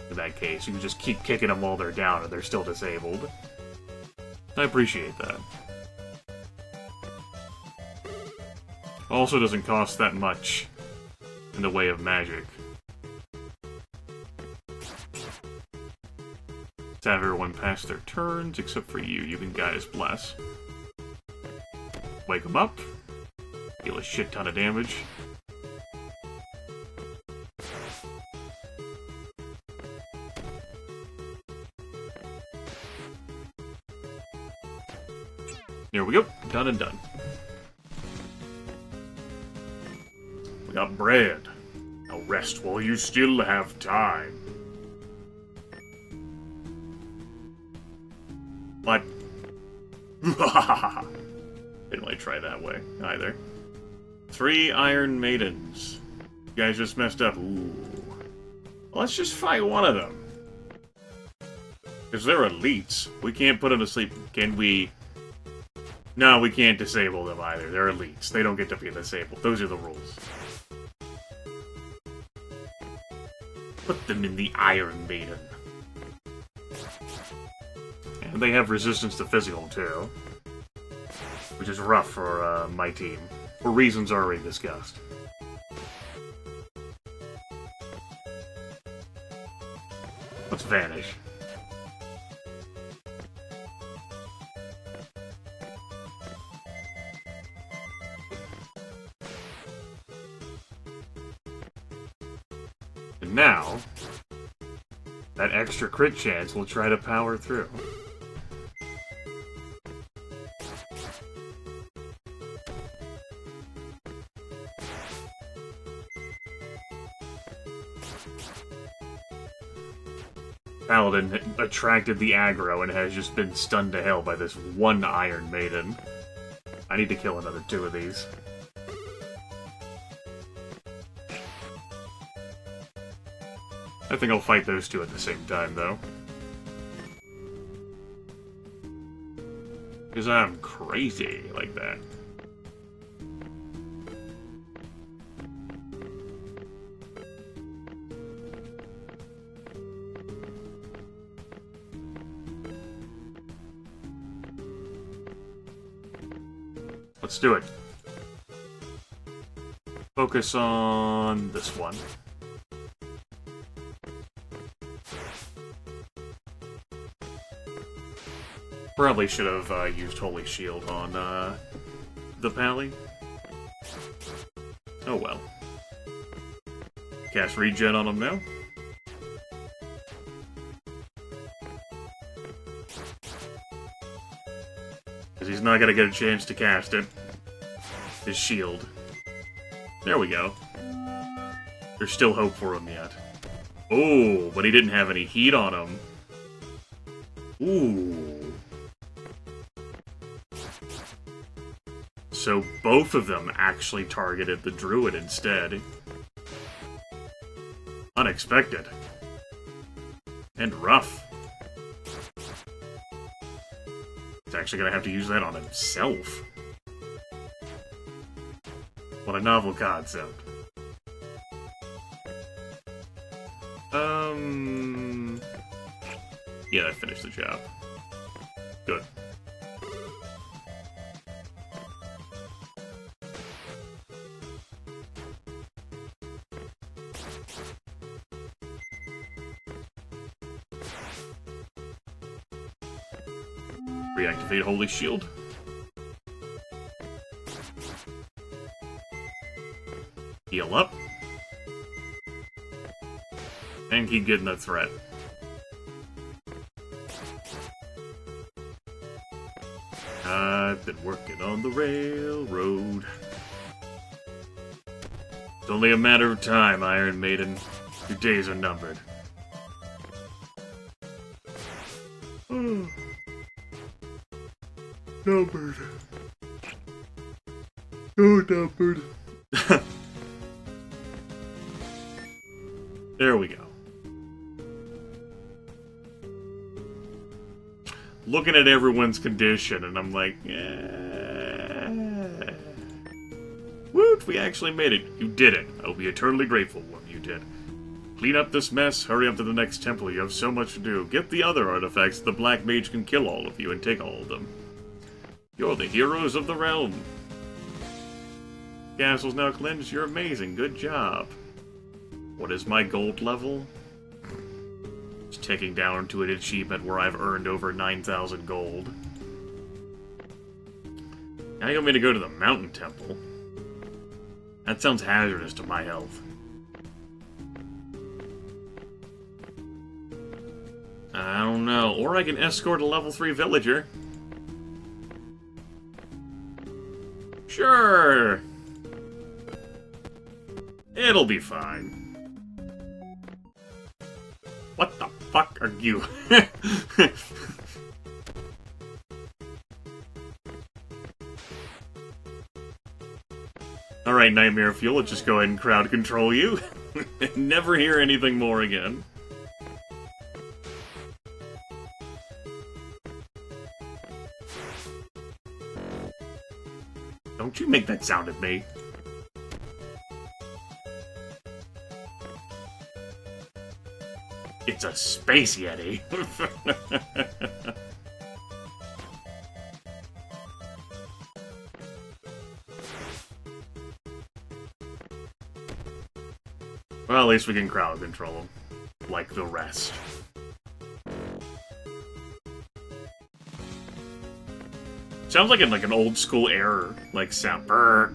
in that case. You can just keep kicking them while they're down and they're still disabled. I appreciate that. Also doesn't cost that much in the way of magic. Let's have everyone pass their turns, except for you. You can Guidus Bless. Wake them up. Deal a shit ton of damage. There we go. Done and done. We got bread. Now rest while you still have time. What? Didn't really try that way, either. 3 Iron Maidens. You guys just messed up. Ooh. Well, let's just fight one of them. Because they're elites. We can't put them to sleep. Can we... No, we can't disable them either. They're elites. They don't get to be disabled. Those are the rules. Put them in the Iron Maiden. And they have resistance to physical, too. Which is rough for my team, for reasons already discussed. Let's vanish. And now, that extra crit chance will try to power through. Paladin attracted the aggro and has just been stunned to hell by this one Iron Maiden. I need to kill another 2 of these. I think I'll fight those 2 at the same time, though. Because I'm crazy like that. Let's do it. Focus on this one. Probably should have used Holy Shield on the Pally. Oh well. Cast Regen on him now. Because he's not going to get a chance to cast it. His shield. There we go. There's still hope for him yet. Oh, but he didn't have any heat on him. Ooh. So both of them actually targeted the druid instead. Unexpected. And rough. He's actually gonna have to use that on himself. What a novel concept. Yeah, that finished the job. Good. Reactivate Holy Shield. Heal up. And keep getting the threat. I've been working on the railroad. It's only a matter of time, Iron Maiden. Your days are numbered. Numbered. Oh, numbered. There we go. Looking at everyone's condition, and I'm like, yeah. Woot, we actually made it. You did it. I'll be eternally grateful when you did. Clean up this mess, hurry up to the next temple, you have so much to do. Get the other artifacts, the Black Mage can kill all of you and take all of them. You're the heroes of the realm. Castle's now cleansed, you're amazing, good job. What is my gold level? It's ticking down to an achievement where I've earned over 9,000 gold. Now you want me to go to the mountain temple? That sounds hazardous to my health. I don't know. Or I can escort a level 3 villager. Sure. It'll be fine. What the fuck are you? Alright, Nightmare Fuel, let's just go ahead and crowd control you. Never hear anything more again. Don't you make that sound at me. It's a space yeti. Well, at least we can crowd control them. Like the rest. Sounds like an old school error, like sound. Brr.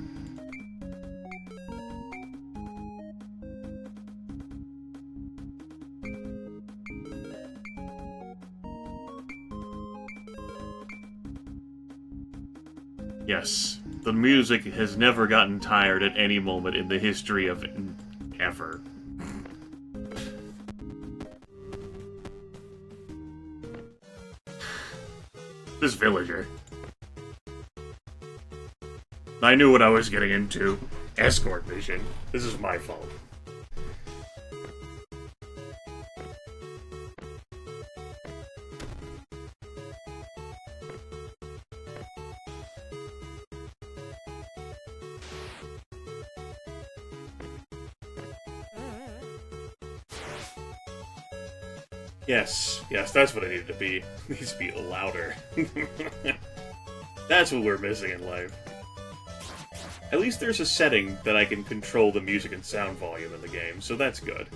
Yes, the music has never gotten tired at any moment in the history of ever. This villager. I knew what I was getting into. Escort mission. This is my fault. Yes, that's what it needed to be. It needs to be louder. That's what we're missing in life. At least there's a setting that I can control the music and sound volume in the game, so that's good.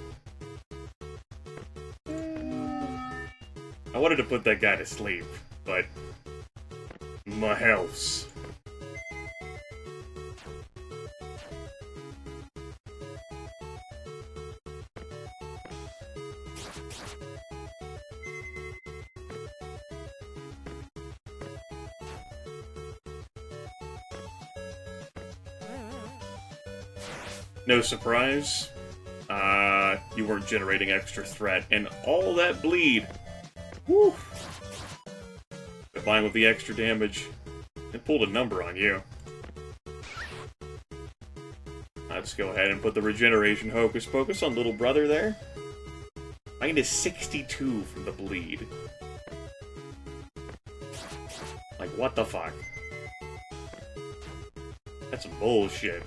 I wanted to put that guy to sleep, but... my healths. No surprise, you weren't generating extra threat, and all that bleed, woo! Combined with the extra damage, it pulled a number on you. Let's go ahead and put the regeneration hocus pocus on little brother there. Minus 62 from the bleed. Like, what the fuck? That's some bullshit.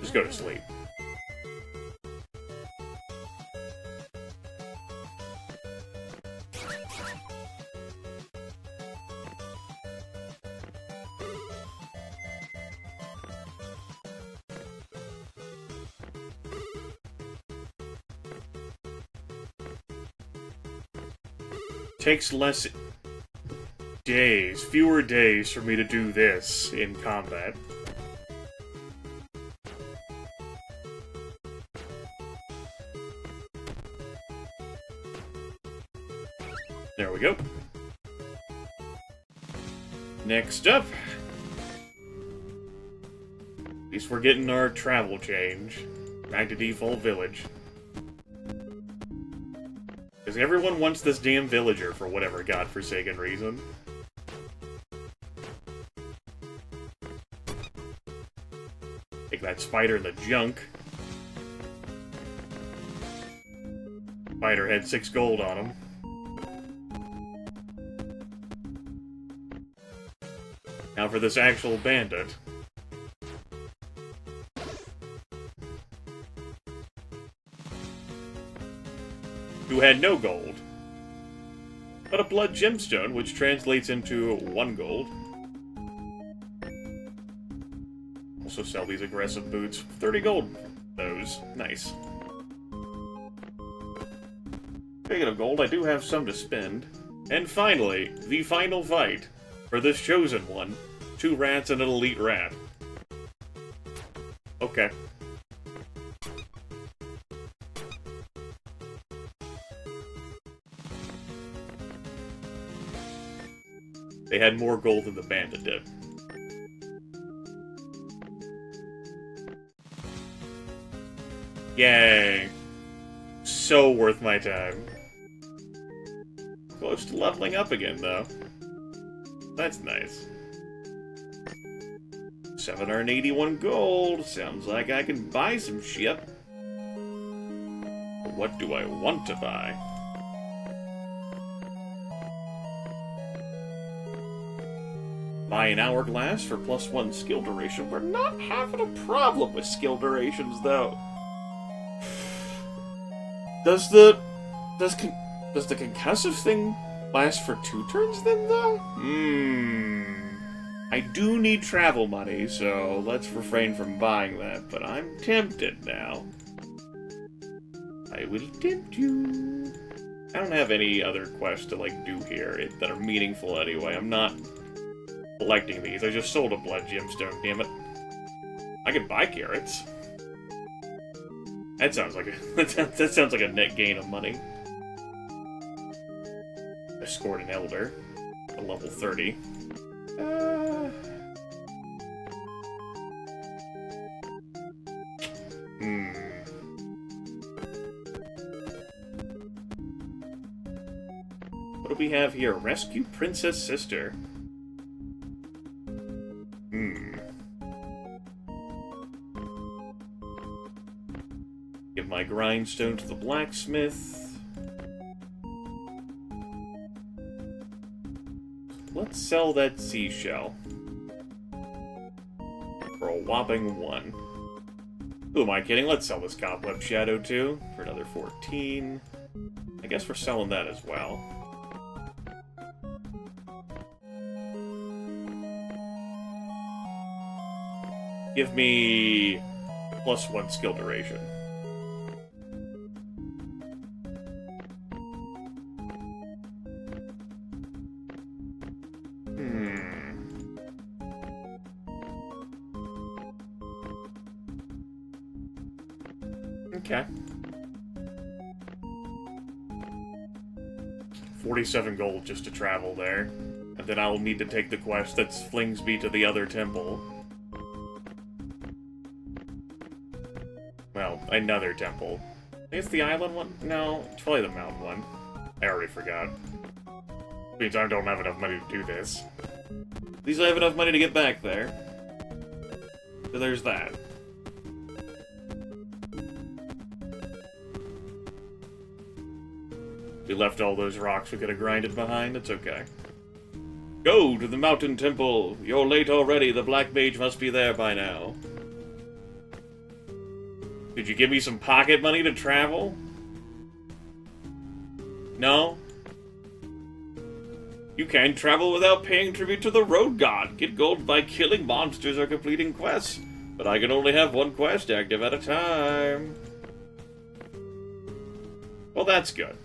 Just go to sleep. Takes less days, fewer days for me to do this in combat. There we go. Next up. At least we're getting our travel change. Back to default village. Because everyone wants this damn villager for whatever godforsaken reason. Take that spider in the junk. Spider had 6 gold on him. Now for this actual bandit. Who had no gold. But a blood gemstone, which translates into 1 gold. Also sell these aggressive boots. 30 gold. Those. Nice. Speaking of gold, I do have some to spend. And finally, the final fight. For this chosen one, 2 rats and an elite rat. Okay. They had more gold than the bandit did. Yay. So worth my time. Close to leveling up again, though. That's nice. 781 gold. Sounds like I can buy some shit. But what do I want to buy? Buy an hourglass for +1 skill duration. We're not having a problem with skill durations, though. Does the concussive thing last for 2 turns then, though? I do need travel money, so let's refrain from buying that, but I'm tempted now. I will tempt you. I don't have any other quests to, like, do here that are meaningful anyway. I'm not collecting these. I just sold a blood gemstone, damn it. I could buy carrots. That sounds like a that sounds like a net gain of money. I scored an elder, a level 30. What do we have here? Rescue Princess Sister. Give my grindstone to the blacksmith. Let's sell that seashell. For a whopping 1. Who am I kidding? Let's sell this cobweb shadow too. For another 14. I guess we're selling that as well. Give me +1 skill duration. Okay. 47 gold just to travel there. And then I'll need to take the quest that flings me to the other temple. Well, another temple. I think it's the island one? No, it's probably the mountain one. I already forgot. Means I don't have enough money to do this. At least I have enough money to get back there. So there's that. We left all those rocks we could have grinded behind, it's okay. Go to the mountain temple! You're late already, the Black Mage must be there by now. Could you give me some pocket money to travel? No? You can't travel without paying tribute to the road god. Get gold by killing monsters or completing quests. But I can only have 1 quest active at a time. Well, that's good.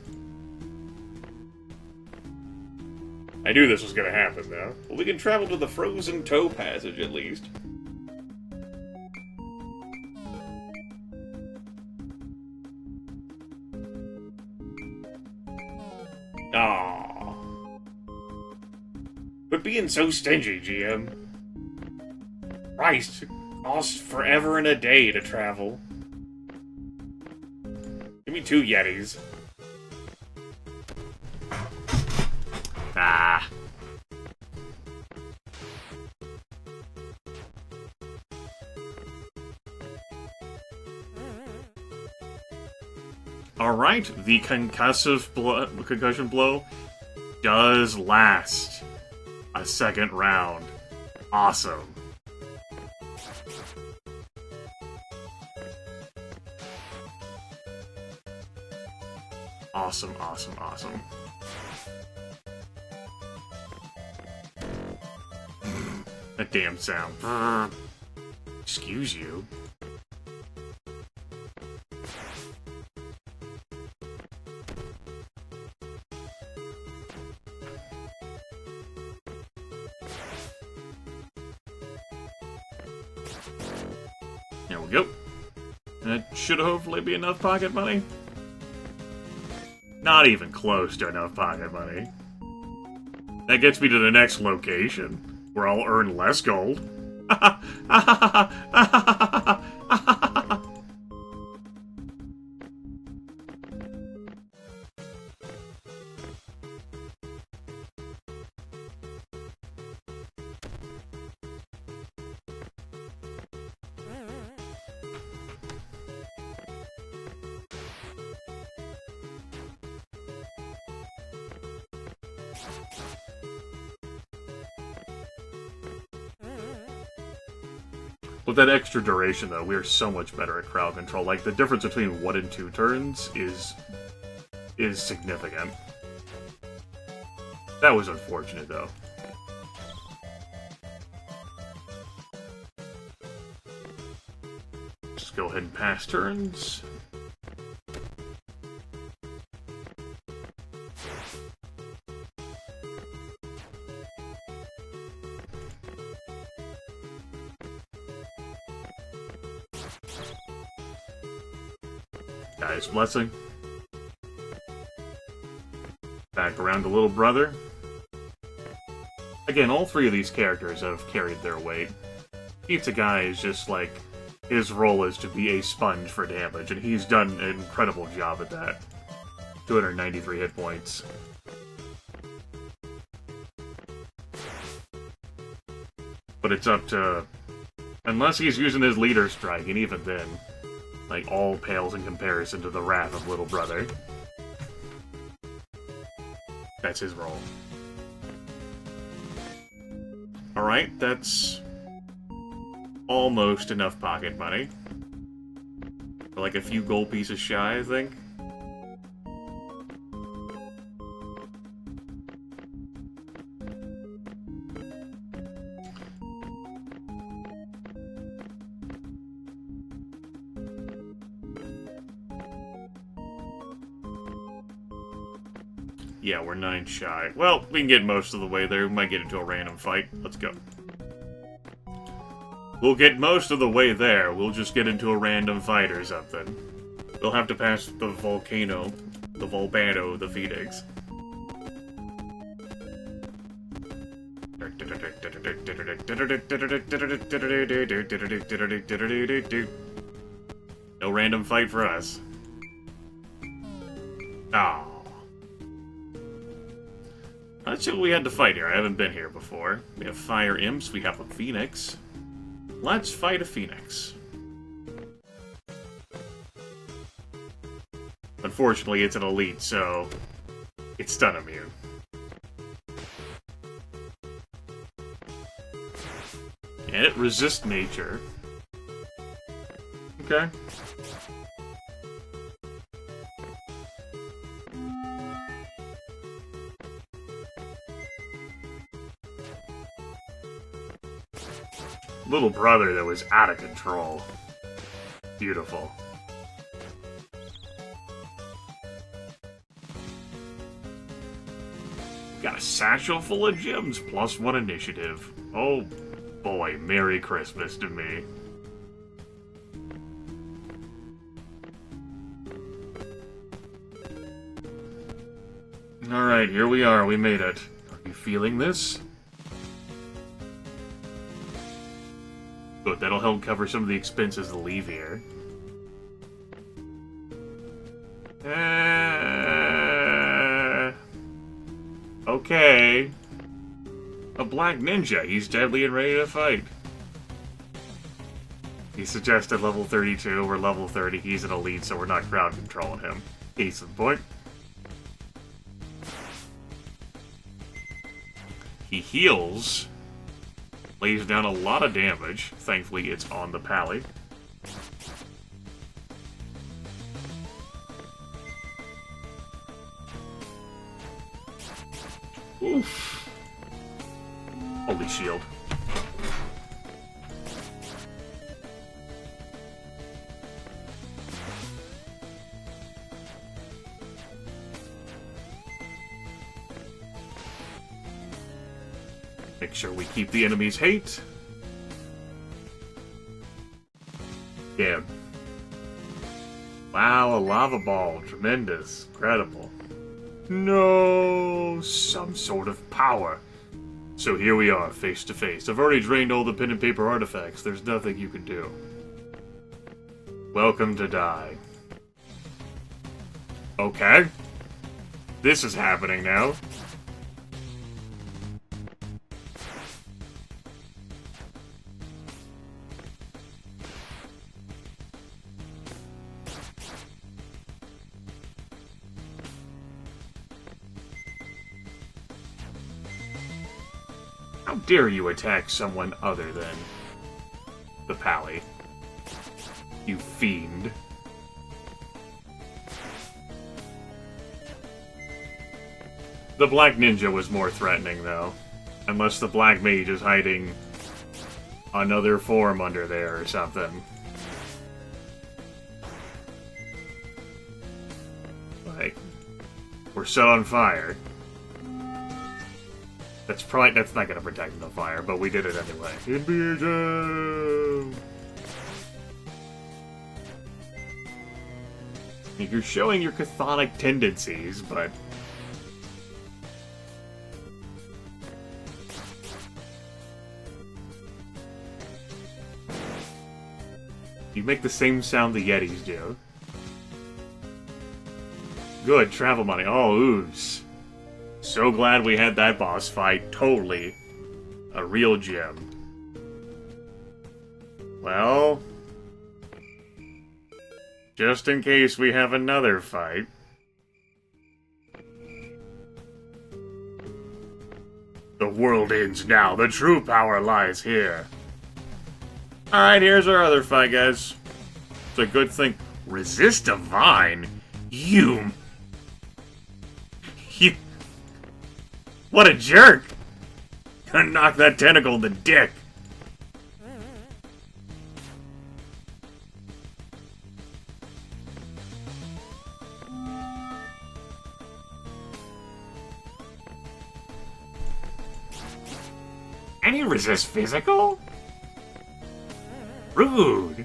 I knew this was gonna happen, though. Well, we can travel to the Frozen Toe Passage, at least. Aww. Quit being so stingy, GM. Christ, it costs forever and a day to travel. Give me 2 Yetis. Ah. Alright, the concussion blow does last a second round. Awesome. Awesome, awesome, awesome. That damn sound. Excuse you. There we go. That should hopefully be enough pocket money. Not even close to enough pocket money. That gets me to the next location, where I'll earn less gold. With that extra duration, though, we are so much better at crowd control. Like, the difference between 1 and 2 turns is significant. That was unfortunate, though. Just go ahead and pass turns. Guy's Blessing. Back around to Little Brother. Again, all three of these characters have carried their weight. Pizza Guy is just like, his role is to be a sponge for damage, and he's done an incredible job at that. 293 hit points. But it's up to... Unless he's using his leader strike, and even then, like, all pales in comparison to the wrath of Little Brother. That's his role. Alright, that's almost enough pocket money. For like a few gold pieces shy, I think. Yeah, we're 9 shy. Well, we can get most of the way there. We might get into a random fight. Let's go. We'll get most of the way there. We'll just get into a random fight or something. We'll have to pass the volcano, the Volbano, the Phoenix. No random fight for us. Oh. Let's see what we had to fight here. I haven't been here before. We have Fire Imps, we have a Phoenix. Let's fight a Phoenix. Unfortunately, it's an elite, so it's stun immune. And it resists nature. Okay. Little Brother, that was out of control. Beautiful. Got a satchel full of gems, +1 initiative. Oh boy, Merry Christmas to me. Alright, here we are, we made it. Are you feeling this? Good, that'll help cover some of the expenses to leave here. Okay. A Black Ninja, he's deadly and ready to fight. He suggested level 32, we're level 30, he's an elite, so we're not crowd controlling him. Case in point. He heals. Lays down a lot of damage. Thankfully, it's on the pally. Oof. Holy shield. Make sure we keep the enemy's hate. Damn. Wow, a lava ball. Tremendous. Incredible. No, some sort of power. So here we are, face to face. I've already drained all the pen and paper artifacts. There's nothing you can do. Welcome to die. Okay. This is happening now. How dare you attack someone other than the pally? You fiend. The Black Ninja was more threatening, though. Unless the Black Mage is hiding another form under there or something. Like, we're set on fire. That's not gonna protect the fire, but we did it anyway. You're showing your chthonic tendencies, but... You make the same sound the Yetis do. Good, travel money. Oh, ooze. So glad we had that boss fight. Totally. A real gem. Well... just in case we have another fight. The world ends now. The true power lies here. Alright, here's our other fight, guys. It's a good thing. Resist Divine? You... What a jerk! Gonna knock that tentacle in the dick. And you resist physical? Rude.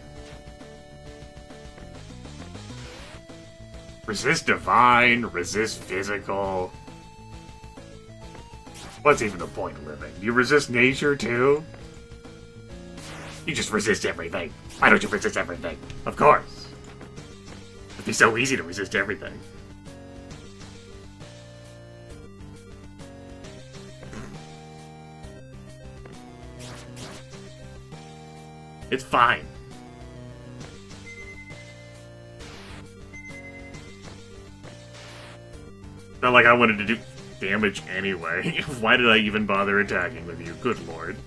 Resist divine, resist physical. What's even the point of living? You resist nature, too? You just resist everything. Why don't you resist everything? Of course. It'd be so easy to resist everything. It's fine. Not like I wanted to do damage anyway. Why did I even bother attacking with you? Good lord.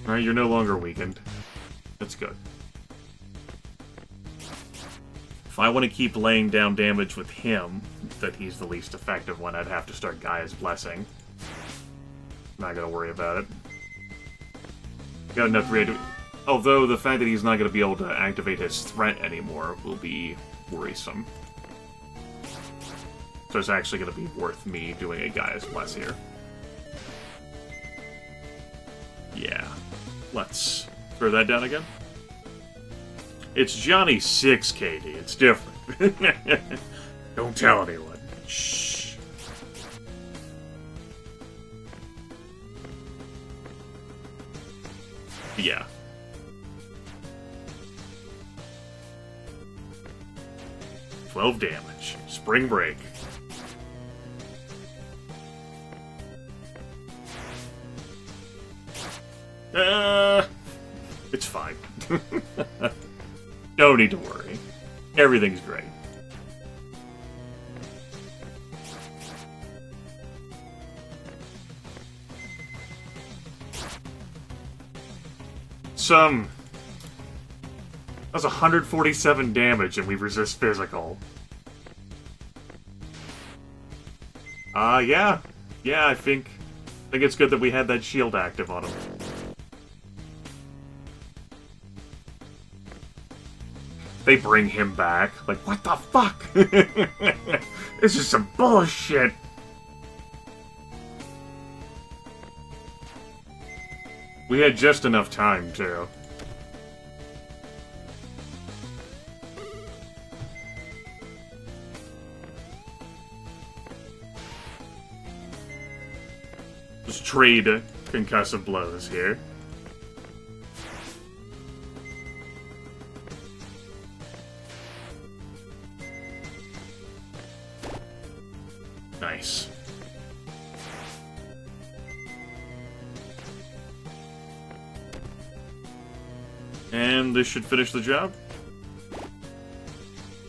Alright, you're no longer weakened. That's good. If I want to keep laying down damage with him, that he's the least effective one, I'd have to start Gaia's Blessing. Not gonna worry about it. Got enough rate. Although the fact that he's not gonna be able to activate his threat anymore will be worrisome. So it's actually gonna be worth me doing a Gaia's Bless here. Yeah. Let's throw that down again. It's Johnny 6, Katie. It's different. Don't tell anyone. Shh. Yeah. $12 damage. Spring Break. It's fine. No need to worry. Everything's great. That's 147 damage and we resist physical. Yeah. Yeah, I think it's good that we had that shield active on him. They bring him back. Like, what the fuck? This is some bullshit. We had just enough time, too. Just trade concussive blows here. Nice. And this should finish the job.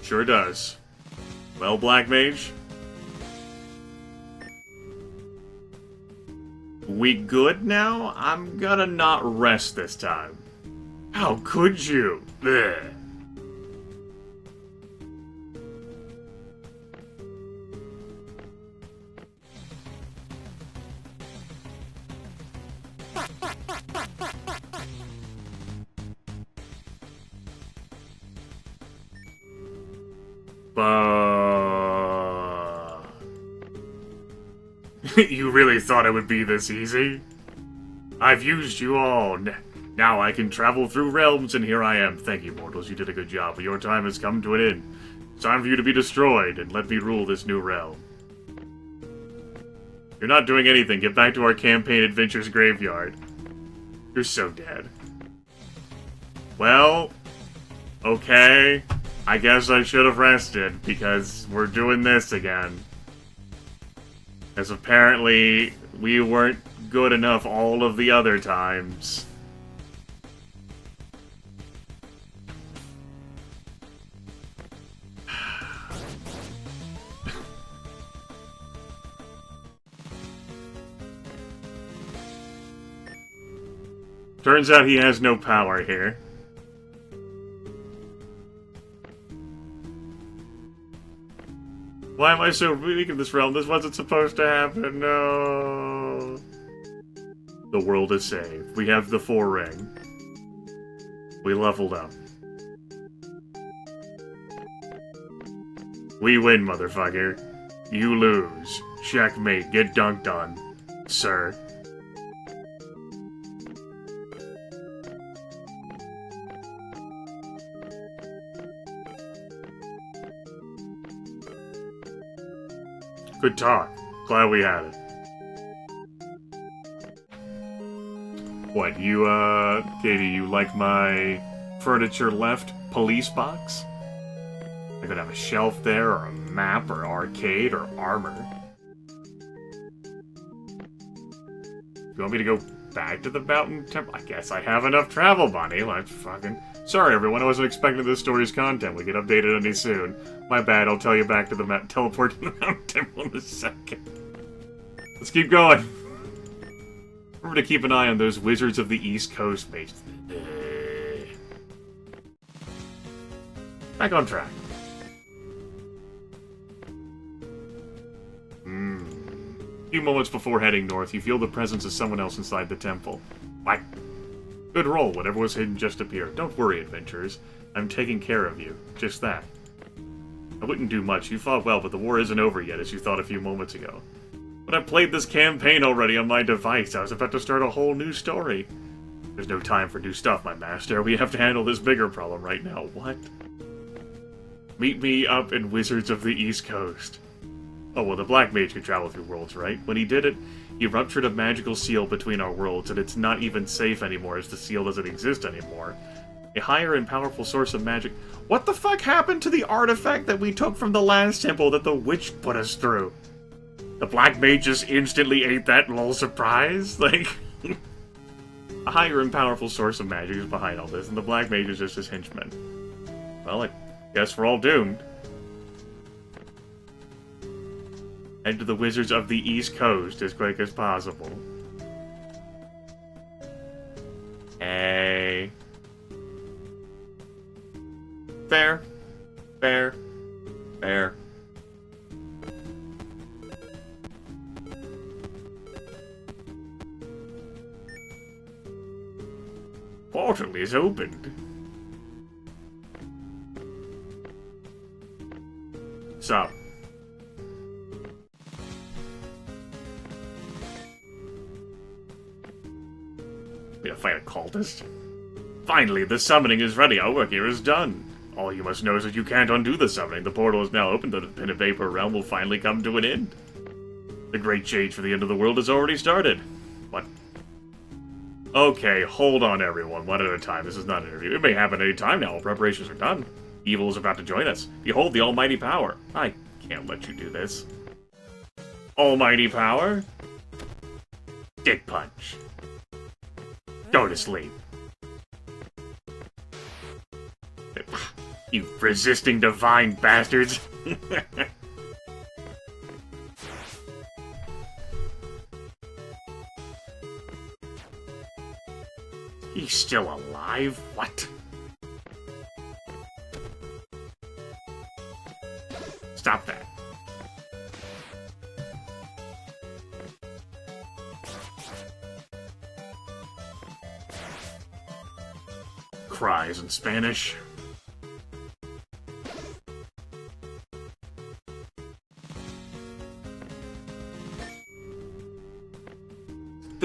Sure does. Well, Black Mage. We good now? I'm gonna not rest this time. How could you? Ugh. You really thought it would be this easy? I've used you all. Now I can travel through realms, and here I am. Thank you, mortals. You did a good job, but your time has come to an end. It's time for you to be destroyed, and let me rule this new realm. You're not doing anything. Get back to our campaign adventures graveyard. You're so dead. Well, okay. I guess I should have rested, because we're doing this again. As apparently, we weren't good enough all of the other times. Turns out he has no power here. Why am I so weak in this realm? This wasn't supposed to happen. No. The world is saved. We have the 4 ring. We leveled up. We win, motherfucker. You lose. Checkmate. Get dunked on, sir. Good talk. Glad we had it. What, you, Katie, you like my furniture left police box? I could have a shelf there, or a map, or arcade, or armor. You want me to go back to the Mountain Temple? I guess I have enough travel money. Like, fucking... Sorry, everyone. I wasn't expecting this story's content. We get updated any soon. My bad. I'll tell you back to the teleport to the Mountain Temple in a second. Let's keep going. Remember to keep an eye on those Wizards of the East Coast mages. Back on track. A few moments before heading north, you feel the presence of someone else inside the temple. What? Good roll. Whatever was hidden just appeared. Don't worry, adventurers. I'm taking care of you. Just that. I wouldn't do much. You fought well, but the war isn't over yet, as you thought a few moments ago. But I played this campaign already on my device. I was about to start a whole new story. There's no time for new stuff, my master. We have to handle this bigger problem right now. What? Meet me up in Wizards of the East Coast. Oh, well, the Black Mage could travel through worlds, right? When he did it, he ruptured a magical seal between our worlds, and it's not even safe anymore as the seal doesn't exist anymore. A higher and powerful source of magic... What the fuck happened to the artifact that we took from the last temple that the witch put us through? The Black Mage just instantly ate that, lol, surprise? Like... A higher and powerful source of magic is behind all this, and the Black Mage is just his henchman. Well, I guess we're all doomed. Head to the Wizards of the East Coast as quick as possible. Hey. Fair. Fair. Fair. Portal is opened. So. We gotta fight a cultist? Finally, the summoning is ready. Our work here is done. All you must know is that you can't undo the summoning. The portal is now open. The Pen of Vapor realm will finally come to an end. The great change for the end of the world has already started. What? Okay, hold on, everyone. One at a time. This is not an interview. It may happen any time now. All preparations are done. Evil is about to join us. Behold the almighty power. I can't let you do this. Almighty power? Dick punch. Go to sleep. You resisting divine bastards. He's still alive? What? Stop that. Cries in Spanish.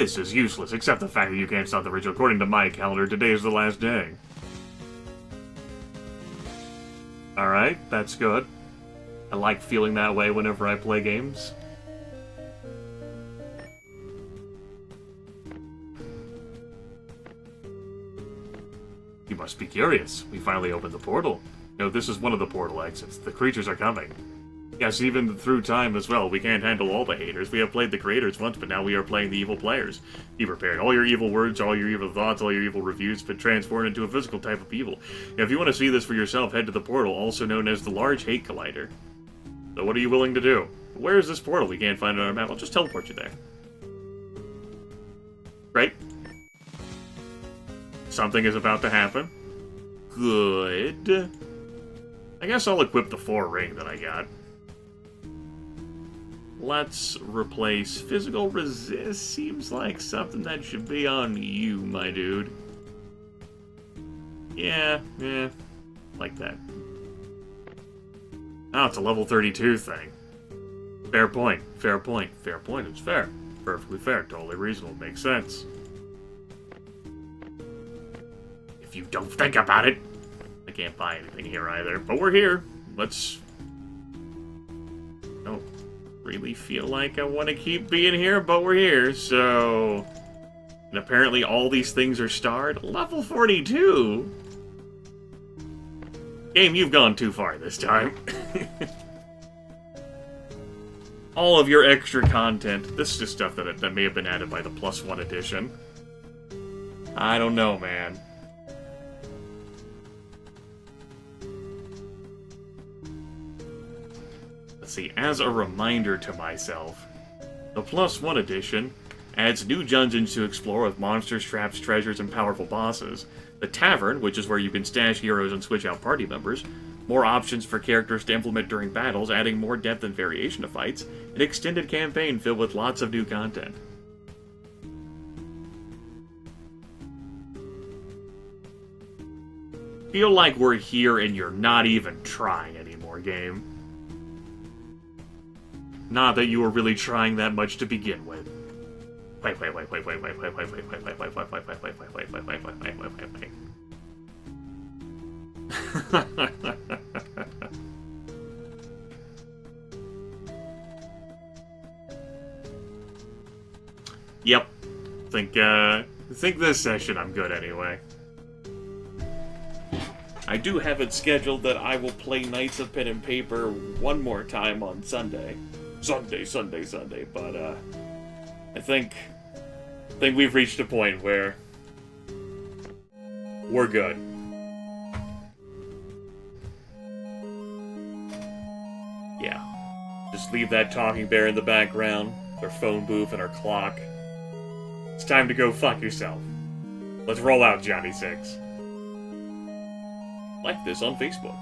This is useless, except the fact that you can't stop the ritual. According to my calendar, today is the last day. Alright, that's good. I like feeling that way whenever I play games. You must be curious. We finally opened the portal. No, this is one of the portal exits. The creatures are coming. Yes, even through time as well. We can't handle all the haters. We have played the creators once, but now we are playing the evil players. Be prepared. All your evil words, all your evil thoughts, all your evil reviews been transformed into a physical type of evil. Now, if you want to see this for yourself, head to the portal, also known as the Large Hate Collider. So what are you willing to do? Where is this portal? We can't find it on our map. I'll just teleport you there. Right? Something is about to happen. Good. I guess I'll equip the 4 ring that I got. Let's replace physical resist. Seems like something that should be on you, my dude. Yeah, like that. Oh, it's a level 32 thing. Fair point, fair point, fair point. It's fair. Perfectly fair, totally reasonable, makes sense. If you don't think about it, I can't buy anything here either, but we're here. Let's... I don't really feel like I want to keep being here, but we're here, so... And apparently all these things are starred. Level 42? Game, you've gone too far this time. All of your extra content. This is just stuff that may have been added by the +1 edition. I don't know, man. Let's see, as a reminder to myself, the +1 edition adds new dungeons to explore with monsters, traps, treasures, and powerful bosses. The Tavern, which is where you can stash heroes and switch out party members. More options for characters to implement during battles, adding more depth and variation to fights. An extended campaign filled with lots of new content. Feel like we're here and you're not even trying anymore, game. Not that you were really trying that much to begin with. Wait. Yep. Think this session I'm good anyway. I do have it scheduled that I will play Knights of Pen and Paper one more time on Sunday. Sunday, but I think we've reached a point where we're good. Yeah. Just leave that talking bear in the background, our phone booth and our clock. It's time to go fuck yourself. Let's roll out, Johnny 6. Like this on Facebook.